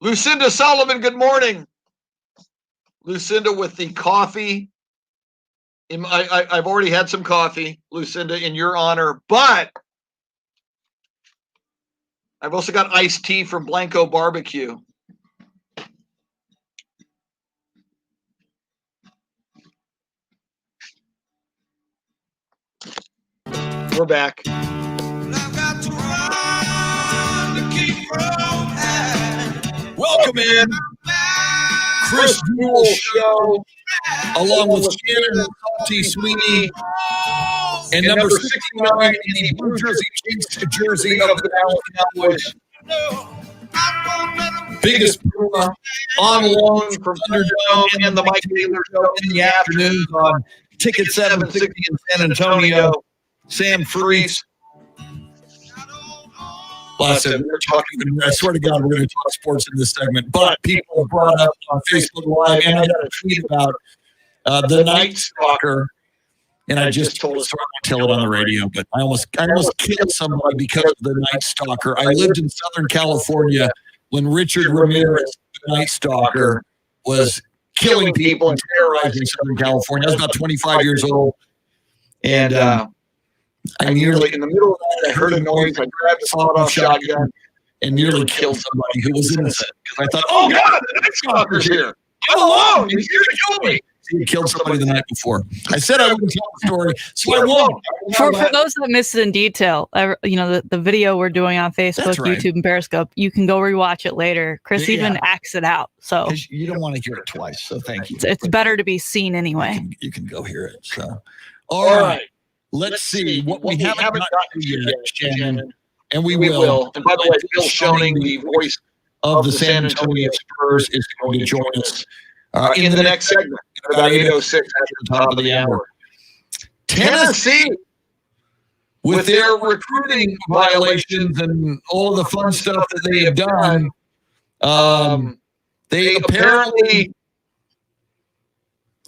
Lucinda Sullivan, good morning. Lucinda with the coffee. I've already had some coffee, Lucinda, in your honor, but I've also got iced tea from Blanco Barbecue. We're back. Welcome in, Chris Duel Show, along with Shannon, Sweeney, and number 69 in the Blue Jersey Kings jersey of the Dallas Cowboys. Biggest Puma on loan from Thunderdome and the Mike Taylor Show in the afternoons on Ticket 760 in San Antonio. Sam Freese. Listen, we're talking. I swear to God, we're going to talk sports in this segment. But people brought up on Facebook Live, and I got a tweet about the Night Stalker, and I just told us to tell it on the radio. But I almost killed somebody because of the Night Stalker. I lived in Southern California when Richard Ramirez, the Night Stalker, was killing people and terrorizing Southern California. I was about 25 years old, and I nearly, in the middle of that, I heard a noise. I grabbed a sawed-off shotgun and nearly killed somebody who was innocent. Because I thought, oh, God, the Night Stalker's here. I'm alone. He's here to kill me. he killed somebody the night before. I said I wouldn't tell the story, so I won't. For those that missed it in detail, the video we're doing on Facebook, right. YouTube, and Periscope, you can go rewatch it later. Chris even acts it out, so 'Cause you don't want to hear it twice. So thank you. it's better to be seen anyway. You can go hear it. So, all right. Let's see what we haven't gotten to yet, Shannon, and we will. And by the way, Bill Schoening, the voice of the San Antonio Spurs, is going to join us in the next segment, about 8:06 at the top of the hour. Tennessee, with their recruiting violations and all the fun stuff that they have done, they apparently.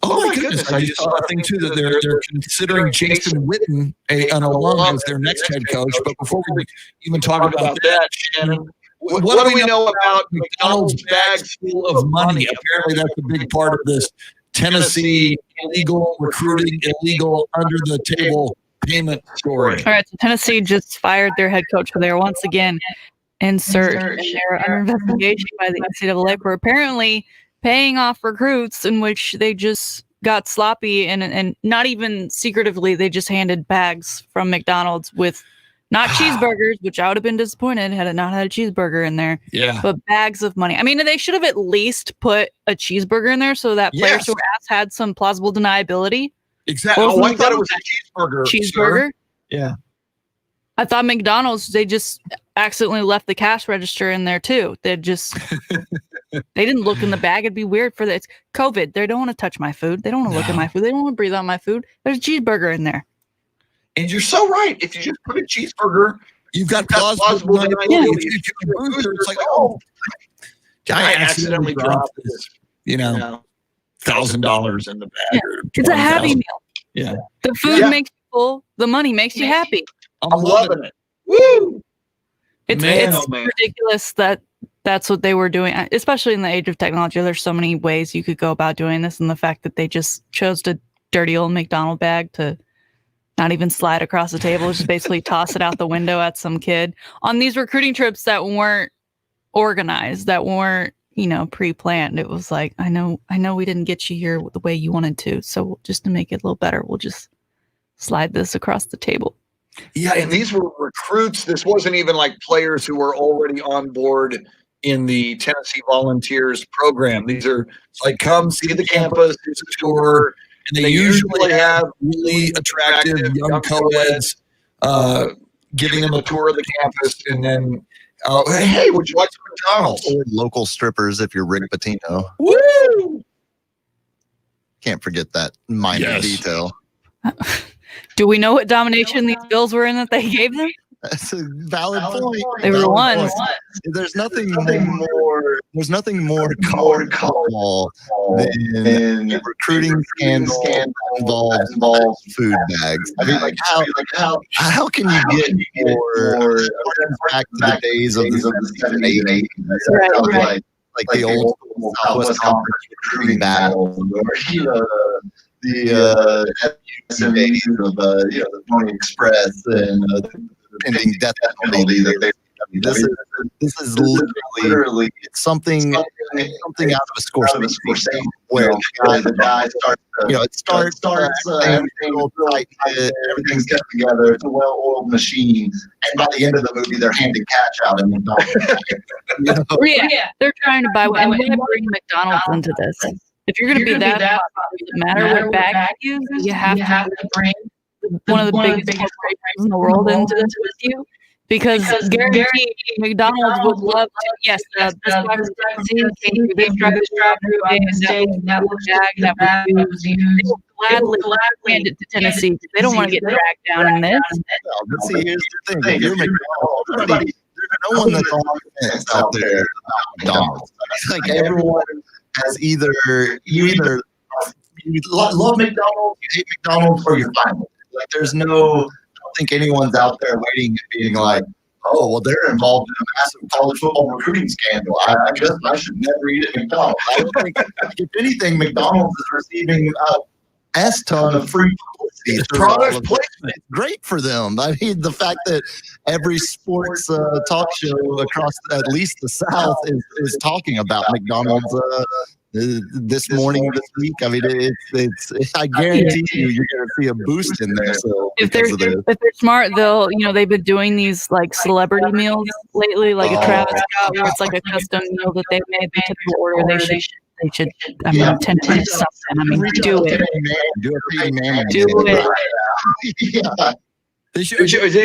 Oh my goodness! I just saw a thing too that they're considering Jason Witten, an alum, as their next head coach. But before we even talk about that, Shannon, what do we know about McDonald's bags full of money? Apparently, that's a big part of this Tennessee illegal recruiting, illegal under the table payment story. All right, so Tennessee just fired their head coach. They are once again in search, and they're under investigation by the NCAA for apparently paying off recruits in which they just got sloppy and not even secretively, they just handed bags from McDonald's with not cheeseburgers, which I would have been disappointed had it not had a cheeseburger in there. Yeah. But bags of money. I mean, they should have at least put a cheeseburger in there so that players who asked had some plausible deniability. Exactly. Oh, I thought it was a cheeseburger. Cheeseburger? Sir. Yeah. I thought McDonald's, they just accidentally left the cash register in there too. They just, they didn't look in the bag. It'd be weird for this. COVID. They don't want to touch my food. They don't want to look at my food. They don't want to breathe on my food. There's a cheeseburger in there. And you're so right. If you just put a cheeseburger, you've got plausible deniability. If you're a booster, it's like, oh, I accidentally dropped this, $1,000 in the bag. Yeah. It's a happy meal. Yeah. The food makes you full. The money makes you happy. I'm loving it. Woo! It's ridiculous that that's what they were doing, especially in the age of technology. There's so many ways you could go about doing this, and the fact that they just chose to dirty old McDonald bag to not even slide across the table, just basically toss it out the window at some kid on these recruiting trips that weren't organized, that weren't, pre-planned. It was like, I know we didn't get you here the way you wanted to. So just to make it a little better, we'll just slide this across the table. Yeah, and these were recruits. This wasn't even like players who were already on board in the Tennessee Volunteers program. These are like, come see the campus, there's a tour, and they usually have really attractive young co-eds giving them a tour of the campus, and then, hey, would you like some McDonald's? Or local strippers if you're Rick Pitino. Woo! Can't forget that minor detail. Do we know what domination these bills were in that they gave them? That's a valid point. They were ones. There's nothing more. There's nothing more colorful than a recruiting scandal that involves food bags. I mean, how can you get more back to the days of the 70s and 80s? Like the old Southwest Conference recruiting battles, or the days of the Pony Express and pending death penalty. This is literally something out of a Scorsese scene where the guy starts. It starts. Everything's kept together. It's a well-oiled machine, and by the end of the movie, they're handing cash out in McDonald's. They're trying to buy. And why bring McDonald's into this? If you're going to be that, it doesn't matter what bag you use. You have to bring one of the biggest corporations in the world into this with you, because guaranteed McDonald's would love to. Yes, this driver's drive-through on this day, that was used. They will gladly hand it to Tennessee. They don't want to get dragged down in this. But see, here's the thing: you're McDonald's. There's no one that's on the fence out there about McDonald's. It's like everyone has you love McDonald's, you hate McDonald's, or you're fine with it. Like, I don't think anyone's out there waiting and being like, oh, well, they're involved in a massive college football recruiting scandal. I guess I should never eat at McDonald's. I don't think, if anything, McDonald's is receiving a S-ton of free publicity. It's product placement. It's great for them. I mean, the fact that every sports talk show across at least the South is talking about McDonald's this morning, this week. I mean, it's I guarantee you're going to see a boost in there. So if they're smart, they've been doing these like celebrity meals lately, like a Travis Scott, where it's like a custom meal that they've made. The typical order they should. I mean, 10 times something. I mean, do it. Do it. They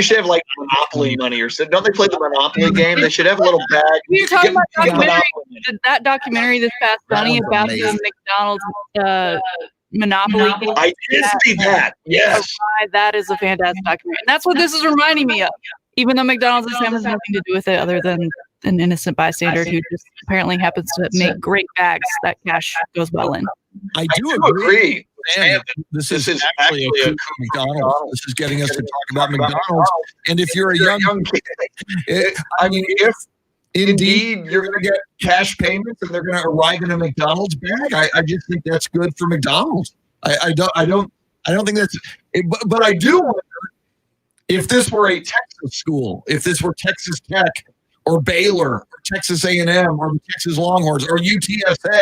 should have like Monopoly money or something. Don't they play the Monopoly game? They should have a little bag. You're talking about that documentary this past Sunny about the McDonald's Monopoly. I did see that. Yes. That is a fantastic documentary. And that's what this is reminding me of. Even though McDonald's has nothing to do with it other than an innocent bystander who just apparently happens to make great bags that cash goes well in. I do agree. Man, this is actually a coup for McDonald's. This is getting us to talk about McDonald's. And if you're a young kid, I mean, if indeed you're going to get cash payments and they're going to arrive in a McDonald's bag, I just think that's good for McDonald's. I don't think that's. But I do wonder if this were a Texas school, if this were Texas Tech or Baylor or Texas A&M or the Texas Longhorns or UTSA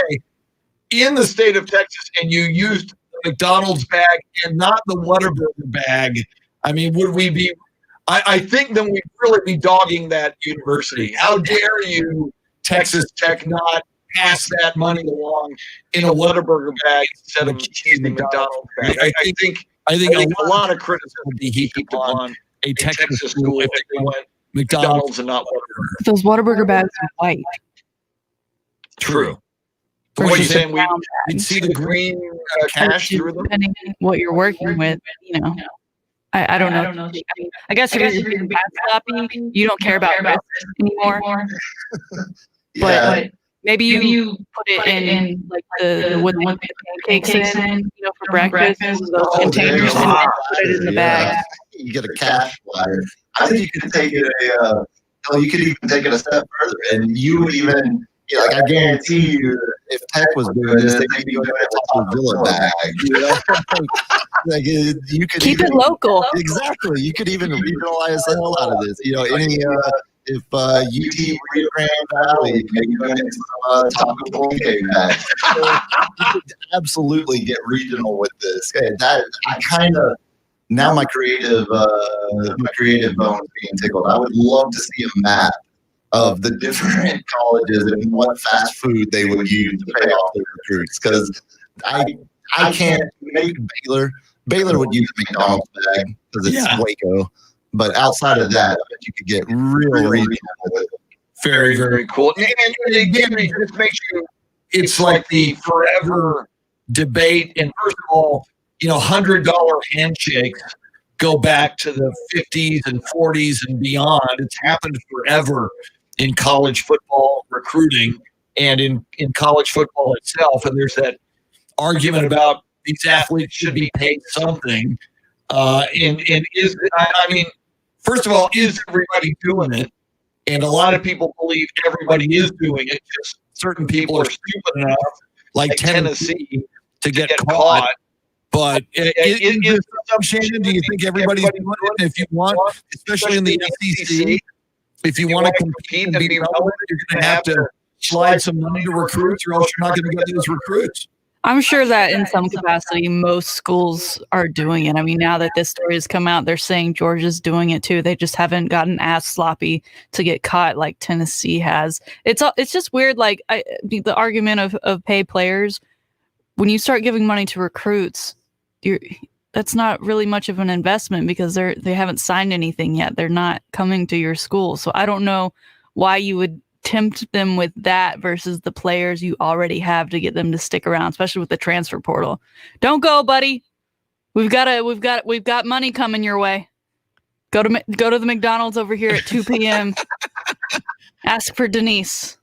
in the state of Texas, and you used the McDonald's bag and not the Whataburger bag, I mean, would we be – I think then we'd really be dogging that university. How dare you, Texas Tech, not pass that money along in a Whataburger bag instead of using McDonald's bag. I think a lot of criticism would be heaped upon a Texas school if they went McDonald's and not Whataburger. Those Whataburger bags are white. True. What you're saying, we'd see the green cash through them? Depending on what you're working with, I don't know. I guess if you're bad sloppy, you don't care about risk anymore. But maybe you put it in like the with the pancakes in, for breakfast, those containers, and put it in the bag. You get a cash flyer. I think you could take it you could even take it a step further, and you would even. I guarantee you, if Tech was doing this, they could be doing it like a Villa bag. You could keep it local. Exactly. You could even regionalize the hell out of this. If UT were Grand Valley, maybe some topical bag. You could absolutely get regional with this. Now my creative bone is being tickled. I would love to see a map of the different colleges and what fast food they would use to pay off their recruits. Because I can't make Baylor. Baylor would use a McDonald's bag because it's Waco. But outside of that, I bet you could get real regional with it. Very, very cool. And again, it just makes you, it's like the forever debate. And first of all, $100 handshakes go back to the 50s and 40s and beyond. It's happened forever in college football recruiting and in college football itself. And there's that argument about these athletes should be paid something. First of all, is everybody doing it? And a lot of people believe everybody is doing it. Just certain people are stupid enough, like Tennessee, to get caught. But is this Shannon? Do you think everybody's doing it? And if you want, especially in the SEC, if you want to compete and be relevant, you're going to have to slide some money to recruits, or else you're not going to get those recruits. I'm sure that in some capacity, most schools are doing it. I mean, now that this story has come out, they're saying Georgia's doing it too. They just haven't gotten as sloppy to get caught like Tennessee has. It's just weird. Like the argument of pay players, when you start giving money to recruits, that's not really much of an investment because they haven't signed anything yet. They're not coming to your school. So I don't know why you would tempt them with that versus the players you already have to get them to stick around, especially with the transfer portal. Don't go, buddy. We've got money coming your way. Go to the McDonald's over here at 2 p.m. Ask for Denise.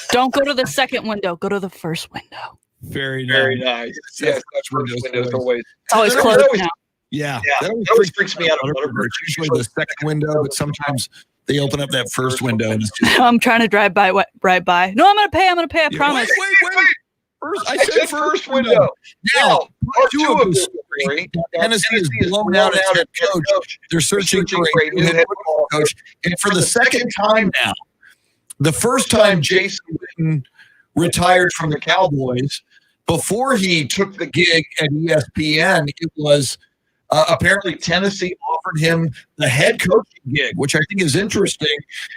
Don't go to the second window. Go to the first window. Very nice. Yeah, first window's always. It's always closed now. Yeah, that always freaks me out. It's usually the second window, but sometimes they open up that first window. And I'm trying to drive by. No, I'm gonna pay. I promise. Wait. I said first window. Now, part two of the story. Tennessee is blown out its head coach. They're searching for a new head football coach, and for the second time now. The first time Jason Witten retired from the Cowboys. Before he took the gig at ESPN, it was apparently Tennessee offered him the head coaching gig, which I think is interesting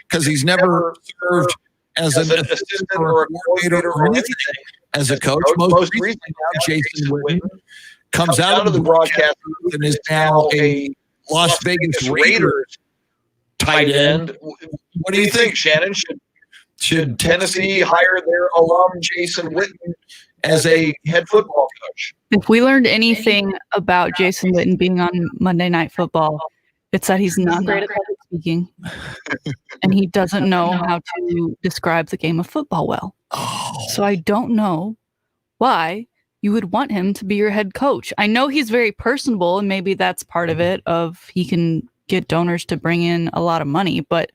because he's never served as an assistant or a coordinator or anything as a coach. Most recently, now Jason Witten comes out of the broadcast booth and is now a Las Vegas Raiders tight end. What do you think, Shannon? Should Tennessee hire their alum Jason Witten as a head football coach? If we learned anything about Jason Witten being on Monday Night Football, it's that he's not great at public speaking, and he doesn't know how to describe the game of football well. So I don't know why you would want him to be your head coach. I know he's very personable, and maybe that's part of it, of he can get donors to bring in a lot of money, but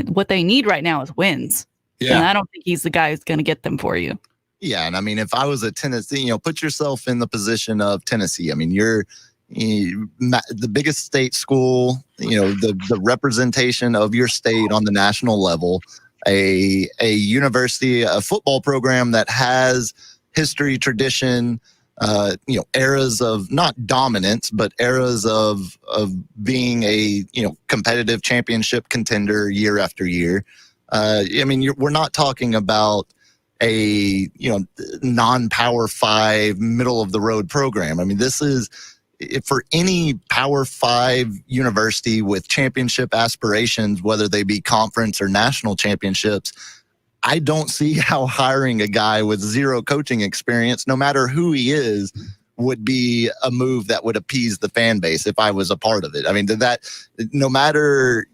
what they need right now is wins. Yeah. And I don't think he's the guy who's going to get them for you. Yeah, and I mean, if I was a Tennessee, put yourself in the position of Tennessee. I mean, you're the biggest state school, the representation of your state on the national level, a university, a football program that has history, tradition, eras of not dominance, but eras of being a, competitive championship contender year after year. I mean, we're not talking about a, non-Power 5 middle of the road program. I mean, this is for any Power 5 university with championship aspirations, whether they be conference or national championships. I don't see how hiring a guy with zero coaching experience, no matter who he is, would be a move that would appease the fan base if I was a part of it. I mean, no matter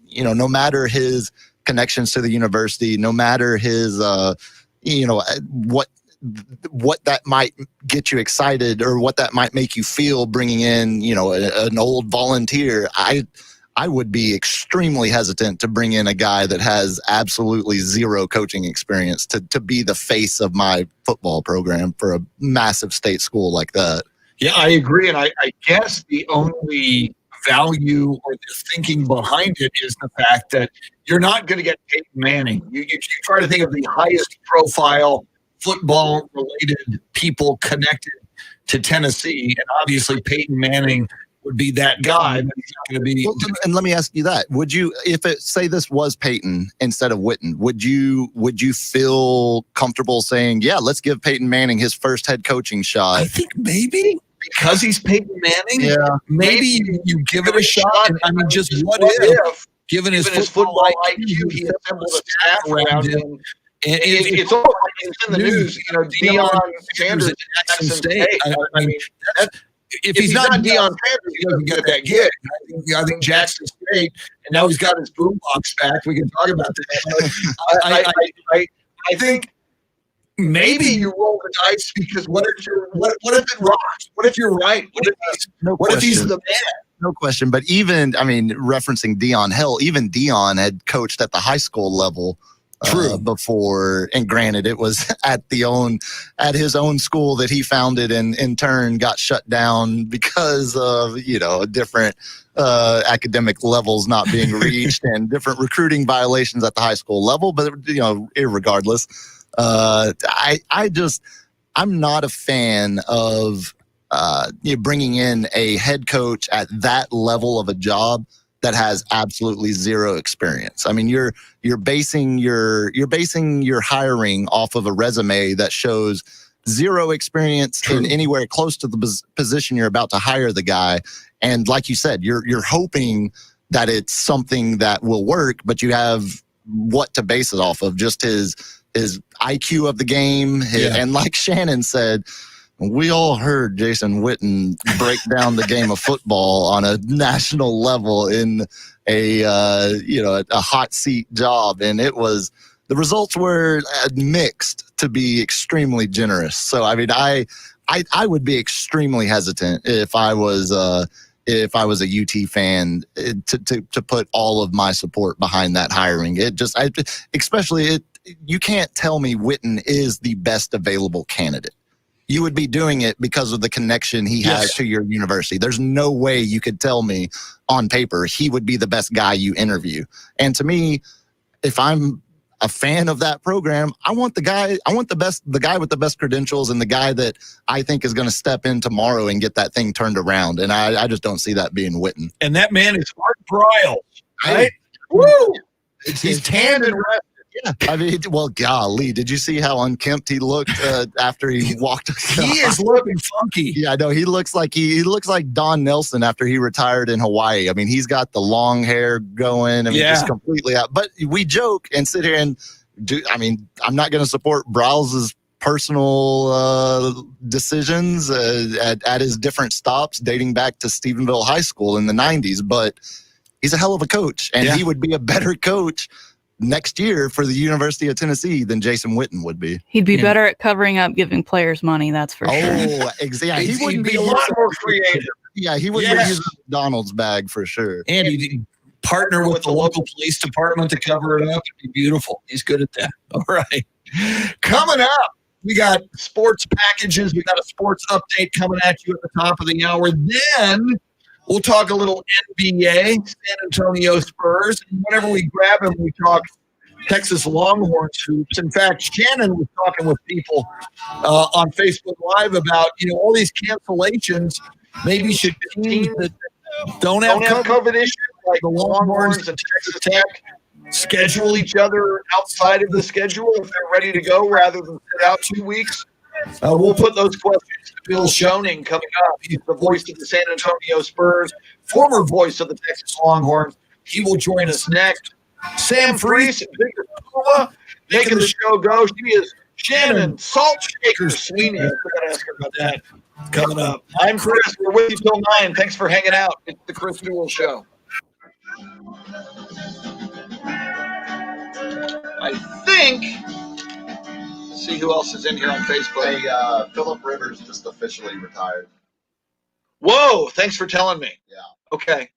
his connections to the university, no matter his, what that might get you excited or what that might make you feel bringing in, an old volunteer, I would be extremely hesitant to bring in a guy that has absolutely zero coaching experience to be the face of my football program for a massive state school like that. Yeah, I agree. And I guess the only value or the thinking behind it is the fact that you're not going to get Peyton Manning. You try to think of the highest profile football-related people connected to Tennessee, and obviously Peyton Manning would be that guy, but he's not going to be. Well, and let me ask you that: would you, if it say this was Peyton instead of Witten, would you feel comfortable saying, "Yeah, let's give Peyton Manning his first head coaching shot"? I think maybe because he's Peyton Manning. Yeah, maybe you give it a shot. I mean, just what if, given his football IQ, he assembled a staff around him. And it's all in the news. Deion Sanders at Jackson State. I mean, if he's not Deion Sanders, he doesn't get that gig. I think Jackson State, and now he's got his boombox back. We can talk about that. I think maybe you roll the dice because what if it rocks? What if you're right? What if he's the man? No question. But even, referencing Deion, hell, even Deion had coached at the high school level. Before, and granted, it was at his own school that he founded, and in turn got shut down because of different academic levels not being reached and different recruiting violations at the high school level. But irregardless, I'm not a fan of bringing in a head coach at that level of a job that has absolutely zero experience. I mean, you're basing your hiring off of a resume that shows zero experience in anywhere close to the position you're about to hire the guy. And like you said, you're hoping that it's something that will work, but you have what to base it off of, just his IQ of the game. And like Shannon said, we all heard Jason Witten break down the game of football on a national level in a hot seat job, and the results were mixed, to be extremely generous. So I mean, I would be extremely hesitant if I was a UT fan to put all of my support behind that hiring. You can't tell me Witten is the best available candidate. You would be doing it because of the connection he has to your university. There's no way you could tell me on paper he would be the best guy you interview. And to me, if I'm a fan of that program, I want the guy with the best credentials and the guy that I think is going to step in tomorrow and get that thing turned around. And I just don't see that being Witten. And that man is Art Briles, right? Woo! He's tanned and rested. Yeah, I mean, well, golly, did you see how unkempt he looked after he walked? He is looking funky. Yeah, no, he looks like Don Nelson after he retired in Hawaii. I mean, he's got the long hair going. I mean, just completely out. But we joke and sit here and do. I mean, I'm not going to support Browse's personal decisions at his different stops dating back to Stephenville High School in the 90s, but he's a hell of a coach, and he would be a better coach next year for the University of Tennessee than Jason Witten would be. He'd be better at covering up giving players money, that's for sure. Oh, exactly. He wouldn't be a lot more creative. Yeah, he wouldn't use a McDonald's bag for sure. And he'd partner with the local police department to cover it up. It'd be beautiful. He's good at that. All right. Coming up, we got sports packages. We got a sports update coming at you at the top of the hour. Then we'll talk a little NBA, San Antonio Spurs. And whenever we grab him, we talk Texas Longhorns hoops. In fact, Shannon was talking with people on Facebook Live about, all these cancellations. Maybe should teams that don't have COVID issues, like the Longhorns and Texas Tech, schedule each other outside of the schedule if they're ready to go rather than sit out 2 weeks. We'll put those questions to Bill Schoening coming up. He's the voice of the San Antonio Spurs, former voice of the Texas Longhorns. He will join us next. Sam Freese and Victor Puma making the show go. She is Shannon, Salt Shaker Sweeney. I forgot to ask her about that. Coming up. I'm Chris. We're with you till 9. Thanks for hanging out. It's the Chris Duel Show. I think. See who else is in here on Facebook. Hey, Philip Rivers just officially retired. Whoa! Thanks for telling me. Yeah. Okay.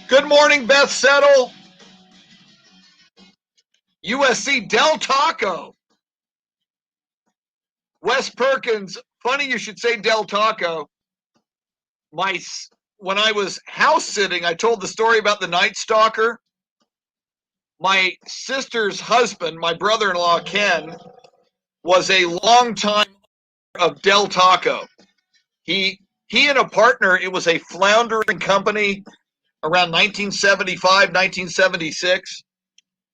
Good morning, Beth Settle. USC Del Taco. Wes Perkins. Funny you should say Del Taco. When I was house sitting, I told the story about the Night Stalker. My sister's husband, my brother-in-law Ken, was a longtime of Del Taco. He and a partner, it was a floundering company around 1975, 1976.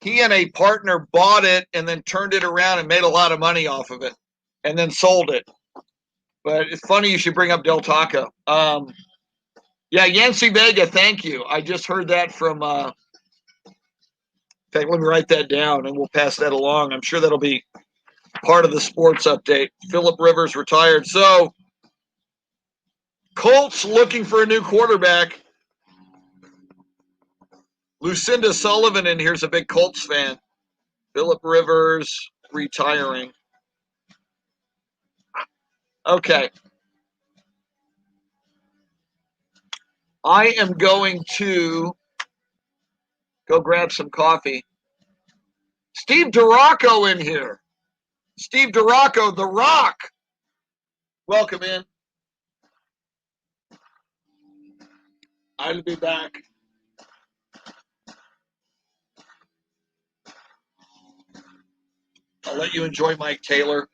He and a partner bought it and then turned it around and made a lot of money off of it and then sold it. But it's funny you should bring up Del Taco. Yeah, Yancy Vega, thank you. I just heard that from in fact, let me write that down and we'll pass that along. I'm sure that'll be part of the sports update. Philip Rivers retired. So, Colts looking for a new quarterback. Lucinda Sullivan in here's a big Colts fan. Philip Rivers retiring. Okay. I am going to go grab some coffee. Steve DeRocco in here. Steve DeRocco, The Rock. Welcome in. I'll be back. I'll let you enjoy Mike Taylor.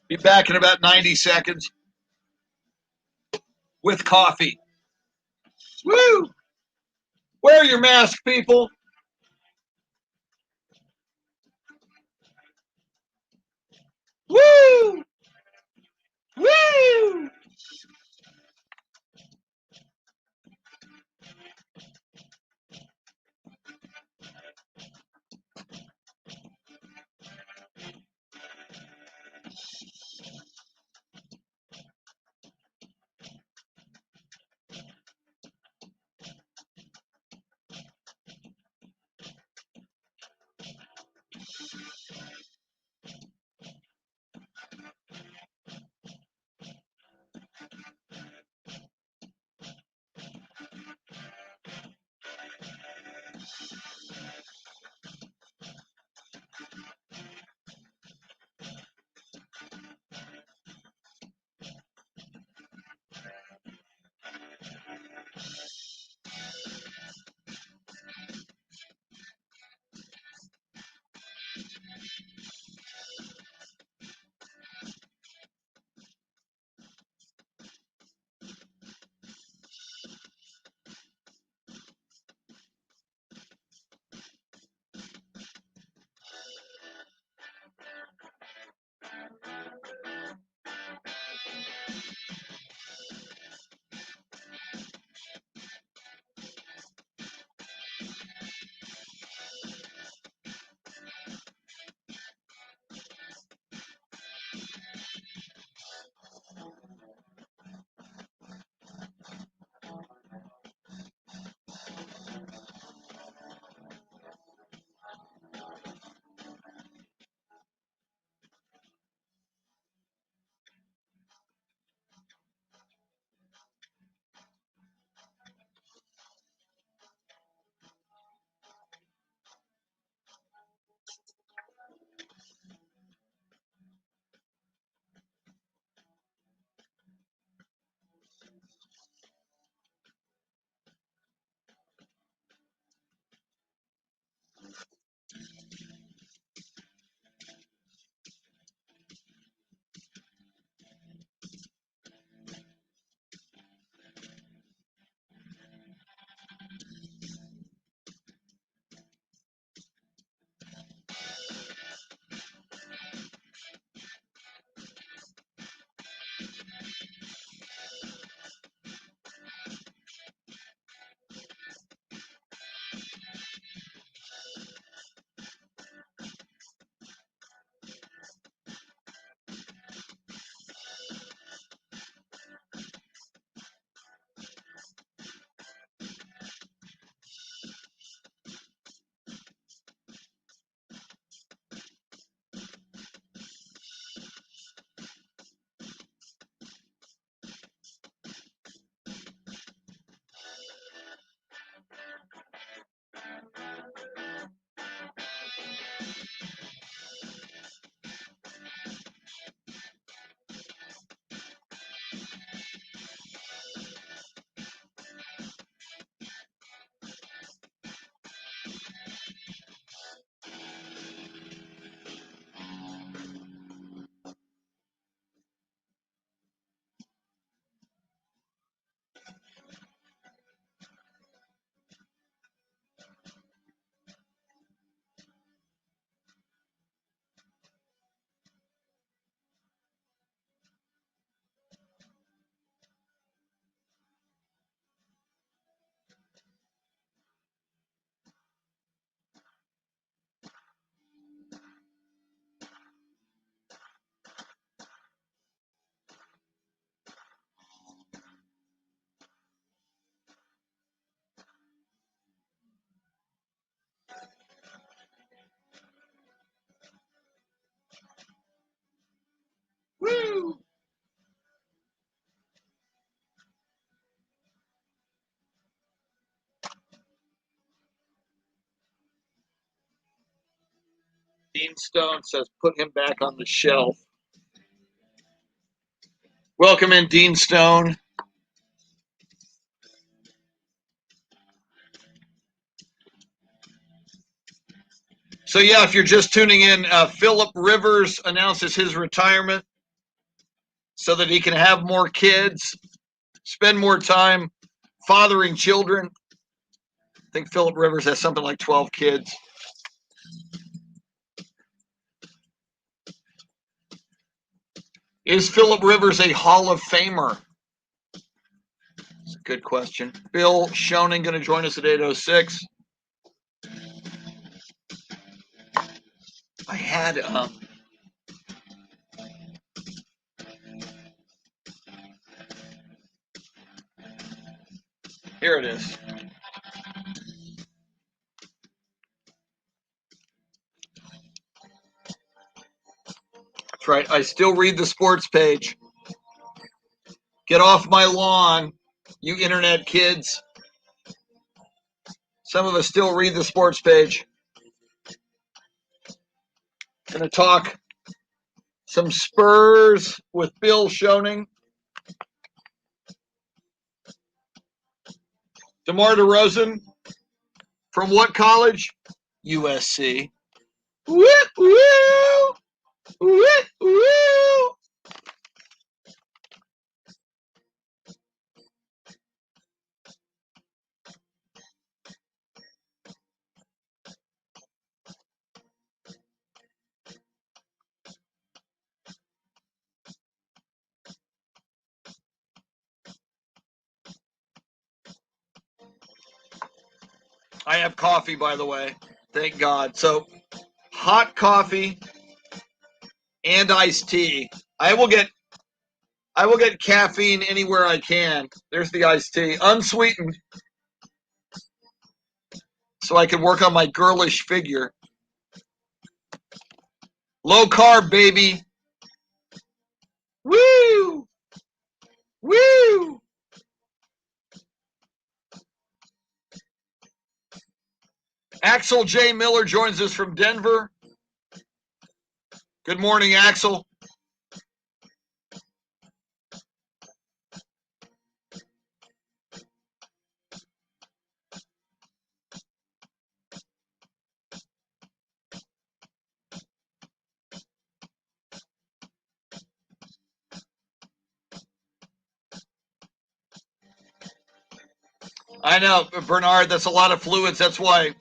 Be back in about 90 seconds with coffee. Woo! Wear your mask, people. Woo! Woo! Dean Stone says, put him back on the shelf. Welcome in, Dean Stone. So, yeah, if you're just tuning in, Philip Rivers announces his retirement so that he can have more kids, spend more time fathering children. I think Philip Rivers has something like 12 kids. Is Philip Rivers a Hall of Famer? That's a good question. Bill Schoening going to join us at 8:06. I had here it is. That's right. I still read the sports page. Get off my lawn, you internet kids. Some of us still read the sports page. Going to talk some Spurs with Bill Schoening. DeMar DeRozan from what college? USC. Woo, woo, woo, woo. I have coffee, by the way. Thank God. So, hot coffee and iced tea. I will get caffeine anywhere I can. There's the iced tea, unsweetened, so I can work on my girlish figure. Low carb, baby. Woo! Woo! Axel J. Miller joins us from Denver. Good morning, Axel. I know, Bernard, that's a lot of fluids. That's why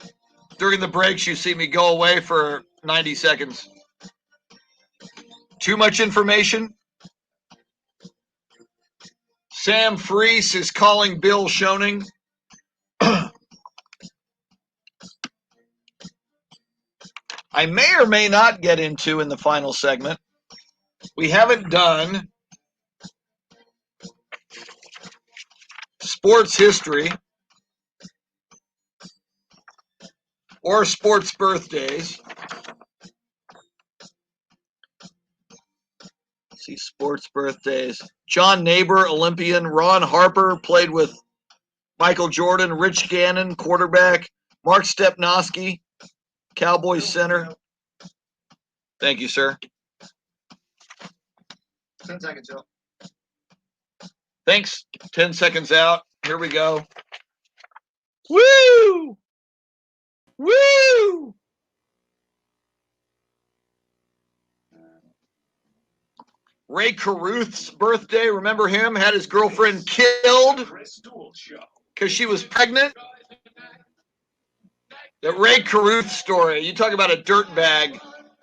during the breaks you see me go away for 90 seconds. Too much information? Sam Freese is calling Bill Schoening. I may or may not get into in the final segment. We haven't done sports history or sports birthdays. Let's see, sports birthdays. John Neighbor, Olympian. Ron Harper played with Michael Jordan. Rich Gannon, quarterback. Mark Stepnoski, Cowboys center. Thank you, sir. 10 seconds, Joe. Thanks. 10 seconds out. Here we go. Woo! Woo! Ray Caruth's birthday. Remember him? Had his girlfriend killed because she was pregnant. The Ray Caruth story. You talk about a dirtbag.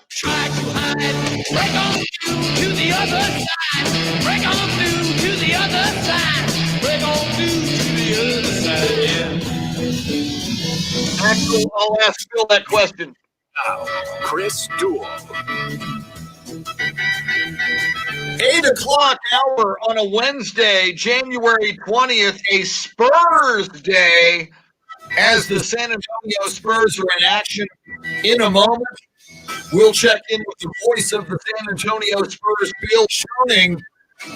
Try to hide. Break on through to the other side. Break on through to the other side. Break on through to the other side. Yeah. Actually, I'll ask Phil that question. Now, Chris Duel. 8 o'clock hour on a Wednesday, January 20th, a Spurs day, as the San Antonio Spurs are in action. In a moment, we'll check in with the voice of the San Antonio Spurs, Bill Schoening.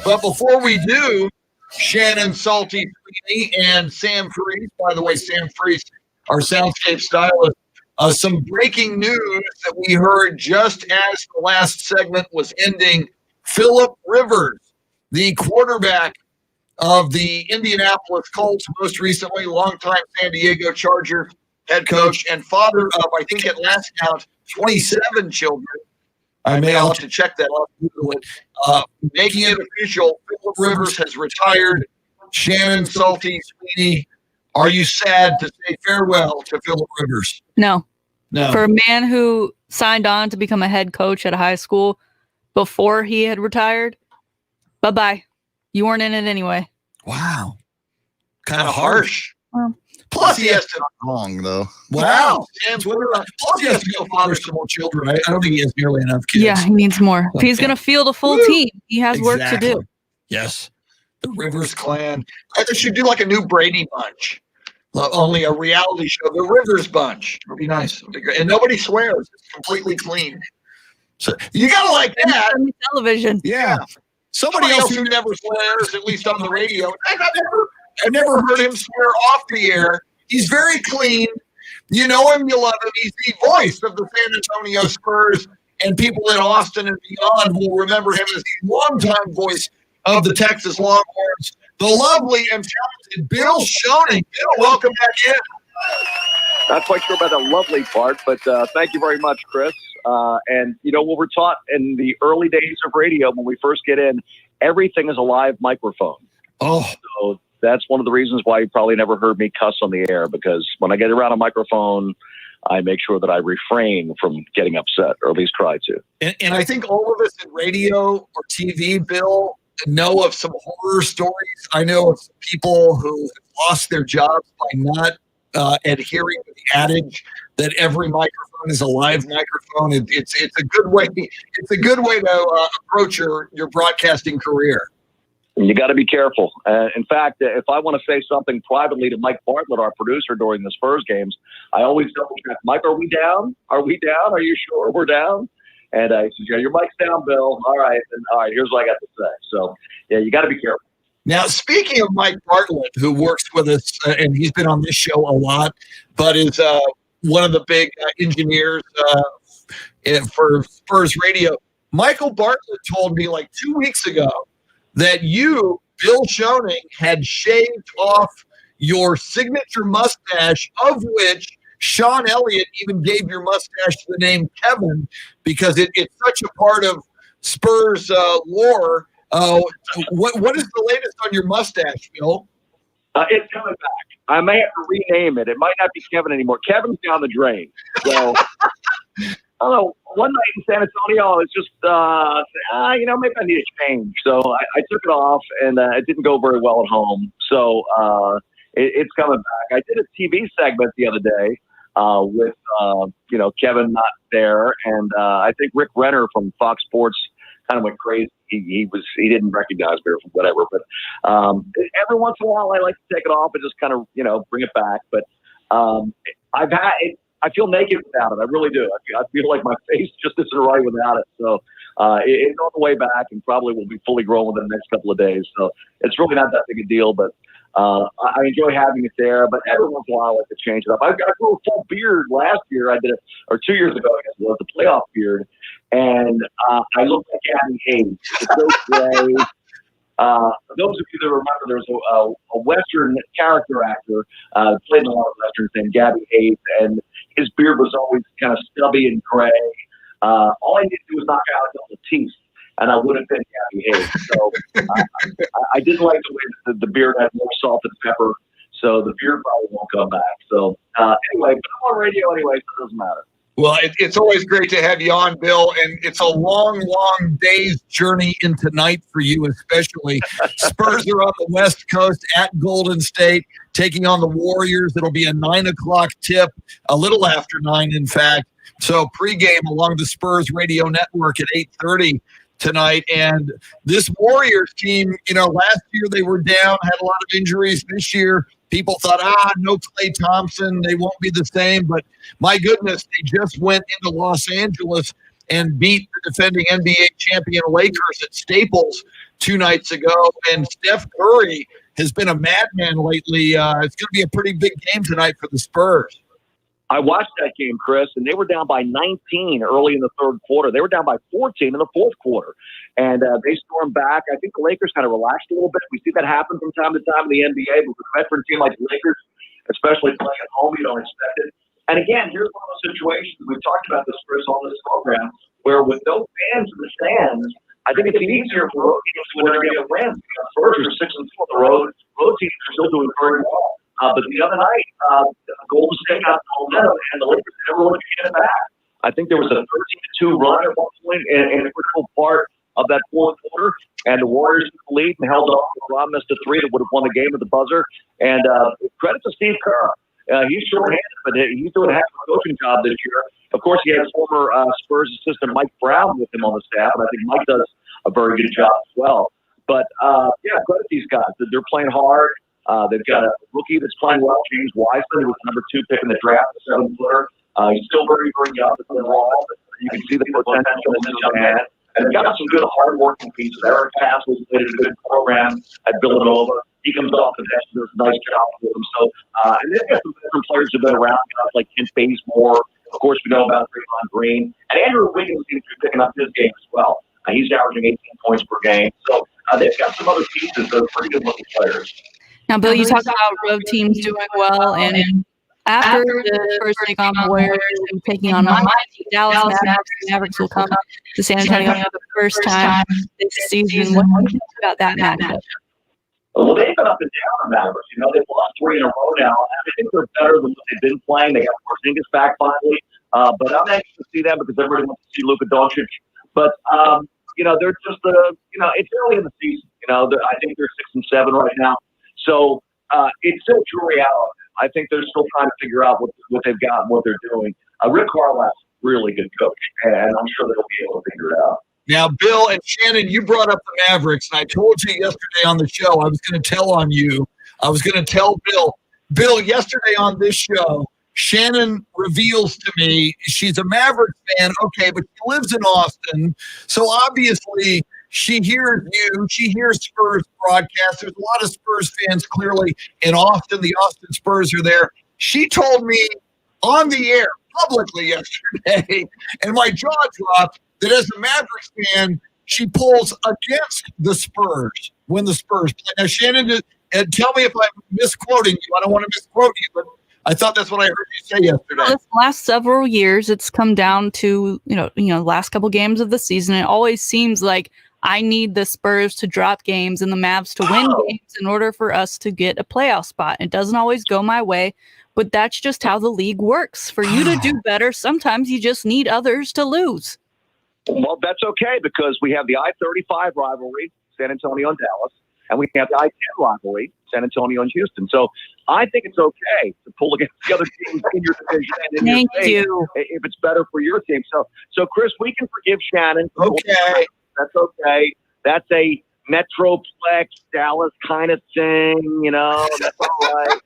But before we do, Shannon, Salty, Sweeney, and Sam Freese. By the way, Sam Freese, our soundscape stylist, Some breaking news that we heard just as the last segment was ending. Phillip Rivers, the quarterback of the Indianapolis Colts, most recently longtime San Diego Charger head coach and father of, I think at last count, 27 children. I may have to check that out. Making it official, Phillip Rivers has retired. Shannon, Salty, Sweeney, are you sad to say farewell to Phillip Rivers? No. No. For a man who signed on to become a head coach at a high school before he had retired, bye-bye. You weren't in it anyway. Wow. Kind of harsh. Well, Plus, he has to. Wrong though. Wow. Plus, he has to go father some more children. I don't think he has nearly enough kids. yeah, he needs more. If he's going to field a full team, he has work to do. Yes. The Rivers clan. They should do like a new Brady Bunch. Only a reality show. The Rivers Bunch. It'll be nice. It'll be great. And nobody swears. It's completely clean. So you got to like that. On the television. Yeah. Somebody else who never swears, at least on the radio. I've never heard him swear off the air. He's very clean. You know him, you love him. He's the voice of the San Antonio Spurs, and people in Austin and beyond will remember him as the longtime voice of the Texas Longhorns, the lovely and talented Bill Schoening. Bill, welcome back in. Not quite sure about the lovely part, but thank you very much, Chris. And, you know, what we're taught in the early days of radio when we first get in, everything is a live microphone. Oh. So that's one of the reasons why you probably never heard me cuss on the air, because when I get around a microphone, I make sure that I refrain from getting upset, or at least try to. And I think all of us in radio or TV, Bill, know of some horror stories. I know of people who have lost their jobs by not adhering to the adage that every microphone is a live microphone. It's a good way. It's a good way to approach your broadcasting career. You got to be careful. In fact, if I want to say something privately to Mike Bartlett, our producer during the Spurs games, I always double check. Mike, are we down? Are we down? Are you sure we're down? And I said, yeah, your mic's down, Bill. All right. And all right, here's what I got to say. So, yeah, you got to be careful. Now, speaking of Mike Bartlett, who works with us, and he's been on this show a lot, but is one of the big engineers for Spurs Radio, Michael Bartlett told me like 2 weeks ago that you, Bill Schoening, had shaved off your signature mustache, of which Sean Elliott even gave your mustache the name Kevin, because it's such a part of Spurs lore. What is the latest on your mustache, Bill? It's coming back. I may have to rename it. It might not be Kevin anymore. Kevin's down the drain. So, I don't know. One night in San Antonio, it's just, maybe I need a change. So I took it off, and it didn't go very well at home. So it's coming back. I did a TV segment the other day with, Kevin not there. And I think Rick Renner from Fox Sports kind of went crazy. He didn't recognize me or whatever. But every once in a while, I like to take it off and just kind of, bring it back. But I feel naked without it. I really do. I feel like my face just isn't right without it. So it's on the way back, and probably will be fully grown within the next couple of days. So it's really not that big a deal, but I enjoy having it there. But every once in a while, I like to change it up. I grew a full beard last year. I did it, or 2 years ago, I guess it was, the playoff beard. And I looked like Gabby Hayes. It's so gray. For those of you that remember, there was a Western character actor played in a lot of Westerns named Gabby Hayes, and his beard was always kind of stubby and gray. All I needed to do was knock out a couple of teeth, and I would have been Gabby Hayes. So I didn't like the way that the beard had more salt and pepper, so the beard probably won't come back. So anyway, but I'm on radio anyway, so it doesn't matter. Well, it's always great to have you on, Bill, and it's a long, long day's journey into night for you, especially. Spurs are on the West Coast at Golden State, taking on the Warriors. It'll be a 9 o'clock tip, a little after 9, in fact. So pregame along the Spurs radio network at 8:30 tonight. And this Warriors team, last year they were down, had a lot of injuries. This year, people thought, no Klay Thompson, they won't be the same. But my goodness, they just went into Los Angeles and beat the defending NBA champion Lakers at Staples 2 nights ago. And Steph Curry has been a madman lately. It's going to be a pretty big game tonight for the Spurs. I watched that game, Chris, and they were down by 19 early in the third quarter. They were down by 14 in the fourth quarter, and they stormed back. I think the Lakers kind of relaxed a little bit. We see that happen from time to time in the NBA, but with a veteran team like the Lakers, especially playing at home, you don't expect it. And again, here's one of those situations, we've talked about this, Chris, on this program, where with no fans in the stands, I think it's easier for road teams to win every other win. Spurs are 6-4 on the road. Road teams are still doing very well. But the other night, Golden State got the momentum, and the Lakers never wanted to get it back. I think there was a 13-2 run at one point in a critical part of that fourth quarter, and the Warriors took the lead and held on. Rob missed a three that would have won the game at the buzzer. And credit to Steve Kerr. He's short-handed, but he's doing a heck of a coaching job this year. Of course, he has former Spurs assistant Mike Brown with him on the staff, and I think Mike does a very good job as well. But, yeah, credit these guys. They're playing hard. They've got a rookie that's playing well, James Wiseman, who was number 2 pick in the draft, the 7-footer. He's still very, very young. You can see the potential in this young man. And they've got some good, hard-working pieces. Eric Pascal played a good program at Villanova. He comes off the bench and does a nice job for them. So, and they've got some different players who've been around, guys like Kent Bazemore. Of course, we know about Draymond Green. And Andrew Wiggins seems to be picking up his game as well. He's averaging 18 points per game. So they've got some other pieces that are pretty good-looking players. Now, Bill, you talked about road teams doing well, and after the first take on the Warriors and taking on my Dallas Mavericks will come to San Antonio for the first time this season. What do you think about that matchup? Well, they've been up and down on Mavericks. You know, they've lost 3 in a row now. I think they're better than what they've been playing. They have Porzingis back finally. But I'm anxious to see that because everybody wants to see Luka Doncic. But, you know, they're just, you know, it's early in the season. You know, I think they're 6-7 right now. So it's still jury out. I think they're still trying to figure out what they've got and what they're doing. Rick Carlisle's a really good coach, and I'm sure they'll be able to figure it out. Now, Bill and Shannon, you brought up the Mavericks, and I told you yesterday on the show I was going to tell on you. I was going to tell Bill. Bill, yesterday on this show, Shannon reveals to me she's a Mavericks fan, okay, but she lives in Austin, so obviously she hears you. She hears Spurs broadcasts. There's a lot of Spurs fans clearly in Austin. The Austin Spurs are there. She told me on the air publicly yesterday, and my jaw dropped, that as a Mavericks fan, she pulls against the Spurs when the Spurs play. Now, Shannon, tell me if I'm misquoting you. I don't want to misquote you, but I thought that's what I heard you say yesterday. Well, this last several years, it's come down to, you know, last couple games of the season. It always seems like I need the Spurs to drop games and the Mavs to win games in order for us to get a playoff spot. It doesn't always go my way, but that's just how the league works. For you to do better, sometimes you just need others to lose. Well, that's okay because we have the I-35 rivalry, San Antonio and Dallas, and we have the I-10 rivalry, San Antonio and Houston. So I think it's okay to pull against the other teams in your division and in your state if it's better for your team. So Chris, we can forgive Shannon. Okay. That's okay. That's a Metroplex Dallas kind of thing, you know. That's all right.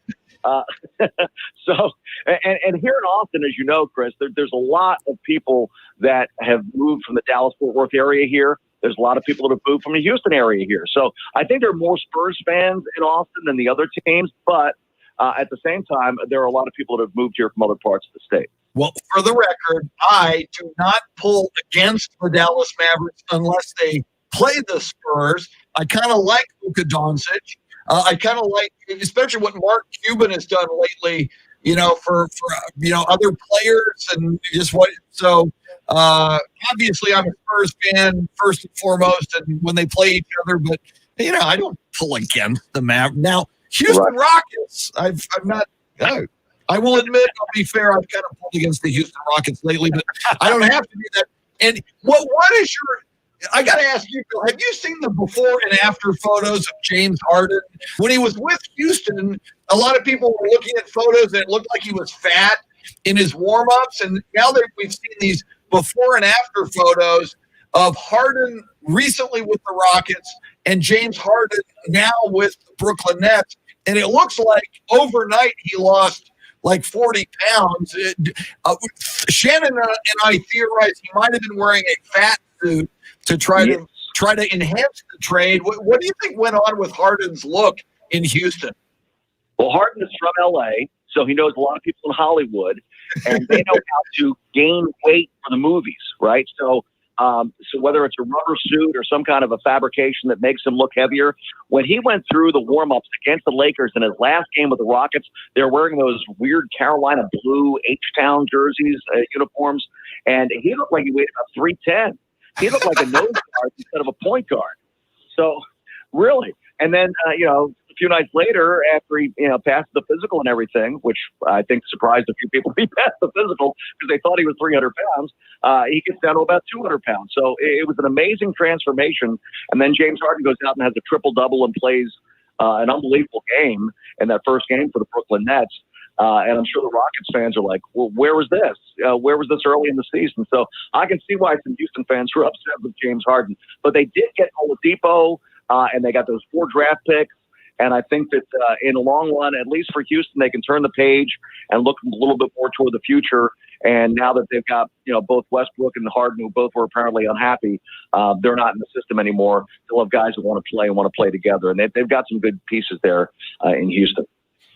So, and here in Austin, as you know, Chris, there's a lot of people that have moved from the Dallas-Fort Worth area here. There's a lot of people that have moved from the Houston area here. So I think there are more Spurs fans in Austin than the other teams, but at the same time, there are a lot of people that have moved here from other parts of the state. Well, for the record, I do not pull against the Dallas Mavericks unless they play the Spurs. I kind of like Luka Doncic. I kind of like, especially what Mark Cuban has done lately, you know, for you know, other players and just what. So obviously, I'm a Spurs fan first and foremost, and when they play each other, but you know, I don't pull against the Mavericks. Now, Houston Rockets, I've not. I will admit, I'll be fair, I've kind of pulled against the Houston Rockets lately, but I don't have to do that. And what is your – I got to ask you, Bill, have you seen the before and after photos of James Harden? When he was with Houston, a lot of people were looking at photos and it looked like he was fat in his warm-ups, and now that we've seen these before and after photos of Harden recently with the Rockets and James Harden now with the Brooklyn Nets, and it looks like overnight he lost – like 40 pounds. Shannon and I theorize he might have been wearing a fat suit to try to enhance the trade. What do you think went on with Harden's look in Houston? Well, Harden is from L.A., so he knows a lot of people in Hollywood. and they know how to gain weight for the movies, right? So whether it's a rubber suit or some kind of a fabrication that makes him look heavier, when he went through the warm-ups against the Lakers in his last game with the Rockets, they're wearing those weird Carolina blue H-Town jerseys, uniforms, and he looked like he weighed about 310. He looked like a nose guard instead of a point guard. So, really. And then, a few nights later, after he, passed the physical and everything, which I think surprised a few people, he passed the physical because they thought he was 300 pounds. He gets down to about 200 pounds. So it was an amazing transformation. And then James Harden goes out and has a triple-double and plays an unbelievable game in that first game for the Brooklyn Nets. And I'm sure the Rockets fans are like, well, where was this? Where was this early in the season? So I can see why some Houston fans were upset with James Harden. But they did get Oladipo, and they got those 4 draft picks. And I think that in the long run, at least for Houston, they can turn the page and look a little bit more toward the future. And now that they've got, both Westbrook and Harden, who both were apparently unhappy, they're not in the system anymore. They'll have guys who want to play together. And they've got some good pieces there in Houston.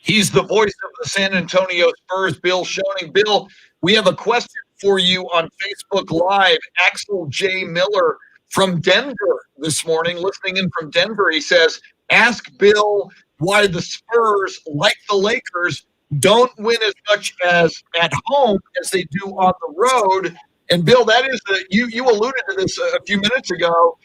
He's the voice of the San Antonio Spurs, Bill Schoening. Bill, we have a question for you on Facebook Live. Axel J. Miller from Denver this morning, listening in from Denver. He says, ask Bill why the Spurs, like the Lakers, don't win as much as at home as they do on the road. And Bill, that is you alluded to this a few minutes ago.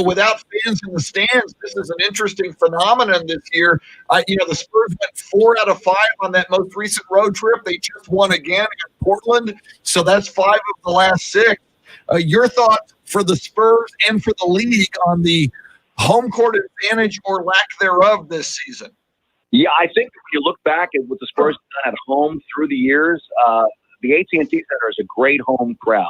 Without fans in the stands, this is an interesting phenomenon this year. The Spurs went 4 out of 5 on that most recent road trip. They just won again against Portland, so that's 5 of the last 6. Your thoughts for the Spurs and for the league on the home court advantage or lack thereof this season? Yeah, I think if you look back at what the Spurs have done at home through the years, the AT&T Center is a great home crowd.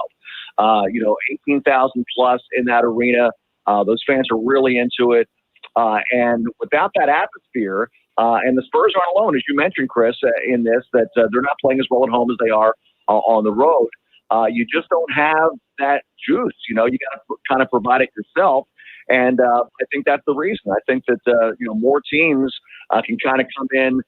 18,000 plus in that arena. Those fans are really into it. And without that atmosphere, and the Spurs aren't alone, as you mentioned, Chris, in this, that they're not playing as well at home as they are on the road. You just don't have that juice. You got to kind of provide it yourself. And I think that's the reason. I think that, more teams can kind of come in,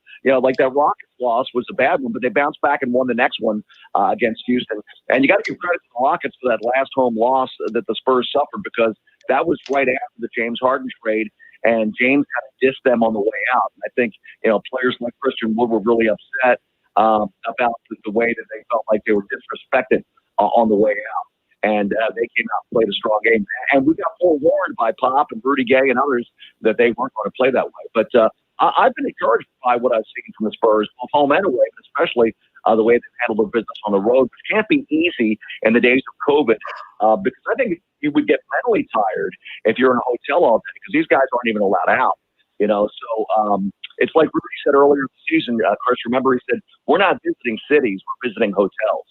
like that Rockets loss was a bad one, but they bounced back and won the next one against Houston. And you got to give credit to the Rockets for that last home loss that the Spurs suffered, because that was right after the James Harden trade, and James kind of dissed them on the way out. And I think, players like Christian Wood were really upset about the way that they felt like they were disrespected on the way out. And they came out and played a strong game. And we got forewarned by Pop and Rudy Gay and others that they weren't going to play that way. But I've been encouraged by what I've seen from the Spurs, both home and away, but especially the way they've handled their business on the road, which can't be easy in the days of COVID, because I think you would get mentally tired if you're in a hotel all day, because these guys aren't even allowed out. So it's like Rudy said earlier in the season, Chris, remember he said, we're not visiting cities, we're visiting hotels.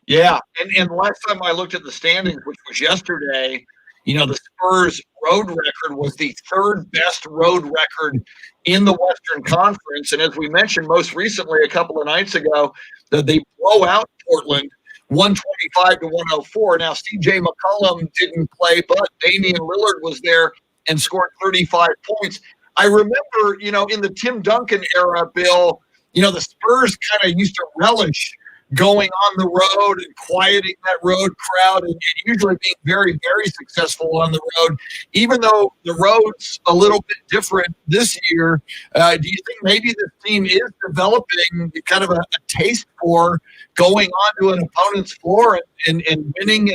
Yeah, and the last time I looked at the standings, which was yesterday, the Spurs road record was the 3rd best road record in the Western Conference. And as we mentioned most recently, a couple of nights ago, that they blow out Portland 125 to 104. Now, C.J. McCollum didn't play, but Damian Lillard was there and scored 35 points. I remember, in the Tim Duncan era, Bill, the Spurs kind of used to relish going on the road and quieting that road crowd and usually being very, very successful on the road. Even though the road's a little bit different this year, do you think maybe this team is developing kind of a taste for going onto an opponent's floor and winning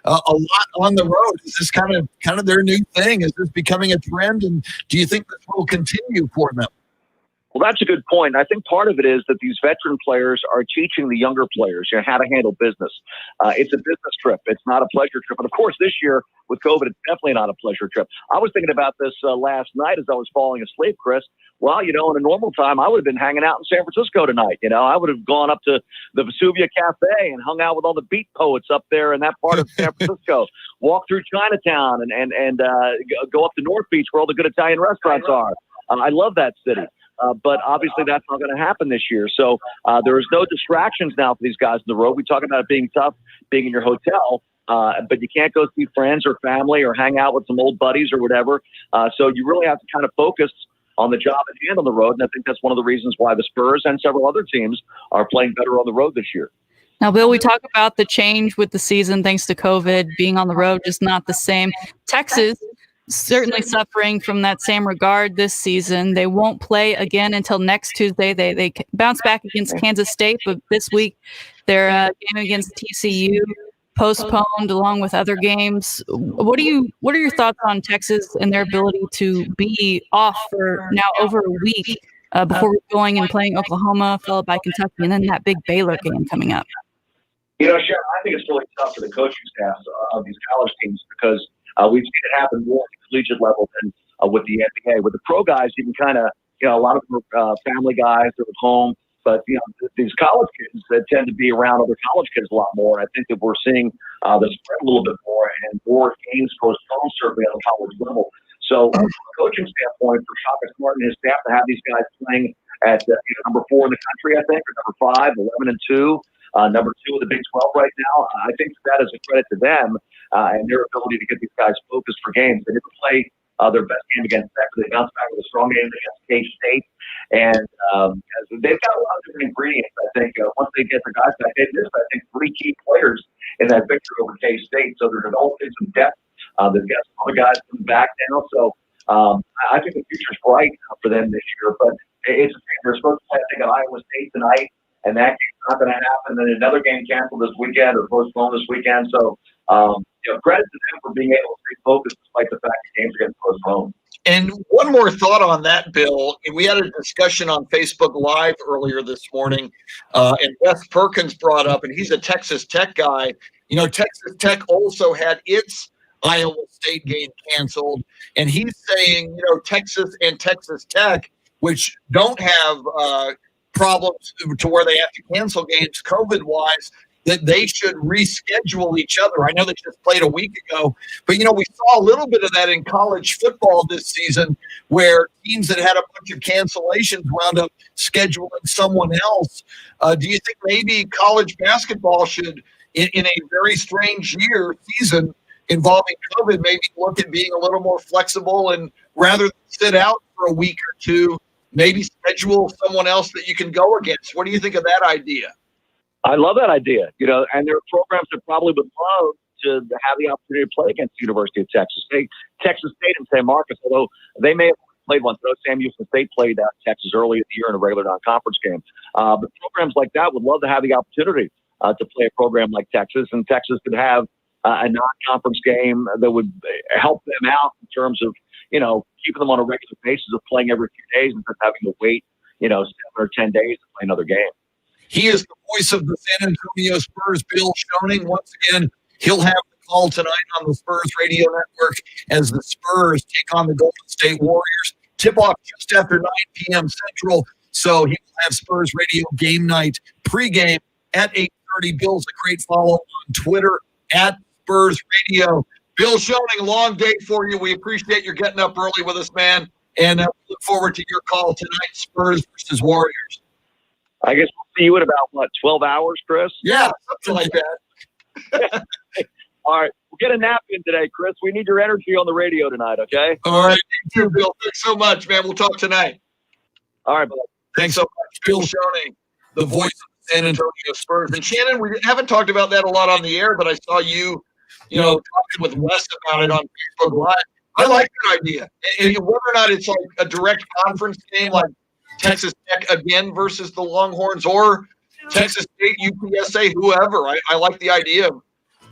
a lot on the road? Is this kind of their new thing? Is this becoming a trend? And do you think this will continue for them? Well, that's a good point. I think part of it is that these veteran players are teaching the younger players, how to handle business. It's a business trip. It's not a pleasure trip. And of course, this year with COVID, it's definitely not a pleasure trip. I was thinking about this last night as I was falling asleep, Chris. Well, in a normal time, I would have been hanging out in San Francisco tonight. I would have gone up to the Vesuvia Cafe and hung out with all the beat poets up there in that part of San Francisco, walk through Chinatown and go up to North Beach where all the good Italian restaurants are. I love that city. But obviously that's not going to happen this year. So there is no distractions now for these guys on the road. We talk about it being tough, being in your hotel, but you can't go see friends or family or hang out with some old buddies or whatever. So you really have to kind of focus on the job at hand on the road. And I think that's one of the reasons why the Spurs and several other teams are playing better on the road this year. Now, Bill, we talk about the change with the season thanks to COVID, being on the road, just not the same. Texas certainly suffering from that same regard this season. They won't play again until next Tuesday. They bounce back against Kansas State, but this week their game against TCU postponed along with other games. What are your thoughts on Texas and their ability to be off for now over a week before going and playing Oklahoma, followed by Kentucky, and then that big Baylor game coming up? Sharon, I think it's really tough for the coaching staffs of these college teams because we've seen it happen more at the collegiate level than with the NBA. With the pro guys, you can kind of, a lot of them are family guys, they're at home. But, these college kids that tend to be around other college kids a lot more. I think that we're seeing the spread a little bit more and more games postponed, certainly on the college level. So, from a coaching standpoint, for Shaka Smart and his staff to have these guys playing at number 4 in the country, I think, or number 5, 11 and 2. Number 2 in the Big 12 right now. I think that is a credit to them and their ability to get these guys focused for games. They didn't play their best game against Texas. They bounced back with a strong game against K-State. And they've got a lot of different ingredients, I think. Once they get their guys back, they missed, I think, 3 key players in that victory over K-State. So they're developing some depth. They've got some other guys coming back now. So I think the future's bright for them this year. But it's a shame. They're supposed to play, I think, at Iowa State tonight. And that game's not going to happen. Then another game canceled this weekend or postponed this weekend. So, credit to them for being able to stay focused despite the fact that games are getting postponed. And one more thought on that, Bill. We had a discussion on Facebook Live earlier this morning, and Wes Perkins brought up, and he's a Texas Tech guy. Texas Tech also had its Iowa State game canceled, and he's saying, Texas and Texas Tech, which don't have problems to where they have to cancel games COVID-wise, that they should reschedule each other. I know they just played a week ago, but, we saw a little bit of that in college football this season where teams that had a bunch of cancellations wound up scheduling someone else. Do you think maybe college basketball should, in a very strange season involving COVID, maybe look at being a little more flexible and rather than sit out for a week or two, maybe schedule someone else that you can go against? What do you think of that idea? I love that idea, and there are programs that probably would love to have the opportunity to play against the University of Texas State. Texas State and San Marcos, although they may have played once. Sam Houston State played Texas early in the year in a regular non-conference game. But programs like that would love to have the opportunity to play a program like Texas, and Texas could have a non-conference game that would help them out in terms of, keeping them on a regular basis of playing every few days instead of having to wait, 7 or 10 days to play another game. He is the voice of the San Antonio Spurs, Bill Schoening. Once again, he'll have the call tonight on the Spurs Radio Network as the Spurs take on the Golden State Warriors. Tip-off just after 9 p.m. Central, so he will have Spurs Radio game night pregame at 8:30. Bill's a great follow on Twitter at Spurs Radio. Bill Schoening, a long day for you. We appreciate your getting up early with us, man, and we look forward to your call tonight, Spurs versus Warriors. I guess we'll see you in about, 12 hours, Chris? Yeah, something like that. All right. We'll get a nap in today, Chris. We need your energy on the radio tonight, okay? All right. Thank you, Bill. Thanks so much, man. We'll talk tonight. All right, bud. Thanks so much. Bill Schoening, the voice of the San Antonio Spurs. And Shannon, we haven't talked about that a lot on the air, but I saw you, talking with Wes about it on Facebook Live. I like that idea. And whether or not it's like a direct conference game like Texas Tech again versus the Longhorns or Texas State, UTSA, whoever. I like the idea of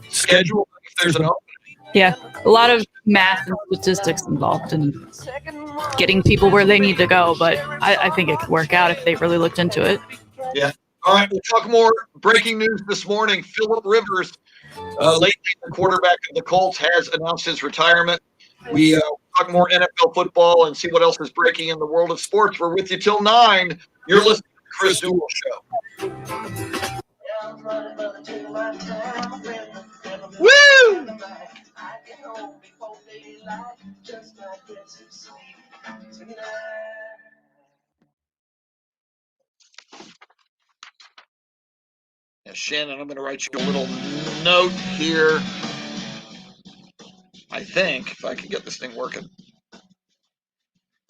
schedule if there's an opening. Yeah, a lot of math and statistics involved in getting people where they need to go, but I think it could work out if they really looked into it. Yeah. All right, we'll talk more breaking news this morning. Phillip Rivers, lately the quarterback of the Colts, has announced his retirement. We talk more NFL football and see what else is breaking in the world of sports. We're with you till 9. You're listening to the Chris Duel Show. Woo! Now, Shannon, I'm going to write you a little note here. I think, if I can get this thing working.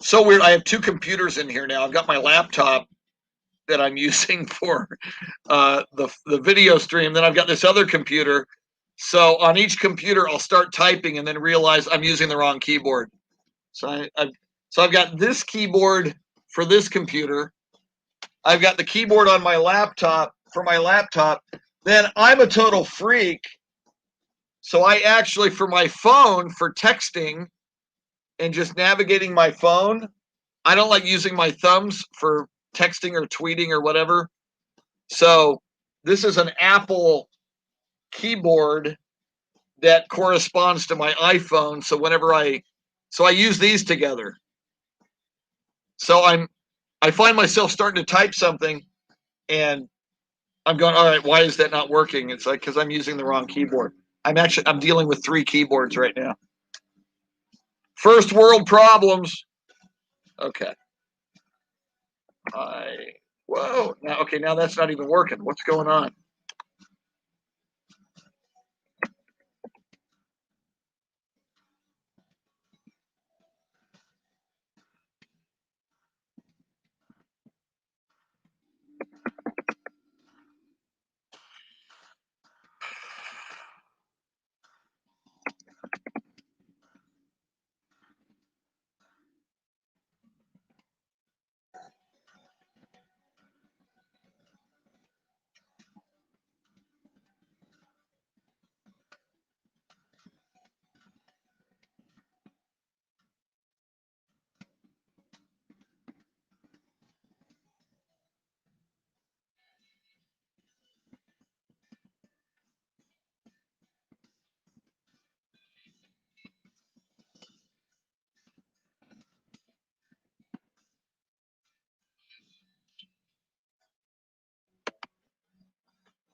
so weird. I have two computers in here now. I've got my laptop that I'm using for the video stream. Then I've got this other computer. So on each computer, I'll start typing and then realize I'm using the wrong keyboard. So I've got this keyboard for this computer. I've got the keyboard on my laptop for my laptop. Then I'm a total freak. So I actually, for my phone, for texting and just navigating my phone, I don't like using my thumbs for texting or tweeting or whatever. So this is an Apple keyboard that corresponds to my iPhone. So I use these together. So I find myself starting to type something and I'm going, all right, why is that not working? It's like, because I'm using the wrong keyboard. I'm dealing with 3 keyboards right now. First world problems. Okay. Whoa. Now that's not even working. What's going on?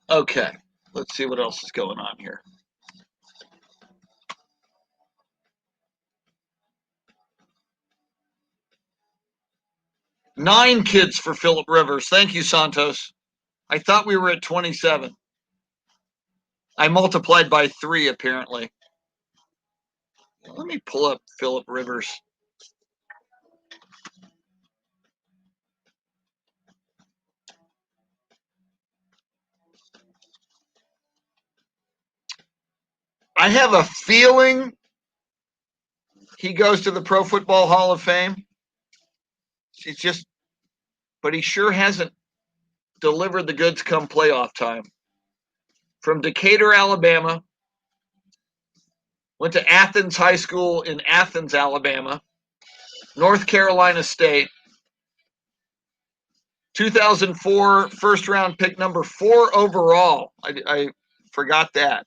Okay. Let's see what else is going on here. Nine kids for Philip Rivers. Thank you, Santos. I thought we were at 27. I multiplied by 3, apparently. Let me pull up Philip Rivers. I have a feeling he goes to the Pro Football Hall of Fame. But he sure hasn't delivered the goods come playoff time. From Decatur, Alabama, went to Athens High School in Athens, Alabama, North Carolina State, 2004 first round pick, number 4 overall. I forgot that.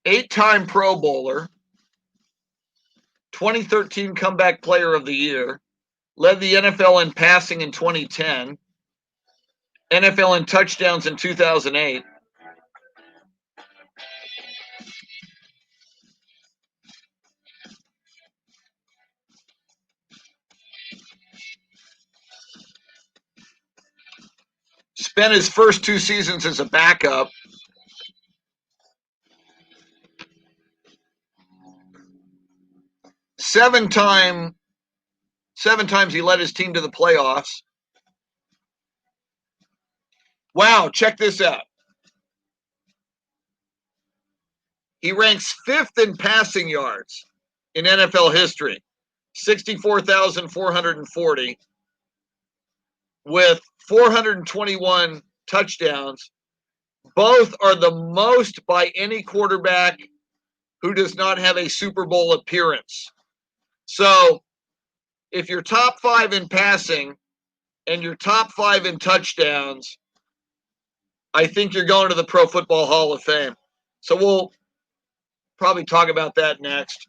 Eight-time Pro Bowler, 2013 Comeback Player of the Year, led the NFL in passing in 2010, NFL in touchdowns in 2008. Spent his first 2 seasons as a backup. Seven times he led his team to the playoffs. Wow, check this out. He ranks 5th in passing yards in NFL history, 64,440, with 421 touchdowns. Both are the most by any quarterback who does not have a Super Bowl appearance. So if you're top 5 in passing and you're top 5 in touchdowns, I think you're going to the Pro Football Hall of Fame. So we'll probably talk about that next.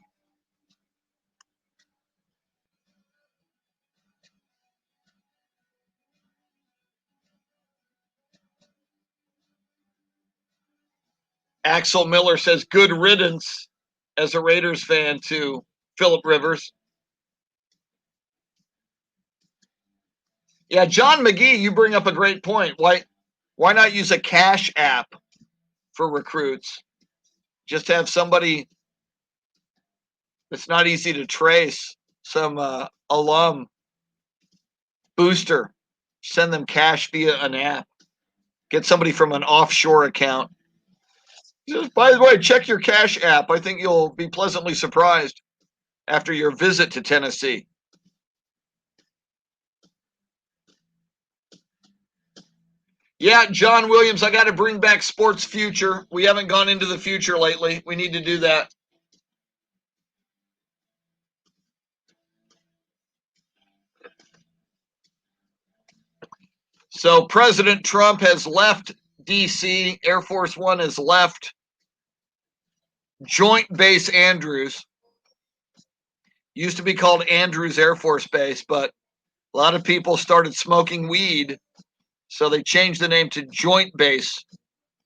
Axel Miller says, good riddance. as a Raiders fan to Phillip Rivers. Yeah, John McGee, you bring up a great point. Why not use a cash app for recruits? Just have somebody that's not easy to trace, some alum booster, send them cash via an app. Get somebody from an offshore account. Just, by the way, check your cash app. I think you'll be pleasantly surprised after your visit to Tennessee. Yeah, John Williams, I got to bring back Sports Future. We haven't gone into the future lately. We need to do that. So President Trump has left D.C. Air Force One has left Joint Base Andrews. Used to be called Andrews Air Force Base, but a lot of people started smoking weed, so they changed the name to Joint Base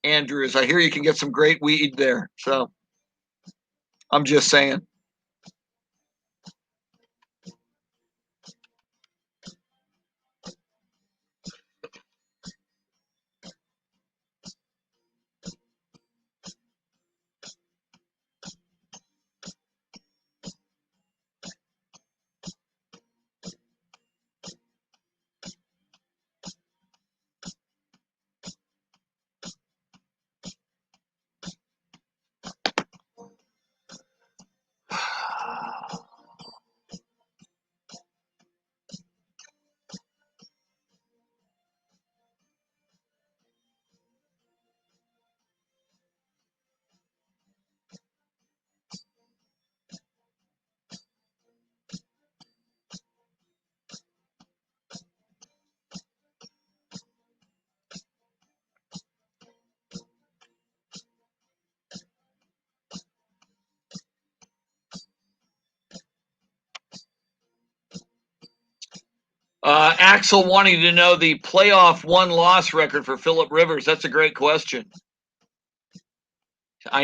Andrews. I hear you can get some great weed there, so I'm just saying. Axel wanting to know the playoff one-loss record for Phillip Rivers. That's a great question.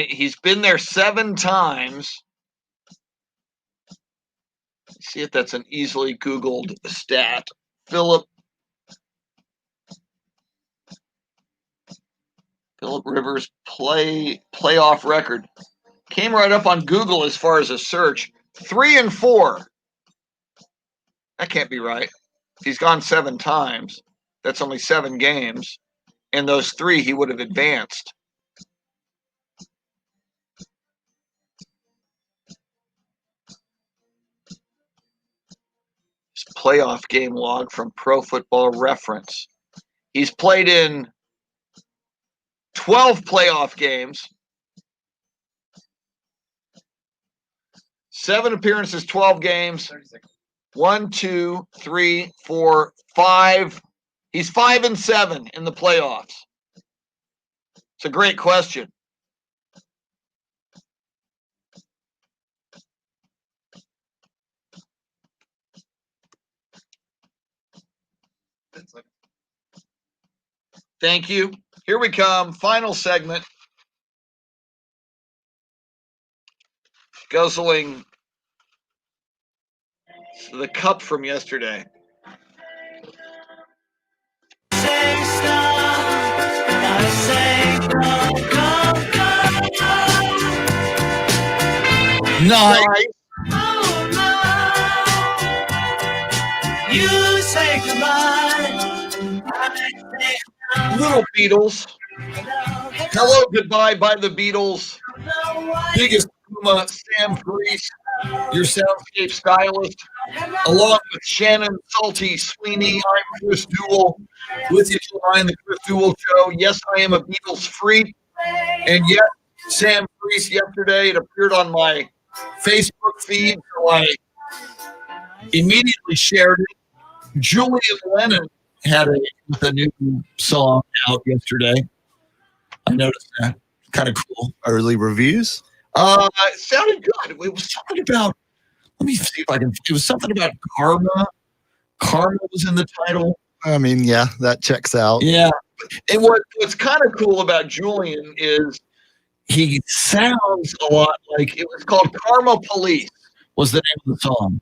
He's been there 7 times. Let's see if that's an easily Googled stat. Phillip Rivers playoff record. Came right up on Google as far as a search. 3-4. That can't be right. If he's gone 7 times, that's only 7 games. In those 3, he would have advanced. His playoff game log from Pro Football Reference. He's played in 12 playoff games. 7 appearances, 12 games. 1, 2, 3, 4, 5. He's 5-7 in the playoffs. It's a great question. Thank you. Here we come. Final segment. Guzzling the cup from yesterday. Nice. You say goodbye. Little Beatles. Hello, Goodbye by the Beatles. Biggest Puma, Sam Priest, your soundscape stylist, along with Shannon, Salty, Sweeney. I'm Chris Duel, with you tonight the Chris Duel Show. Yes, I am a Beatles freak. And yes, Sam Priest yesterday, it appeared on my Facebook feed, so I immediately shared it. Julian Lennon had a new song out yesterday. I noticed that. Kind of cool. Early reviews? It sounded good. It was something about, let me see if I can, it was something about karma. Karma was in the title. I mean, yeah, that checks out. Yeah. And what's kind of cool about Julian is he sounds a lot like it was called Karma Police was the name of the song,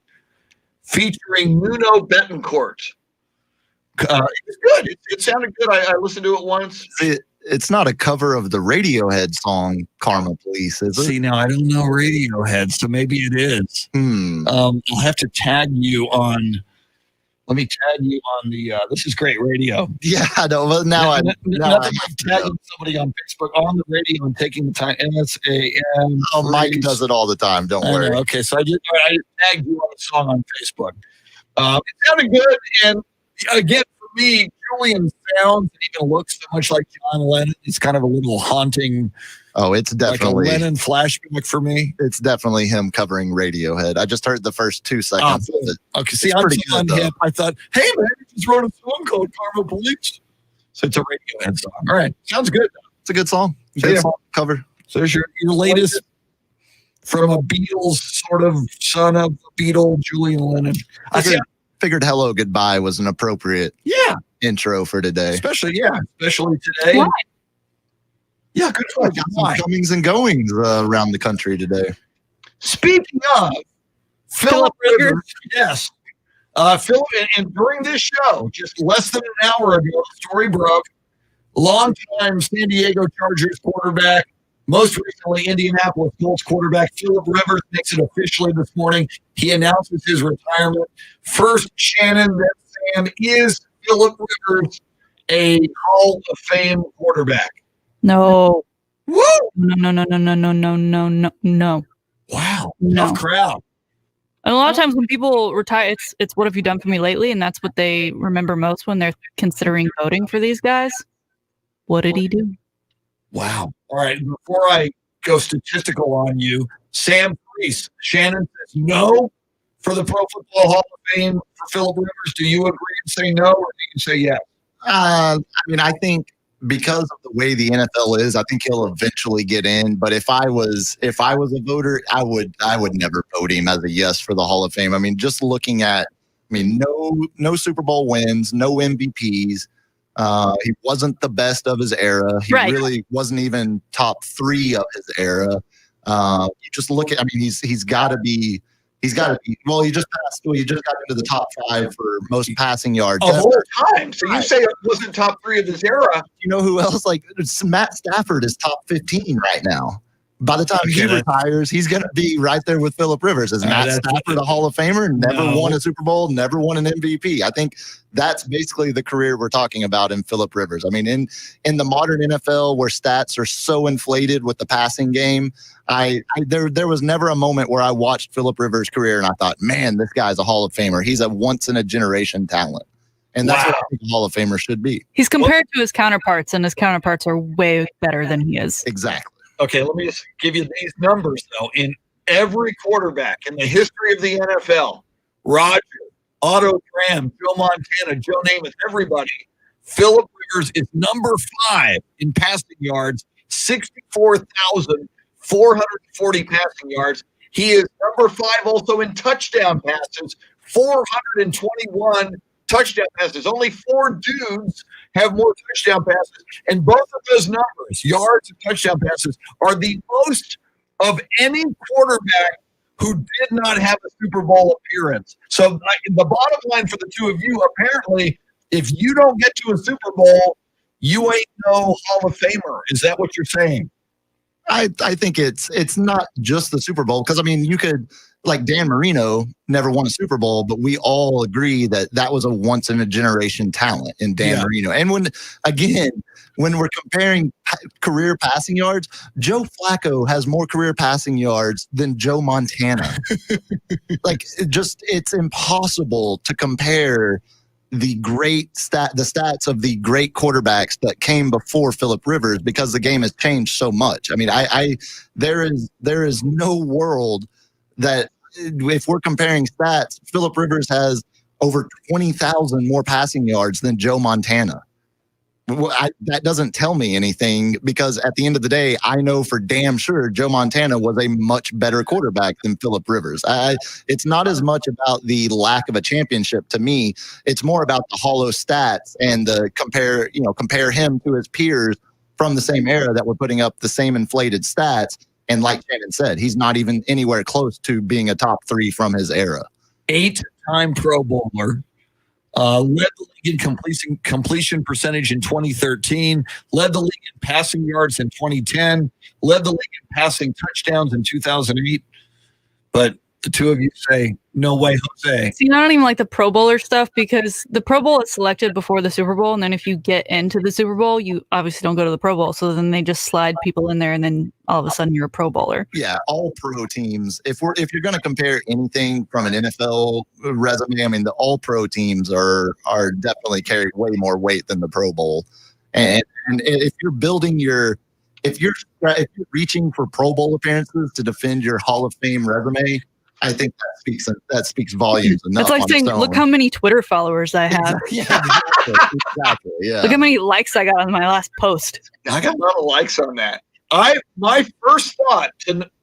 featuring Nuno Betancourt. It was good. It sounded good. I listened to it once. It's not a cover of the Radiohead song "Karma Police," is it? See, now I don't know Radiohead, so maybe it is. I'll have to tag you on. Let me tag you on the. This is great radio. Yeah, I know. Well, now I nothing like tagging somebody on Facebook on the radio and taking the time. MSAM. Oh, Mike does it all the time. Don't worry. Okay, so I tagged you on the song on Facebook. It sounded good, and again, for me, Julian sounds and even looks so much like John Lennon. It's kind of a little haunting. Oh, it's definitely like a Lennon flashback for me. It's definitely him covering Radiohead. I just heard the first 2 seconds of it. Okay, see, I'm so unhip. I thought, hey man, he just wrote a song called Karma Police. So it's a Radiohead song. All right, sounds good. It's a good song. Good song cover. So there's your latest from a Beatles sort of son of a Beatle, Julian Lennon. I figured "Hello Goodbye" was an appropriate intro for today, especially today. Why? Yeah, good fun. Got some comings and goings around the country today. Speaking of Philip Rivers, yes. Philip, and during this show, just less than an hour ago, the story broke. Longtime San Diego Chargers quarterback, most recently Indianapolis Colts quarterback, Philip Rivers makes it officially this morning. He announces his retirement. First, Shannon, then Sam, is Philip Rivers a Hall of Fame quarterback? No. Woo! No. Wow. No. Tough crowd. And a lot of times when people retire, it's what have you done for me lately? And that's what they remember most when they're considering voting for these guys. What did he do? Wow. All right. Before I go statistical on you, Sam Priest, Shannon says no for the Pro Football Hall of Fame for Philip Rivers. Do you agree and say no, or do you say yes? I mean, I think because of the way the NFL is, I think he'll eventually get in. But if I was a voter, I would never vote him as a yes for the Hall of Fame. I mean, just looking at, no Super Bowl wins, no MVPs. He wasn't the best of his era. He really wasn't even top 3 of his era. You just look at, he's got to be. Well, he just got into the top 5 for most passing yards of all time. So you say it wasn't top 3 of his era? You know who else? Like Matt Stafford is top 15 right now. By the time he retires, he's going to be right there with Philip Rivers. Is Matt Stafford a Hall of Famer? Never won a Super Bowl, never won an MVP. I think that's basically the career we're talking about in Philip Rivers. I mean, in the modern NFL where stats are so inflated with the passing game, there was never a moment where I watched Philip Rivers' career and I thought, man, this guy's a Hall of Famer. He's a once-in-a-generation talent. And that's what I think a Hall of Famer should be. He's compared to his counterparts, and his counterparts are way better than he is. Exactly. Okay, let me just give you these numbers, though. In every quarterback in the history of the NFL, Roger, Otto Graham, Joe Montana, Joe Namath, everybody, Philip Rivers is number 5 in passing yards, 64,440 passing yards. He is number 5 also in touchdown passes, 421 touchdown passes. Only 4 dudes have more touchdown passes. And both of those numbers, yards and touchdown passes, are the most of any quarterback who did not have a Super Bowl appearance. So the bottom line for the two of you, apparently, if you don't get to a Super Bowl, you ain't no Hall of Famer. Is that what you're saying? I think it's not just the Super Bowl, because you could, like Dan Marino never won a Super Bowl, but we all agree that was a once in a generation talent in Dan Marino. And when we're comparing career passing yards, Joe Flacco has more career passing yards than Joe Montana. It's impossible to compare the stats of the great quarterbacks that came before Philip Rivers, because the game has changed so much. There is no world that, if we're comparing stats, Philip Rivers has over 20,000 more passing yards than Joe Montana. That doesn't tell me anything, because at the end of the day, I know for damn sure Joe Montana was a much better quarterback than Philip Rivers. It's not as much about the lack of a championship to me. It's more about the hollow stats and compare him to his peers from the same era that were putting up the same inflated stats. And like Shannon said, he's not even anywhere close to being a top 3 from his era. 8-time Pro Bowler. Led the league in completion percentage in 2013. Led the league in passing yards in 2010. Led the league in passing touchdowns in 2008. But the two of you say, no way, Jose. See, I don't even like the Pro Bowler stuff because the Pro Bowl is selected before the Super Bowl. And then if you get into the Super Bowl, you obviously don't go to the Pro Bowl. So then they just slide people in there and then all of a sudden you're a Pro Bowler. Yeah, all pro teams. If you're going to compare anything from an NFL resume, I mean, the all pro teams are definitely carry way more weight than the Pro Bowl. And if you're building if you're reaching for Pro Bowl appearances to defend your Hall of Fame resume, I think that speaks volumes enough. It's like saying, look how many Twitter followers I have. Exactly. Yeah. Look how many likes I got on my last post. I got a lot of likes on that. My first thought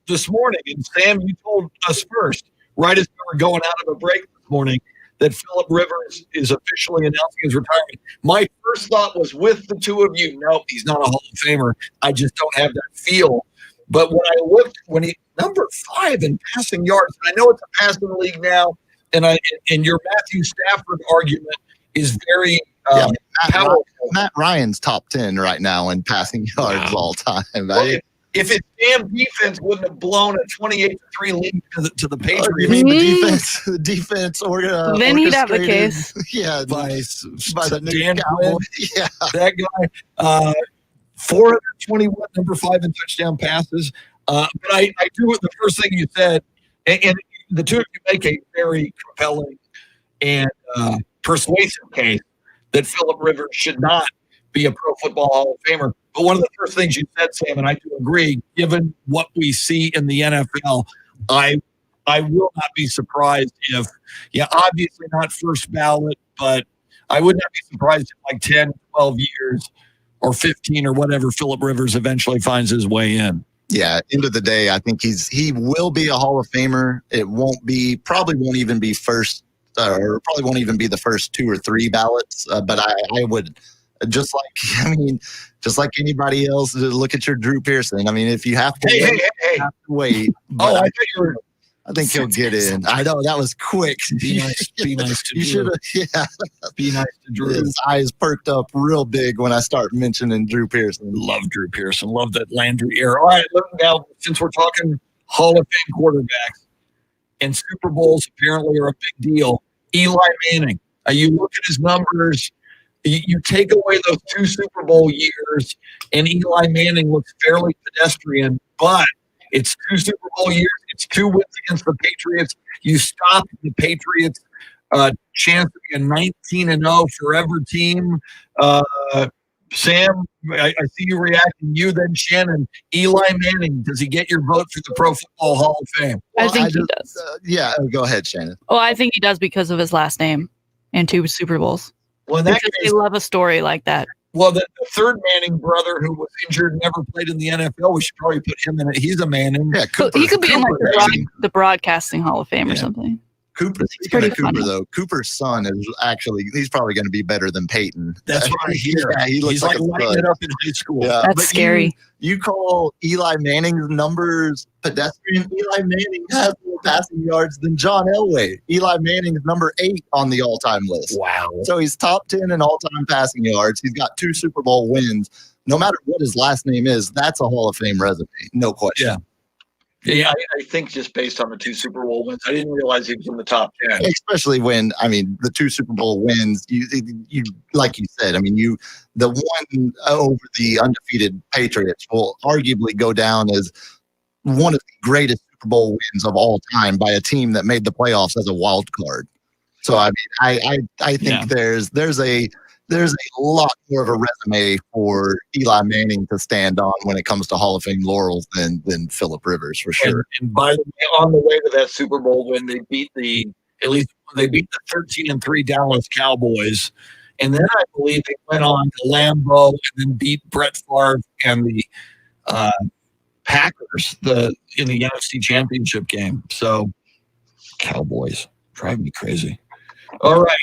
this morning, and Sam, you told us first, right as we were going out of a break this morning, that Phillip Rivers is officially announcing his retirement. My first thought was with the two of you, nope, he's not a Hall of Famer. I just don't have that feel. But when I looked, number 5 in passing yards, and I know it's a passing league now, and your Matthew Stafford argument is very powerful. Matt Ryan's top 10 right now in passing yards all time. Well, if his damn defense wouldn't have blown a 28-3 lead to the Patriots. You mean the defense then he'd have a case. Yeah, by the Dan Cowboy. Yeah, that guy. 421, number 5 in touchdown passes. But I do it. The first thing you said, and the two of you make a very compelling and persuasive case that Phillip Rivers should not be a Pro Football Hall of Famer. But one of the first things you said, Sam, and I do agree, given what we see in the NFL, I will not be surprised if, obviously not first ballot, but I would not be surprised in like 10, 12 years or 15 or whatever Phillip Rivers eventually finds his way in. Yeah, end of the day, I think he will be a Hall of Famer. It probably won't even be first, or probably won't even be the first 2 or 3 ballots. But I would, just like anybody else, look at your Drew Pearson. I mean, if you have to, Hey. have to wait. Oh, I thought you were. I think he'll get in. I know that was quick. Be nice to You should have. Be nice to Drew. His eyes perked up real big when I start mentioning Drew Pearson. Love Drew Pearson. Love that Landry era. All right, look now, since we're talking Hall of Fame quarterbacks, and Super Bowls apparently are a big deal, Eli Manning. You look at his numbers, you take away those 2 Super Bowl years, and Eli Manning looks fairly pedestrian, but it's 2 Super Bowl years. It's 2 wins against the Patriots. You stop the Patriots' chance to be a 19-0 forever team. Sam, I see you reacting. You then, Shannon. Eli Manning, does he get your vote for the Pro Football Hall of Fame? I think he does. Go ahead, Shannon. Oh, I think he does because of his last name and 2 Super Bowls. Well, in that because case, they love a story like that. Well, the third Manning brother who was injured, never played in the NFL. We should probably put him in it. He's a Manning. Yeah, Cooper, he could be in like the Broadcasting Hall of Fame or something. Speaking of Cooper, though, Cooper's son is he's probably going to be better than Peyton. That's what I hear. Yeah, he's like lighting it up in high school. Yeah, that's scary. You call Eli Manning's numbers pedestrian. Eli Manning has more passing yards than John Elway. Eli Manning's number 8 on the all-time list. Wow. So he's top 10 in all-time passing yards. He's got 2 Super Bowl wins. No matter what his last name is, that's a Hall of Fame resume. No question. Yeah, I think just based on the 2 Super Bowl wins, I didn't realize he was in the top 10. Especially when, the 2 Super Bowl wins, you like you said, the one over the undefeated Patriots will arguably go down as one of the greatest Super Bowl wins of all time by a team that made the playoffs as a wild card. So, I think there's a lot more of a resume for Eli Manning to stand on when it comes to Hall of Fame laurels than Phillip Rivers, for sure. And by the way, on the way to that Super Bowl win, they beat the 13-3 Dallas Cowboys. And then I believe they went on to Lambeau and then beat Brett Favre and the Packers in the NFC Championship game. So Cowboys drive me crazy. All right.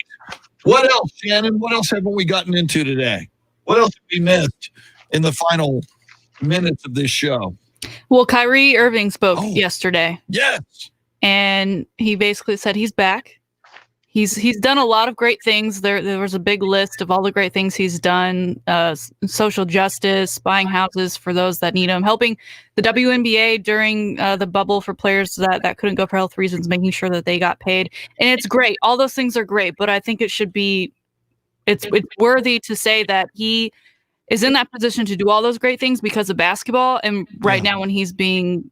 What else, Shannon? What else haven't we gotten into today? What else have we missed? in the final minutes of this show? Well, Kyrie Irving spoke yesterday. Yes. And he basically said he's back. He's done a lot of great things. There was a big list of all the great things he's done: social justice, buying houses for those that need them, helping the WNBA during the bubble for players that couldn't go for health reasons, making sure that they got paid. And it's great. All those things are great, but I think it should be it's worthy to say that he is in that position to do all those great things because of basketball. And right now, when he's being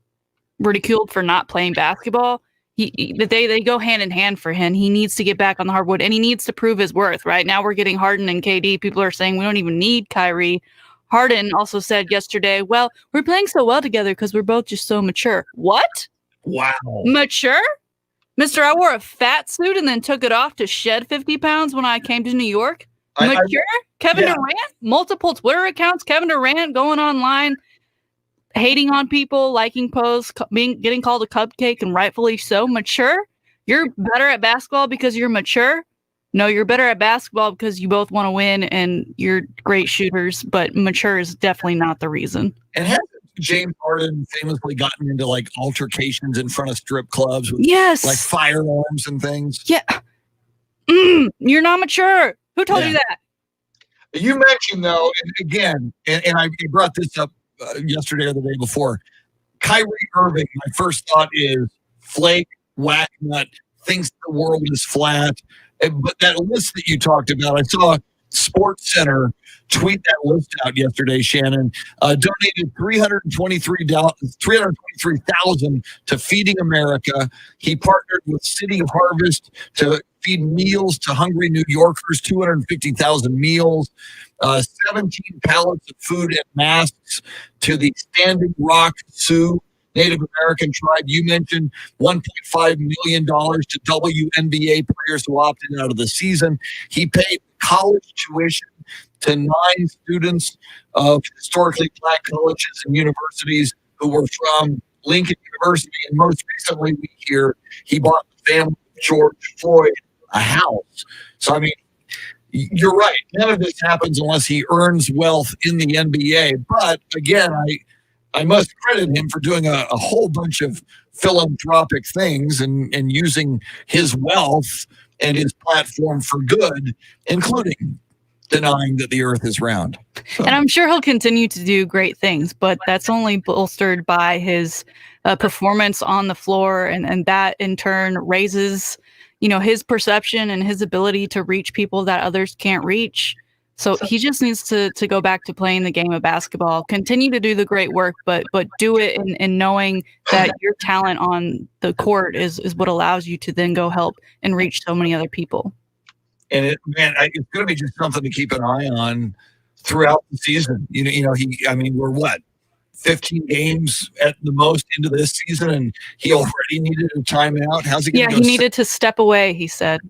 ridiculed for not playing basketball, they go hand in hand for him. He needs to get back on the hardwood, and he needs to prove his worth. Right now, we're getting Harden and KD. People are saying we don't even need Kyrie. Harden also said yesterday, well, we're playing so well together because we're both just so mature. What? Wow. Mature? Mister, I wore a fat suit and then took it off to shed 50 pounds when I came to New York. Mature? Kevin Durant? Multiple Twitter accounts. Kevin Durant going online, hating on people, liking posts, getting called a cupcake, and rightfully so. Mature? You're better at basketball because you're mature? No, you're better at basketball because you both want to win and you're great shooters, but mature is definitely not the reason. And hasn't James Harden famously gotten into like altercations in front of strip clubs with like firearms and things? Yeah. You're not mature. Who told you that? You mentioned, though, and again, and I brought this up yesterday or the day before, Kyrie Irving, my first thought is flake, whack nut, thinks the world is flat. But that list that you talked about, I saw Sports Center tweet that list out yesterday, Shannon, donated $323,000 to Feeding America. He partnered with City Harvest to feed meals to hungry New Yorkers, 250,000 meals, 17 pallets of food and masks to the Standing Rock Sioux Native American tribe. You mentioned $1.5 million to WNBA players who opted out of the season. He paid college tuition to 9 students of historically Black colleges and universities who were from Lincoln University. And most recently, we hear he bought the family of George Floyd a house. So, I mean, you're right. None of this happens unless he earns wealth in the NBA. But again, I must credit him for doing a whole bunch of philanthropic things and using his wealth and his platform for good, including denying that the earth is round. So. And I'm sure he'll continue to do great things, but that's only bolstered by his performance on the floor. And that in turn raises, his perception and his ability to reach people that others can't reach. So he just needs to go back to playing the game of basketball, continue to do the great work, but do it in knowing that your talent on the court is what allows you to then go help and reach so many other people. And it's going to be just something to keep an eye on throughout the season. We're what, 15 games at the most into this season, and he already needed a timeout. How's he going to go? Yeah, he needed to step away, he said.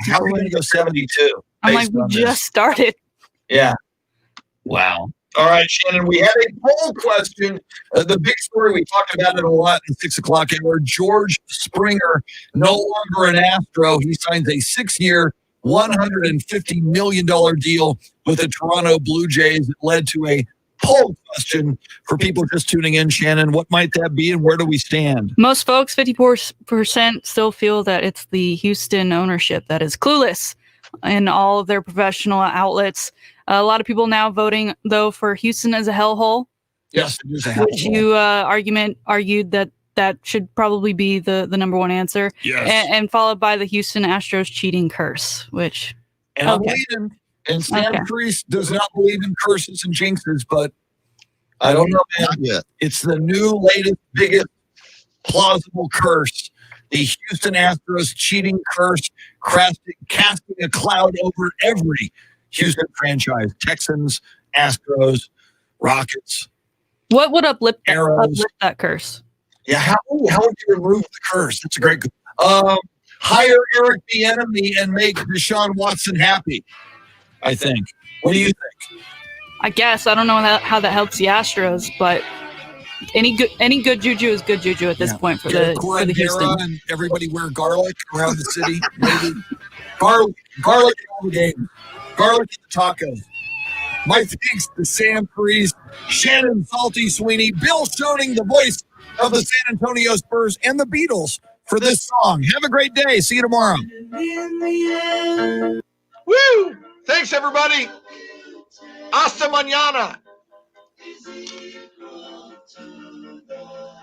How are we going to go 72? I'm like, we just started. Yeah. Wow. All right, Shannon, we have a poll question. The big story, we talked about it a lot in 6 o'clock hour. George Springer, no longer an Astro. He signs a 6-year, $150 million deal with the Toronto Blue Jays. It led to a poll question for people just tuning in. Shannon, what might that be and where do we stand? Most folks, 54%, still feel that it's the Houston ownership that is clueless in all of their professional outlets. A lot of people now voting, though, for Houston as a hellhole. Yes, it is a hellhole. Which you argued that should probably be the number one answer. Yes. And followed by the Houston Astros cheating curse, which... And I'm leading. And Sam Priest does not believe in curses and jinxes, but I don't know, man. It's the new, latest, biggest, plausible curse. The Houston Astros cheating curse, casting a cloud over every Houston franchise. Texans, Astros, Rockets. What would uplift that curse? Yeah, how would you remove the curse? That's a great hire Eric Bieniemy and make Deshaun Watson happy, I think. What do you think? I guess. I don't know how that helps the Astros, but any good juju is good juju at this point for the Houston. And everybody wear garlic around the city. Maybe garlic in all the games. Garlic in the tacos. My thanks to Sam Priest, Shannon Salty Sweeney, Bill Schoening, the voice of the San Antonio Spurs, and the Beatles for this song. Have a great day. See you tomorrow. Woo! Thanks, everybody. Hasta mañana.